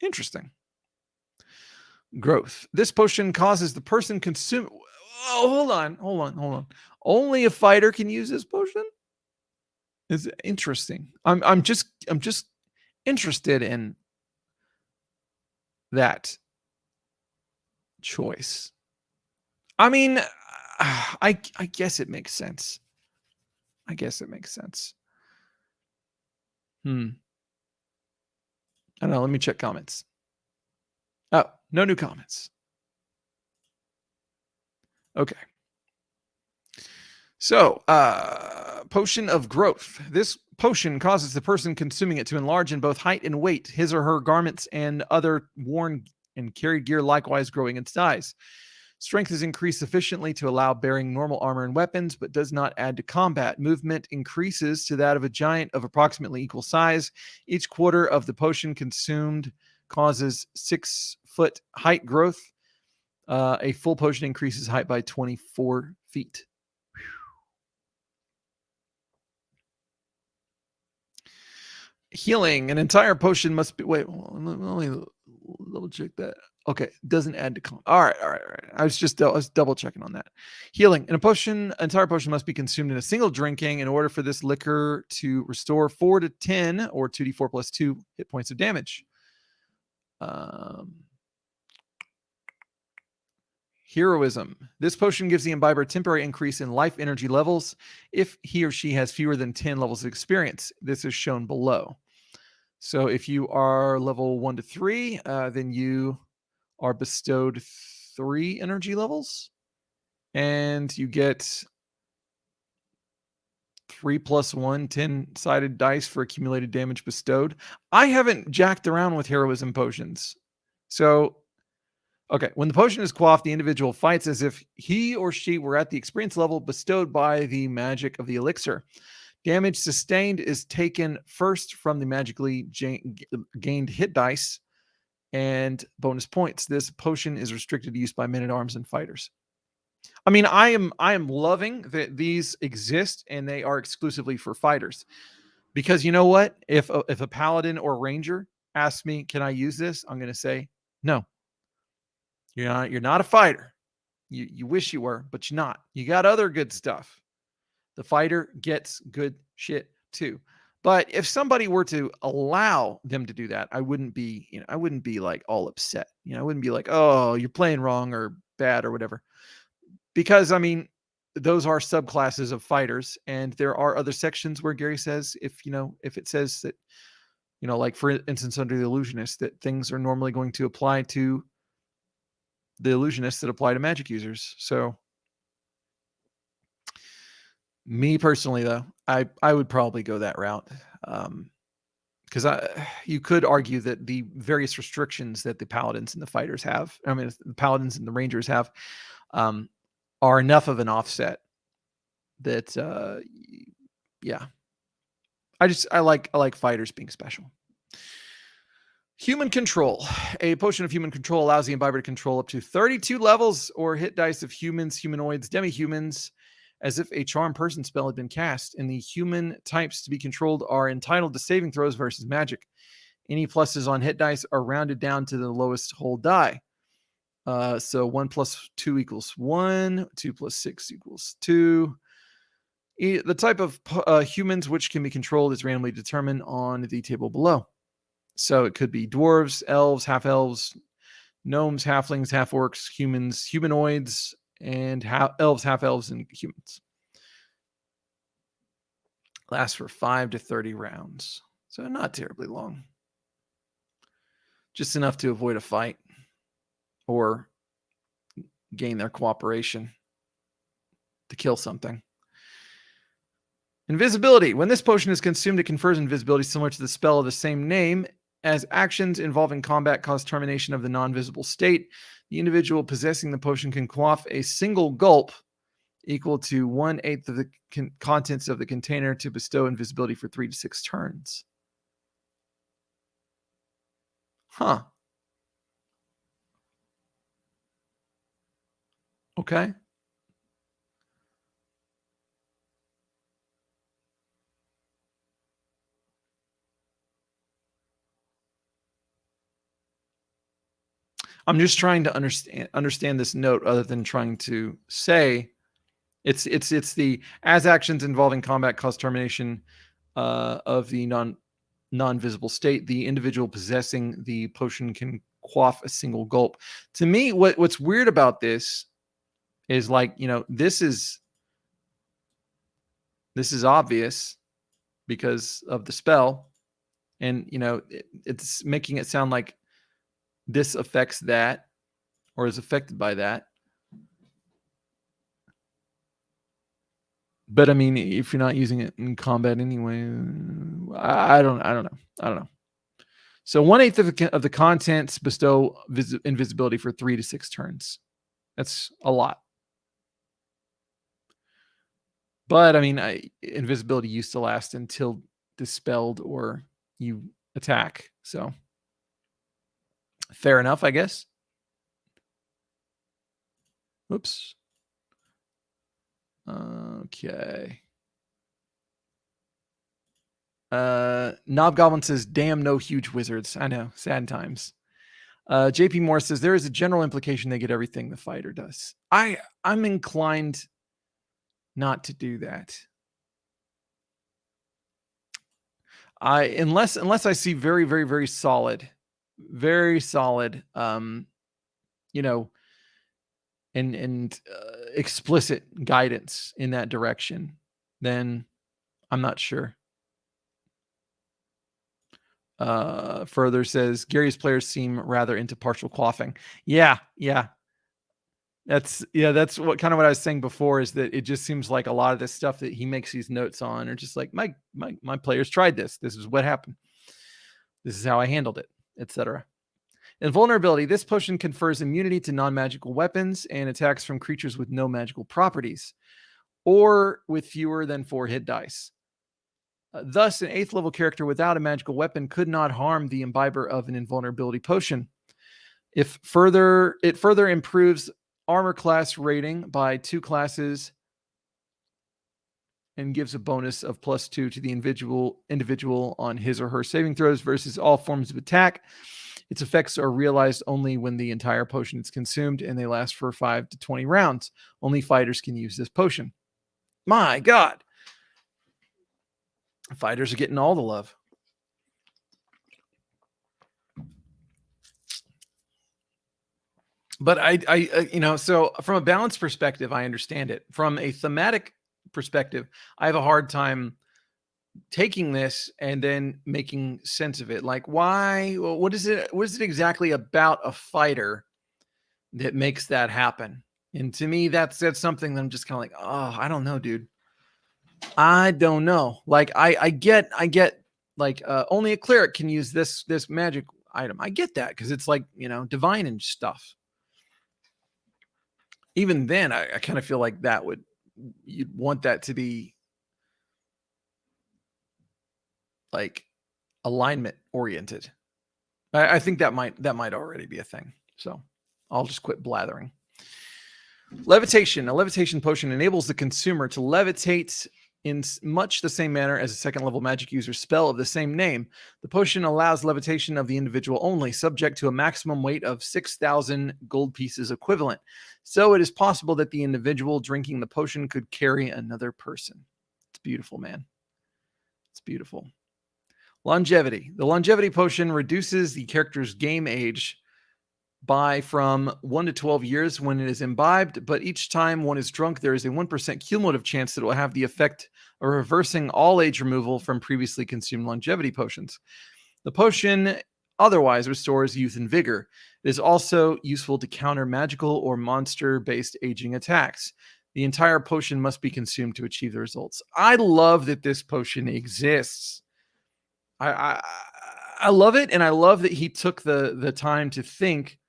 Interesting. Growth. This potion causes the person consume. Oh, hold on. Only a fighter can use this potion. Is interesting. I'm just interested in that choice. I mean, I guess it makes sense. I don't know. Let me check comments. Oh, no new comments. Okay. So, potion of growth. This potion causes the person consuming it to enlarge in both height and weight. His or her garments and other worn and carried gear likewise growing in size. Strength is increased sufficiently to allow bearing normal armor and weapons, but does not add to combat. Movement increases to that of a giant of approximately equal size. Each quarter of the potion consumed causes 6-foot height growth. A full potion increases height by 24 feet. Healing. An entire potion must be. Wait, let me double check that. Okay, doesn't add to all right. I was double checking on that. Healing. An entire potion must be consumed in a single drinking in order for this liquor to restore 4 to 10 or 2d4 plus 2 hit points of damage. Heroism. This potion gives the imbiber a temporary increase in life energy levels if he or she has fewer than 10 levels of experience. This is shown below. So if you are level 1 to 3, then you are bestowed 3 energy levels, and you get 3 plus 1 10-sided dice for accumulated damage bestowed. I haven't jacked around with heroism potions. So, okay, when the potion is quaffed, the individual fights as if he or she were at the experience level bestowed by the magic of the elixir. Damage sustained is taken first from the magically gained hit dice and bonus points. This potion is restricted to use by men-at-arms and fighters. I mean, I am loving that these exist and they are exclusively for fighters. Because you know what? If a paladin or ranger asks me, "Can I use this?" I'm going to say, "No. You're not a fighter. You wish you were, but you're not. You got other good stuff." The fighter gets good shit too. But if somebody were to allow them to do that, I wouldn't be like all upset. I wouldn't be like, "Oh, you're playing wrong or bad or whatever." Because I mean, those are subclasses of fighters, and there are other sections where Gary says if it says that, like for instance under the illusionist, that things are normally going to apply to the illusionists that apply to magic users. So me personally, though, I would probably go that route, because because you could argue that the various restrictions that the paladins and the fighters have, I mean, the paladins and the rangers have, are enough of an offset that, yeah, I like fighters being special. Human control. A potion of human control allows the imbiber to control up to 32 levels or hit dice of humans, humanoids, demi-humans, as if a charm person spell had been cast. And the human types to be controlled are entitled to saving throws versus magic. Any pluses on hit dice are rounded down to the lowest whole die. So 1 plus 2 equals 1, 2 plus 6 equals 2. The type of humans which can be controlled is randomly determined on the table below. So it could be dwarves, elves, half-elves, gnomes, halflings, half-orcs, humans, humanoids, and elves, half-elves, and humans. Lasts for 5 to 30 rounds. So not terribly long. Just enough to avoid a fight or gain their cooperation to kill something. Invisibility. When this potion is consumed, it confers invisibility similar to the spell of the same name. As actions involving combat cause termination of the non-visible state, the individual possessing the potion can quaff a single gulp equal to 1/8 of the contents of the container to bestow invisibility for 3 to 6 turns. Huh. Okay. I'm just trying to understand this note other than trying to say it's the as actions involving combat cause termination of the non-visible state, the individual possessing the potion can quaff a single gulp. To me, what's weird about this is, like, you know, this is obvious because of the spell, and, you know, it's making it sound like this affects that or is affected by that. But I mean, if you're not using it in combat anyway, I don't know. So 1/8 of the contents bestow invisibility for 3 to 6 turns. That's a lot. But I mean, invisibility used to last until dispelled or you attack. So fair enough, I guess. Oops. Okay. Knobgoblin says, damn, no huge wizards. I know, sad times. JP Moore says, there is a general implication they get everything the fighter does. I'm inclined not to do that. Unless I see very, very, very solid, you know, and explicit guidance in that direction, then I'm not sure. Further says, Gary's players seem rather into partial quaffing. Yeah. That's what kind of what I was saying before, is that it just seems like a lot of this stuff that he makes these notes on are just like, my players tried this. This is what happened. This is how I handled it, etc. Invulnerability. This potion confers immunity to non-magical weapons and attacks from creatures with no magical properties or with fewer than 4 hit dice. Thus, an 8th level character without a magical weapon could not harm the imbiber of an invulnerability potion. It further improves armor class rating by 2 classes and gives a bonus of +2 to the individual on his or her saving throws versus all forms of attack. Its effects are realized only when the entire potion is consumed, and they last for 5 to 20 rounds. Only fighters can use this potion. My God. Fighters are getting all the love. But I you know, so from a balance perspective, I understand it. From a thematic perspective, I have a hard time taking this and then making sense of it. Like, why? What is it exactly about a fighter that makes that happen? And to me, that's something that I'm just kind of like, oh, I don't know, dude. I don't know. Like, I get like only a cleric can use this magic item. I get that because it's like, you know, divine and stuff. Even then, I kind of feel like that you'd want that to be like alignment oriented. I think that might already be a thing. So I'll just quit blathering. Levitation. A levitation potion enables the consumer to levitate in much the same manner as a second level magic user's spell of the same name. The potion allows levitation of the individual only, subject to a maximum weight of 6,000 gold pieces equivalent. So it is possible that the individual drinking the potion could carry another person. It's beautiful, man. It's beautiful. Longevity. The longevity potion reduces the character's game age by from 1 to 12 years when it is imbibed, but each time one is drunk, there is a 1% cumulative chance that it will have the effect of reversing all age removal from previously consumed longevity potions. The potion otherwise restores youth and vigor. It is also useful to counter magical or monster-based aging attacks. The entire potion must be consumed to achieve the results. I love that this potion exists. I love it, and I love that he took the time to think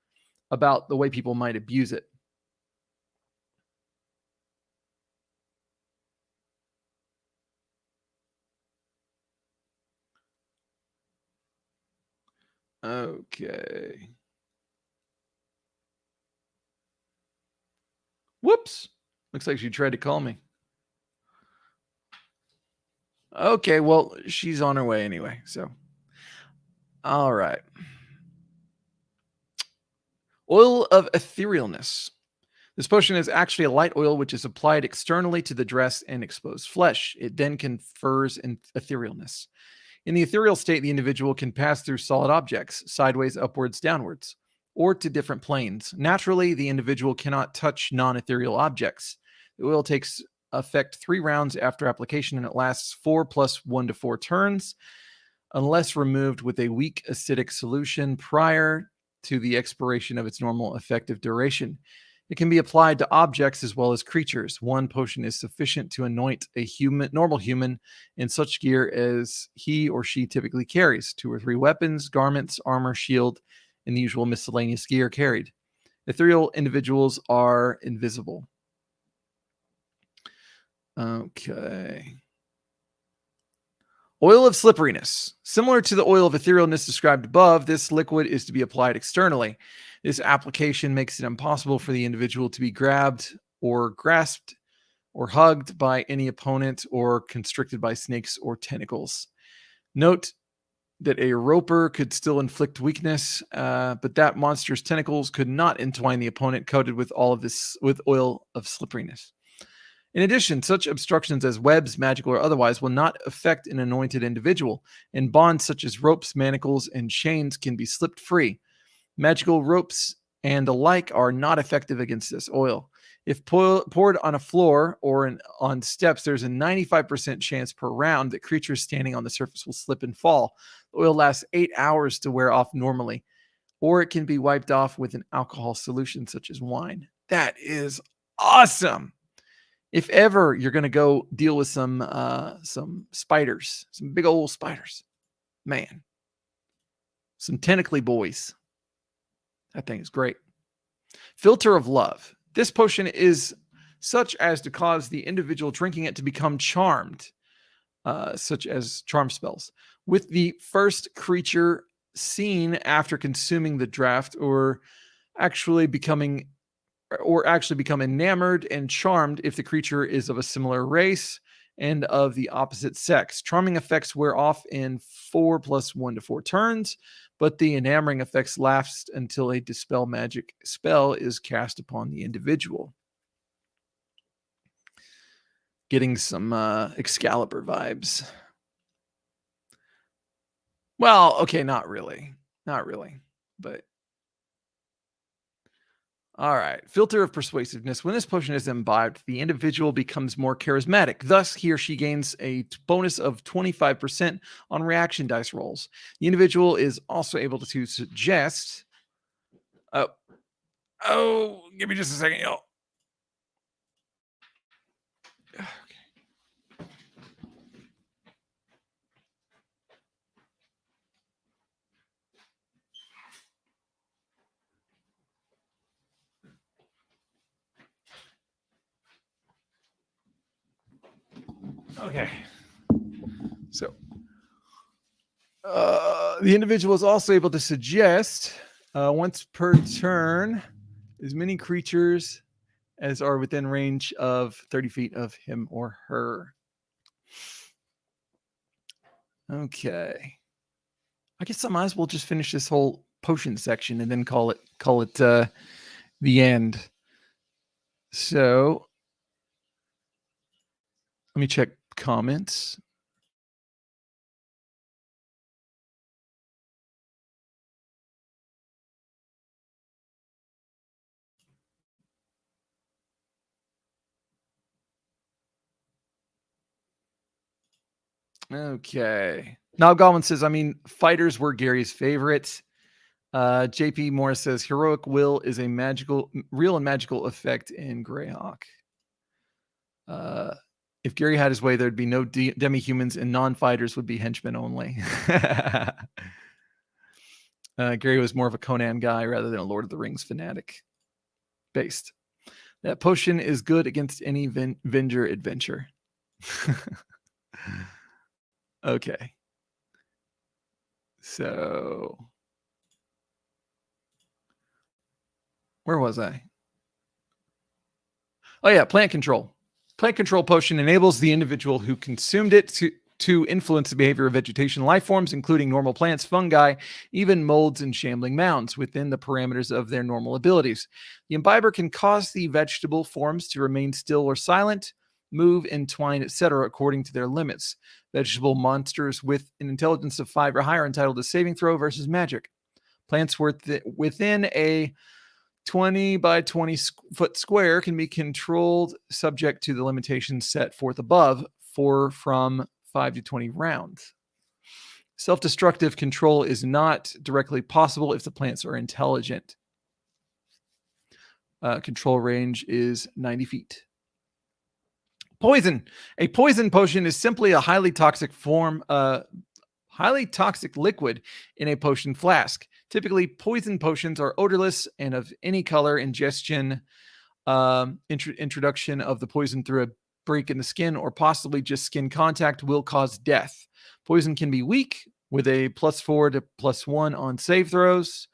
about the way people might abuse it. Okay. Whoops. Looks like she tried to call me. Okay, well, she's on her way anyway, so. All right. Oil of etherealness. This potion is actually a light oil which is applied externally to the dress and exposed flesh. It then confers an etherealness. In the ethereal state, the individual can pass through solid objects, sideways, upwards, downwards, or to different planes. Naturally, the individual cannot touch non-ethereal objects. The oil takes effect 3 rounds after application, and it lasts 4 plus 1 to 4 turns, unless removed with a weak acidic solution prior to the expiration of its normal effective duration. It can be applied to objects as well as creatures. 1 potion is sufficient to anoint a normal human in such gear as he or she typically carries. 2 or 3 weapons, garments, armor, shield, and the usual miscellaneous gear carried. Ethereal individuals are invisible. Okay. Oil of slipperiness. Similar to the oil of etherealness described above, this liquid is to be applied externally. This application makes it impossible for the individual to be grabbed or grasped or hugged by any opponent or constricted by snakes or tentacles. Note that a roper could still inflict weakness, but that monster's tentacles could not entwine the opponent coated with all of this with oil of slipperiness. In addition, such obstructions as webs, magical or otherwise, will not affect an anointed individual, and bonds such as ropes, manacles, and chains can be slipped free. Magical ropes and the like are not effective against this oil. If poured on a floor or on steps, there's a 95% chance per round that creatures standing on the surface will slip and fall. The oil lasts 8 hours to wear off normally, or it can be wiped off with an alcohol solution such as wine. That is awesome. If ever you're going to go deal with some spiders, some big old spiders, man, some tentacly boys, that thing is great. Filter of love. This potion is such as to cause the individual drinking it to become charmed, such as charm spells, with the first creature seen after consuming the draft, or actually become enamored and charmed if the creature is of a similar race and of the opposite sex. Charming effects wear off in 4 plus 1 to 4 turns, but the enamoring effects last until a dispel magic spell is cast upon the individual. Getting some Excalibur vibes. Well, okay, not really, but all right. Filter of persuasiveness. When this potion is imbibed, the individual becomes more charismatic. Thus, he or she gains a bonus of 25% on reaction dice rolls. The individual is also able to suggest. Oh, give me just a second, y'all. Okay. Okay. So the individual is also able to suggest once per turn as many creatures as are within range of 30 feet of him or her. Okay. I guess I might as well just finish this whole potion section and then call it the end. So let me check comments. Okay. Now Goblin says, I mean, fighters were Gary's favorites. JP Morris says, heroic will is a real and magical effect in Greyhawk. If Gary had his way, there'd be no demi-humans and non-fighters would be henchmen only. Gary was more of a Conan guy rather than a Lord of the Rings fanatic. Based. That potion is good against any Venger adventure. Okay. So, where was I? Oh yeah, plant control. Plant control potion enables the individual who consumed it to influence the behavior of vegetation life forms, including normal plants, fungi, even molds and shambling mounds within the parameters of their normal abilities. The imbiber can cause the vegetable forms to remain still or silent, move, entwine, etc., according to their limits. Vegetable monsters with an intelligence of 5 or higher are entitled to saving throw versus magic. Plants within a 20 by 20 foot square can be controlled subject to the limitations set forth above from 5 to 20 rounds. Self-destructive control is not directly possible if the plants are intelligent. Control range is 90 feet. Poison. A poison potion is simply a highly toxic liquid in a potion flask. Typically, poison potions are odorless and of any color. Ingestion, introduction of the poison through a break in the skin or possibly just skin contact will cause death. Poison can be weak with a +4 to +1 on save throws,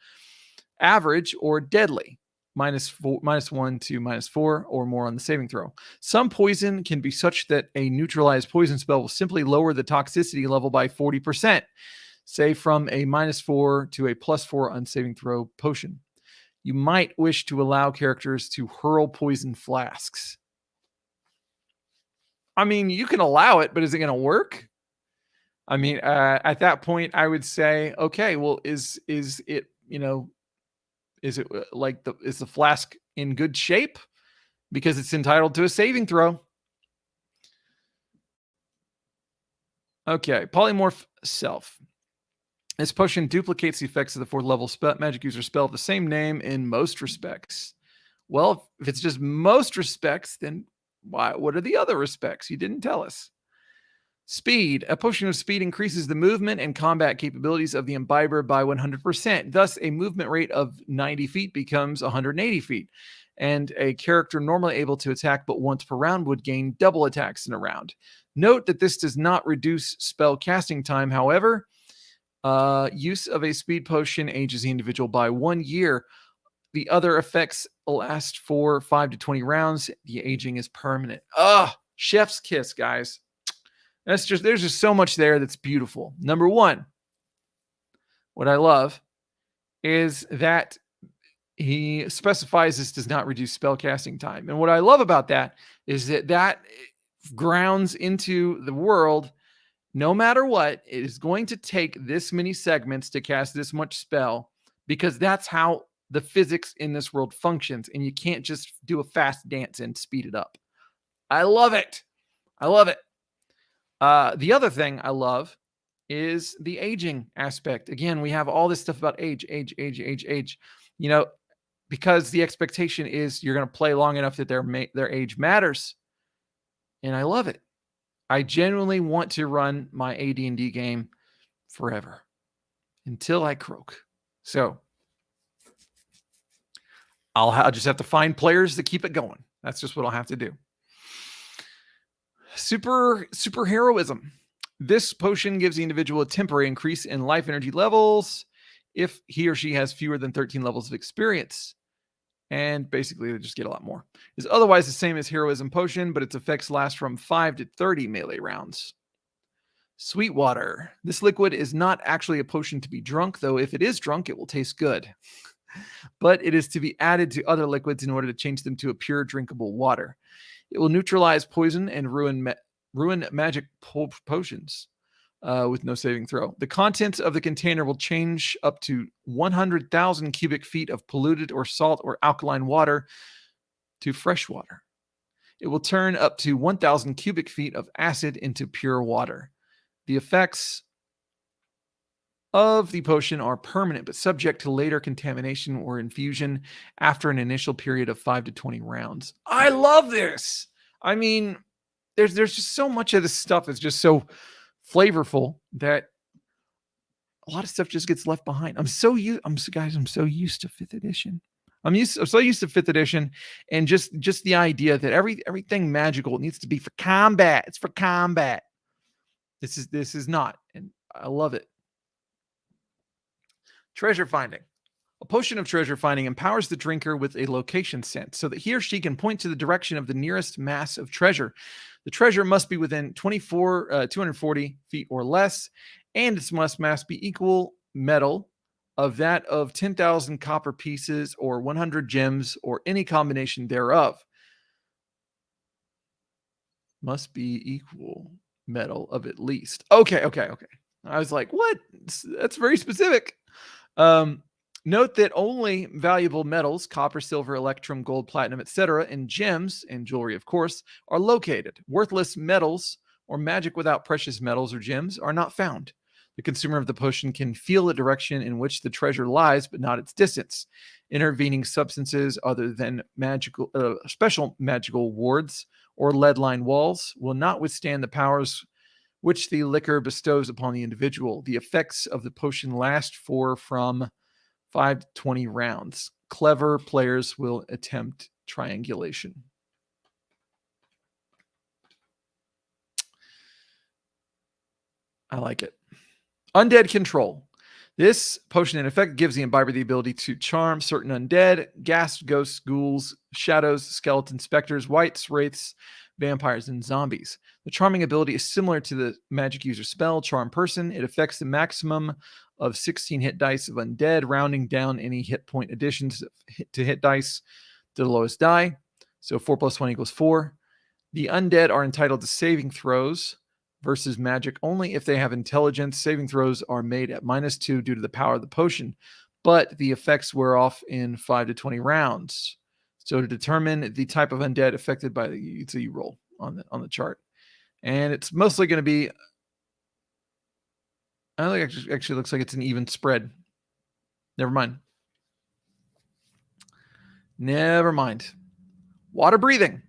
average, or deadly. -1 to -4 or more on the saving throw. Some poison can be such that a neutralized poison spell will simply lower the toxicity level by 40%, say from a -4 to a +4 on saving throw potion. You might wish to allow characters to hurl poison flasks. I mean, you can allow it, but is it going to work? I mean, at that point, I would say, okay, well, is it, is it is the flask in good shape? Because it's entitled to a saving throw. Okay, polymorph self. This potion duplicates the effects of the 4th level magic user spell of the same name in most respects. Well, if it's just most respects, then what are the other respects? You didn't tell us. Speed. A potion of speed increases the movement and combat capabilities of the imbiber by 100%. Thus, a movement rate of 90 feet becomes 180 feet. And a character normally able to attack but once per round would gain double attacks in a round. Note that this does not reduce spell casting time. However, use of a speed potion ages the individual by 1 year. The other effects last for 5 to 20 rounds. The aging is permanent. Chef's kiss, guys. There's just so much there that's beautiful. Number one, what I love is that he specifies this does not reduce spell casting time. And what I love about that is that grounds into the world. No matter what, it is going to take this many segments to cast this much spell because that's how the physics in this world functions. And you can't just do a fast dance and speed it up. I love it. I love it. The other thing I love is the aging aspect. Again, we have all this stuff about age, because the expectation is you're going to play long enough that their age matters. And I love it. I genuinely want to run my AD&D game forever until I croak. So I'll just have to find players to keep it going. That's just what I'll have to do. Super heroism. This potion gives the individual a temporary increase in life energy levels if he or she has fewer than 13 levels of experience. And basically, they just get a lot more. It's otherwise the same as heroism potion, but its effects last from 5 to 30 melee rounds. Sweetwater. This liquid is not actually a potion to be drunk, though if it is drunk, it will taste good. But it is to be added to other liquids in order to change them to a pure drinkable water. It will neutralize poison and ruin magic potions with no saving throw. The contents of the container will change up to 100,000 cubic feet of polluted or salt or alkaline water to fresh water. It will turn up to 1,000 cubic feet of acid into pure water. The effects of the potion are permanent but subject to later contamination or infusion after an initial period of 5 to 20 rounds. I love this. I mean, there's just so much of this stuff is just so flavorful that a lot of stuff just gets left behind. I'm so used to 5th edition. I'm so used to 5th edition and just the idea that everything magical needs to be for combat. It's for combat. This is not, and I love it. Treasure finding. A potion of treasure finding empowers the drinker with a location sense so that he or she can point to the direction of the nearest mass of treasure. The treasure must be within 240 feet or less, and its mass be equal metal of that of 10,000 copper pieces or 100 gems or any combination thereof. Must be equal metal of at least. Okay. I was like, what? That's very specific. Note that only valuable metals, copper, silver, electrum, gold, platinum, etc., and gems, and jewelry, of course, are located. Worthless metals or magic without precious metals or gems are not found. The consumer of the potion can feel the direction in which the treasure lies, but not its distance. Intervening substances other than special magical wards or lead-lined walls will not withstand the powers which the liquor bestows upon the individual. The effects of the potion last from 5 to 20 rounds. Clever players will attempt triangulation. I like it. Undead control. This potion, in effect, gives the imbiber the ability to charm certain undead, ghasts, ghosts, ghouls, shadows, skeletons, specters, wights, wraiths, vampires, and zombies. The charming ability is similar to the magic user spell, Charm Person. It affects the maximum of 16 hit dice of undead, rounding down any hit point additions to hit dice to the lowest die. So 4 plus 1 equals 4. The undead are entitled to saving throws versus magic only if they have intelligence. Saving throws are made at -2 due to the power of the potion, but the effects wear off in 5 to 20 rounds. So to determine the type of undead affected by you roll on the chart, and it's mostly going to be. I think it actually looks like it's an even spread. Never mind. Water breathing.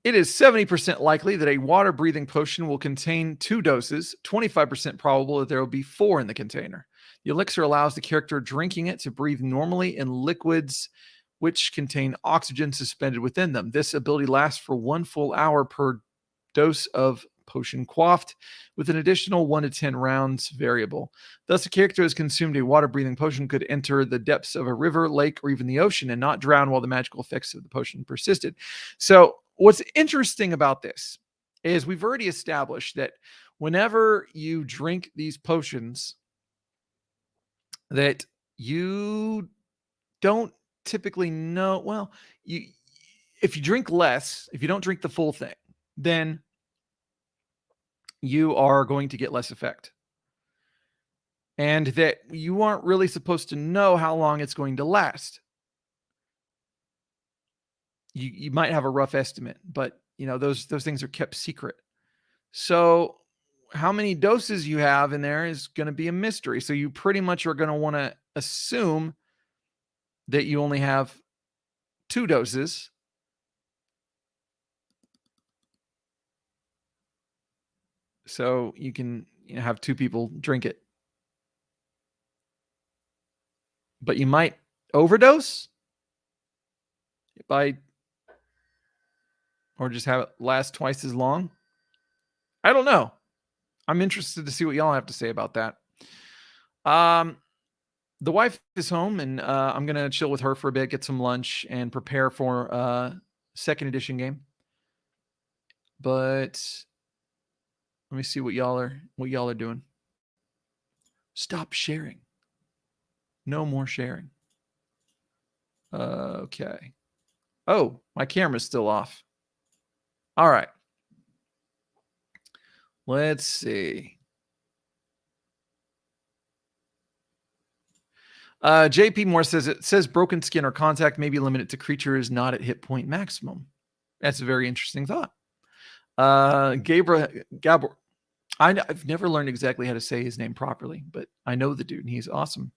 It is 70% likely that a water breathing potion will contain 2 doses, 25% probable that there will be 4 in the container. The elixir allows the character drinking it to breathe normally in liquids which contain oxygen suspended within them. This ability lasts for 1 full hour per dose of potion quaffed, with an additional 1 to 10 rounds variable. Thus, a character who has consumed a water-breathing potion could enter the depths of a river, lake, or even the ocean and not drown while the magical effects of the potion persisted. So, what's interesting about this is we've already established that whenever you drink these potions, that you don't typically know. Well, if you drink less, if you don't drink the full thing, then you are going to get less effect. And that you aren't really supposed to know how long it's going to last. You might have a rough estimate, but those things are kept secret. So how many doses you have in there is going to be a mystery. So you pretty much are going to want to assume that you only have 2 doses. So you can have 2 people drink it. But you might overdose by or just have it last twice as long. I don't know. I'm interested to see what y'all have to say about that. The wife is home, and I'm gonna chill with her for a bit, get some lunch, and prepare for second edition game. But let me see what y'all are doing. Stop sharing. No more sharing. Okay. Oh, my camera's still off. All right. Let's see. JP Moore says it says broken skin or contact may be limited to creatures not at hit point maximum. That's a very interesting thought. Gabor. I've never learned exactly how to say his name properly, but I know the dude, and he's awesome.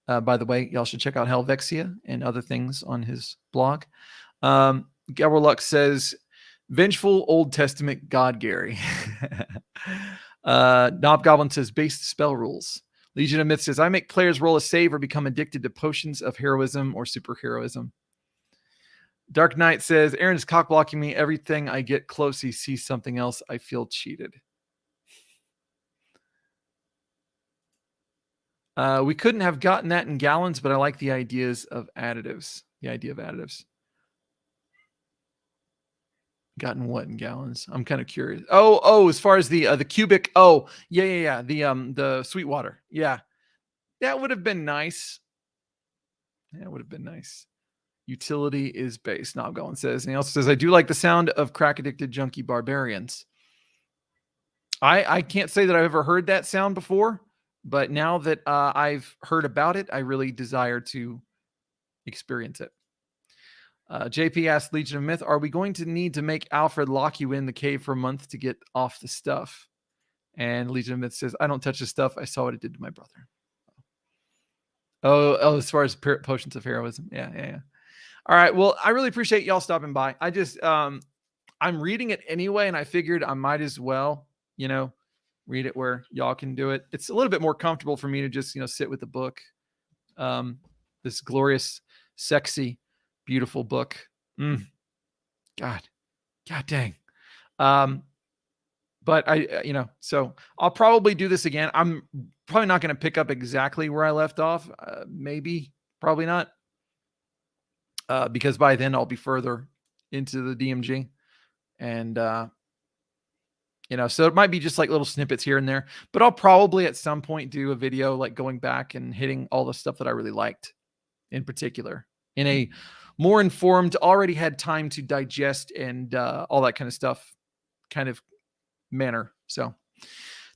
By the way, y'all should check out Helvexia and other things on his blog. Gabor Lux says, vengeful Old Testament God Gary. Knob Goblin says, based spell rules. Legion of Myth says, I make players roll a save or become addicted to potions of heroism or superheroism. Dark Knight says, Aaron's cock blocking me. Everything I get close, he sees something else. I feel cheated. We couldn't have gotten that in gallons, but I like the ideas of additives. The idea of additives. Gotten what in gallons? I'm kind of curious. Oh, as far as the cubic. Oh, yeah. The sweet water. Yeah. That would have been nice. That would have been nice. Utility is base. Knobgoblin says. And he also says, I do like the sound of crack addicted junkie barbarians. I can't say that I've ever heard that sound before, but now that I've heard about it, I really desire to experience it. JP asked Legion of Myth, are we going to need to make Alfred lock you in the cave for a month to get off the stuff? And Legion of Myth says, I don't touch the stuff. I saw what it did to my brother. Oh, as far as potions of heroism. Yeah. All right. Well, I really appreciate y'all stopping by. I just, I'm reading it anyway, and I figured I might as well, read it where y'all can do it. It's a little bit more comfortable for me to just, sit with the book. This glorious, sexy, beautiful book. God dang. But so I'll probably do this again. I'm probably not going to pick up exactly where I left off. Maybe, probably not. Because by then I'll be further into the DMG. And, so it might be just like little snippets here and there, but I'll probably at some point do a video like going back and hitting all the stuff that I really liked in particular in a more informed, already had time to digest and all that kind of stuff kind of manner. So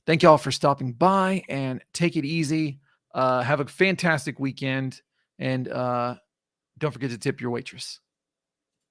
thank y'all for stopping by, and take it easy. Have a fantastic weekend, and don't forget to tip your waitress.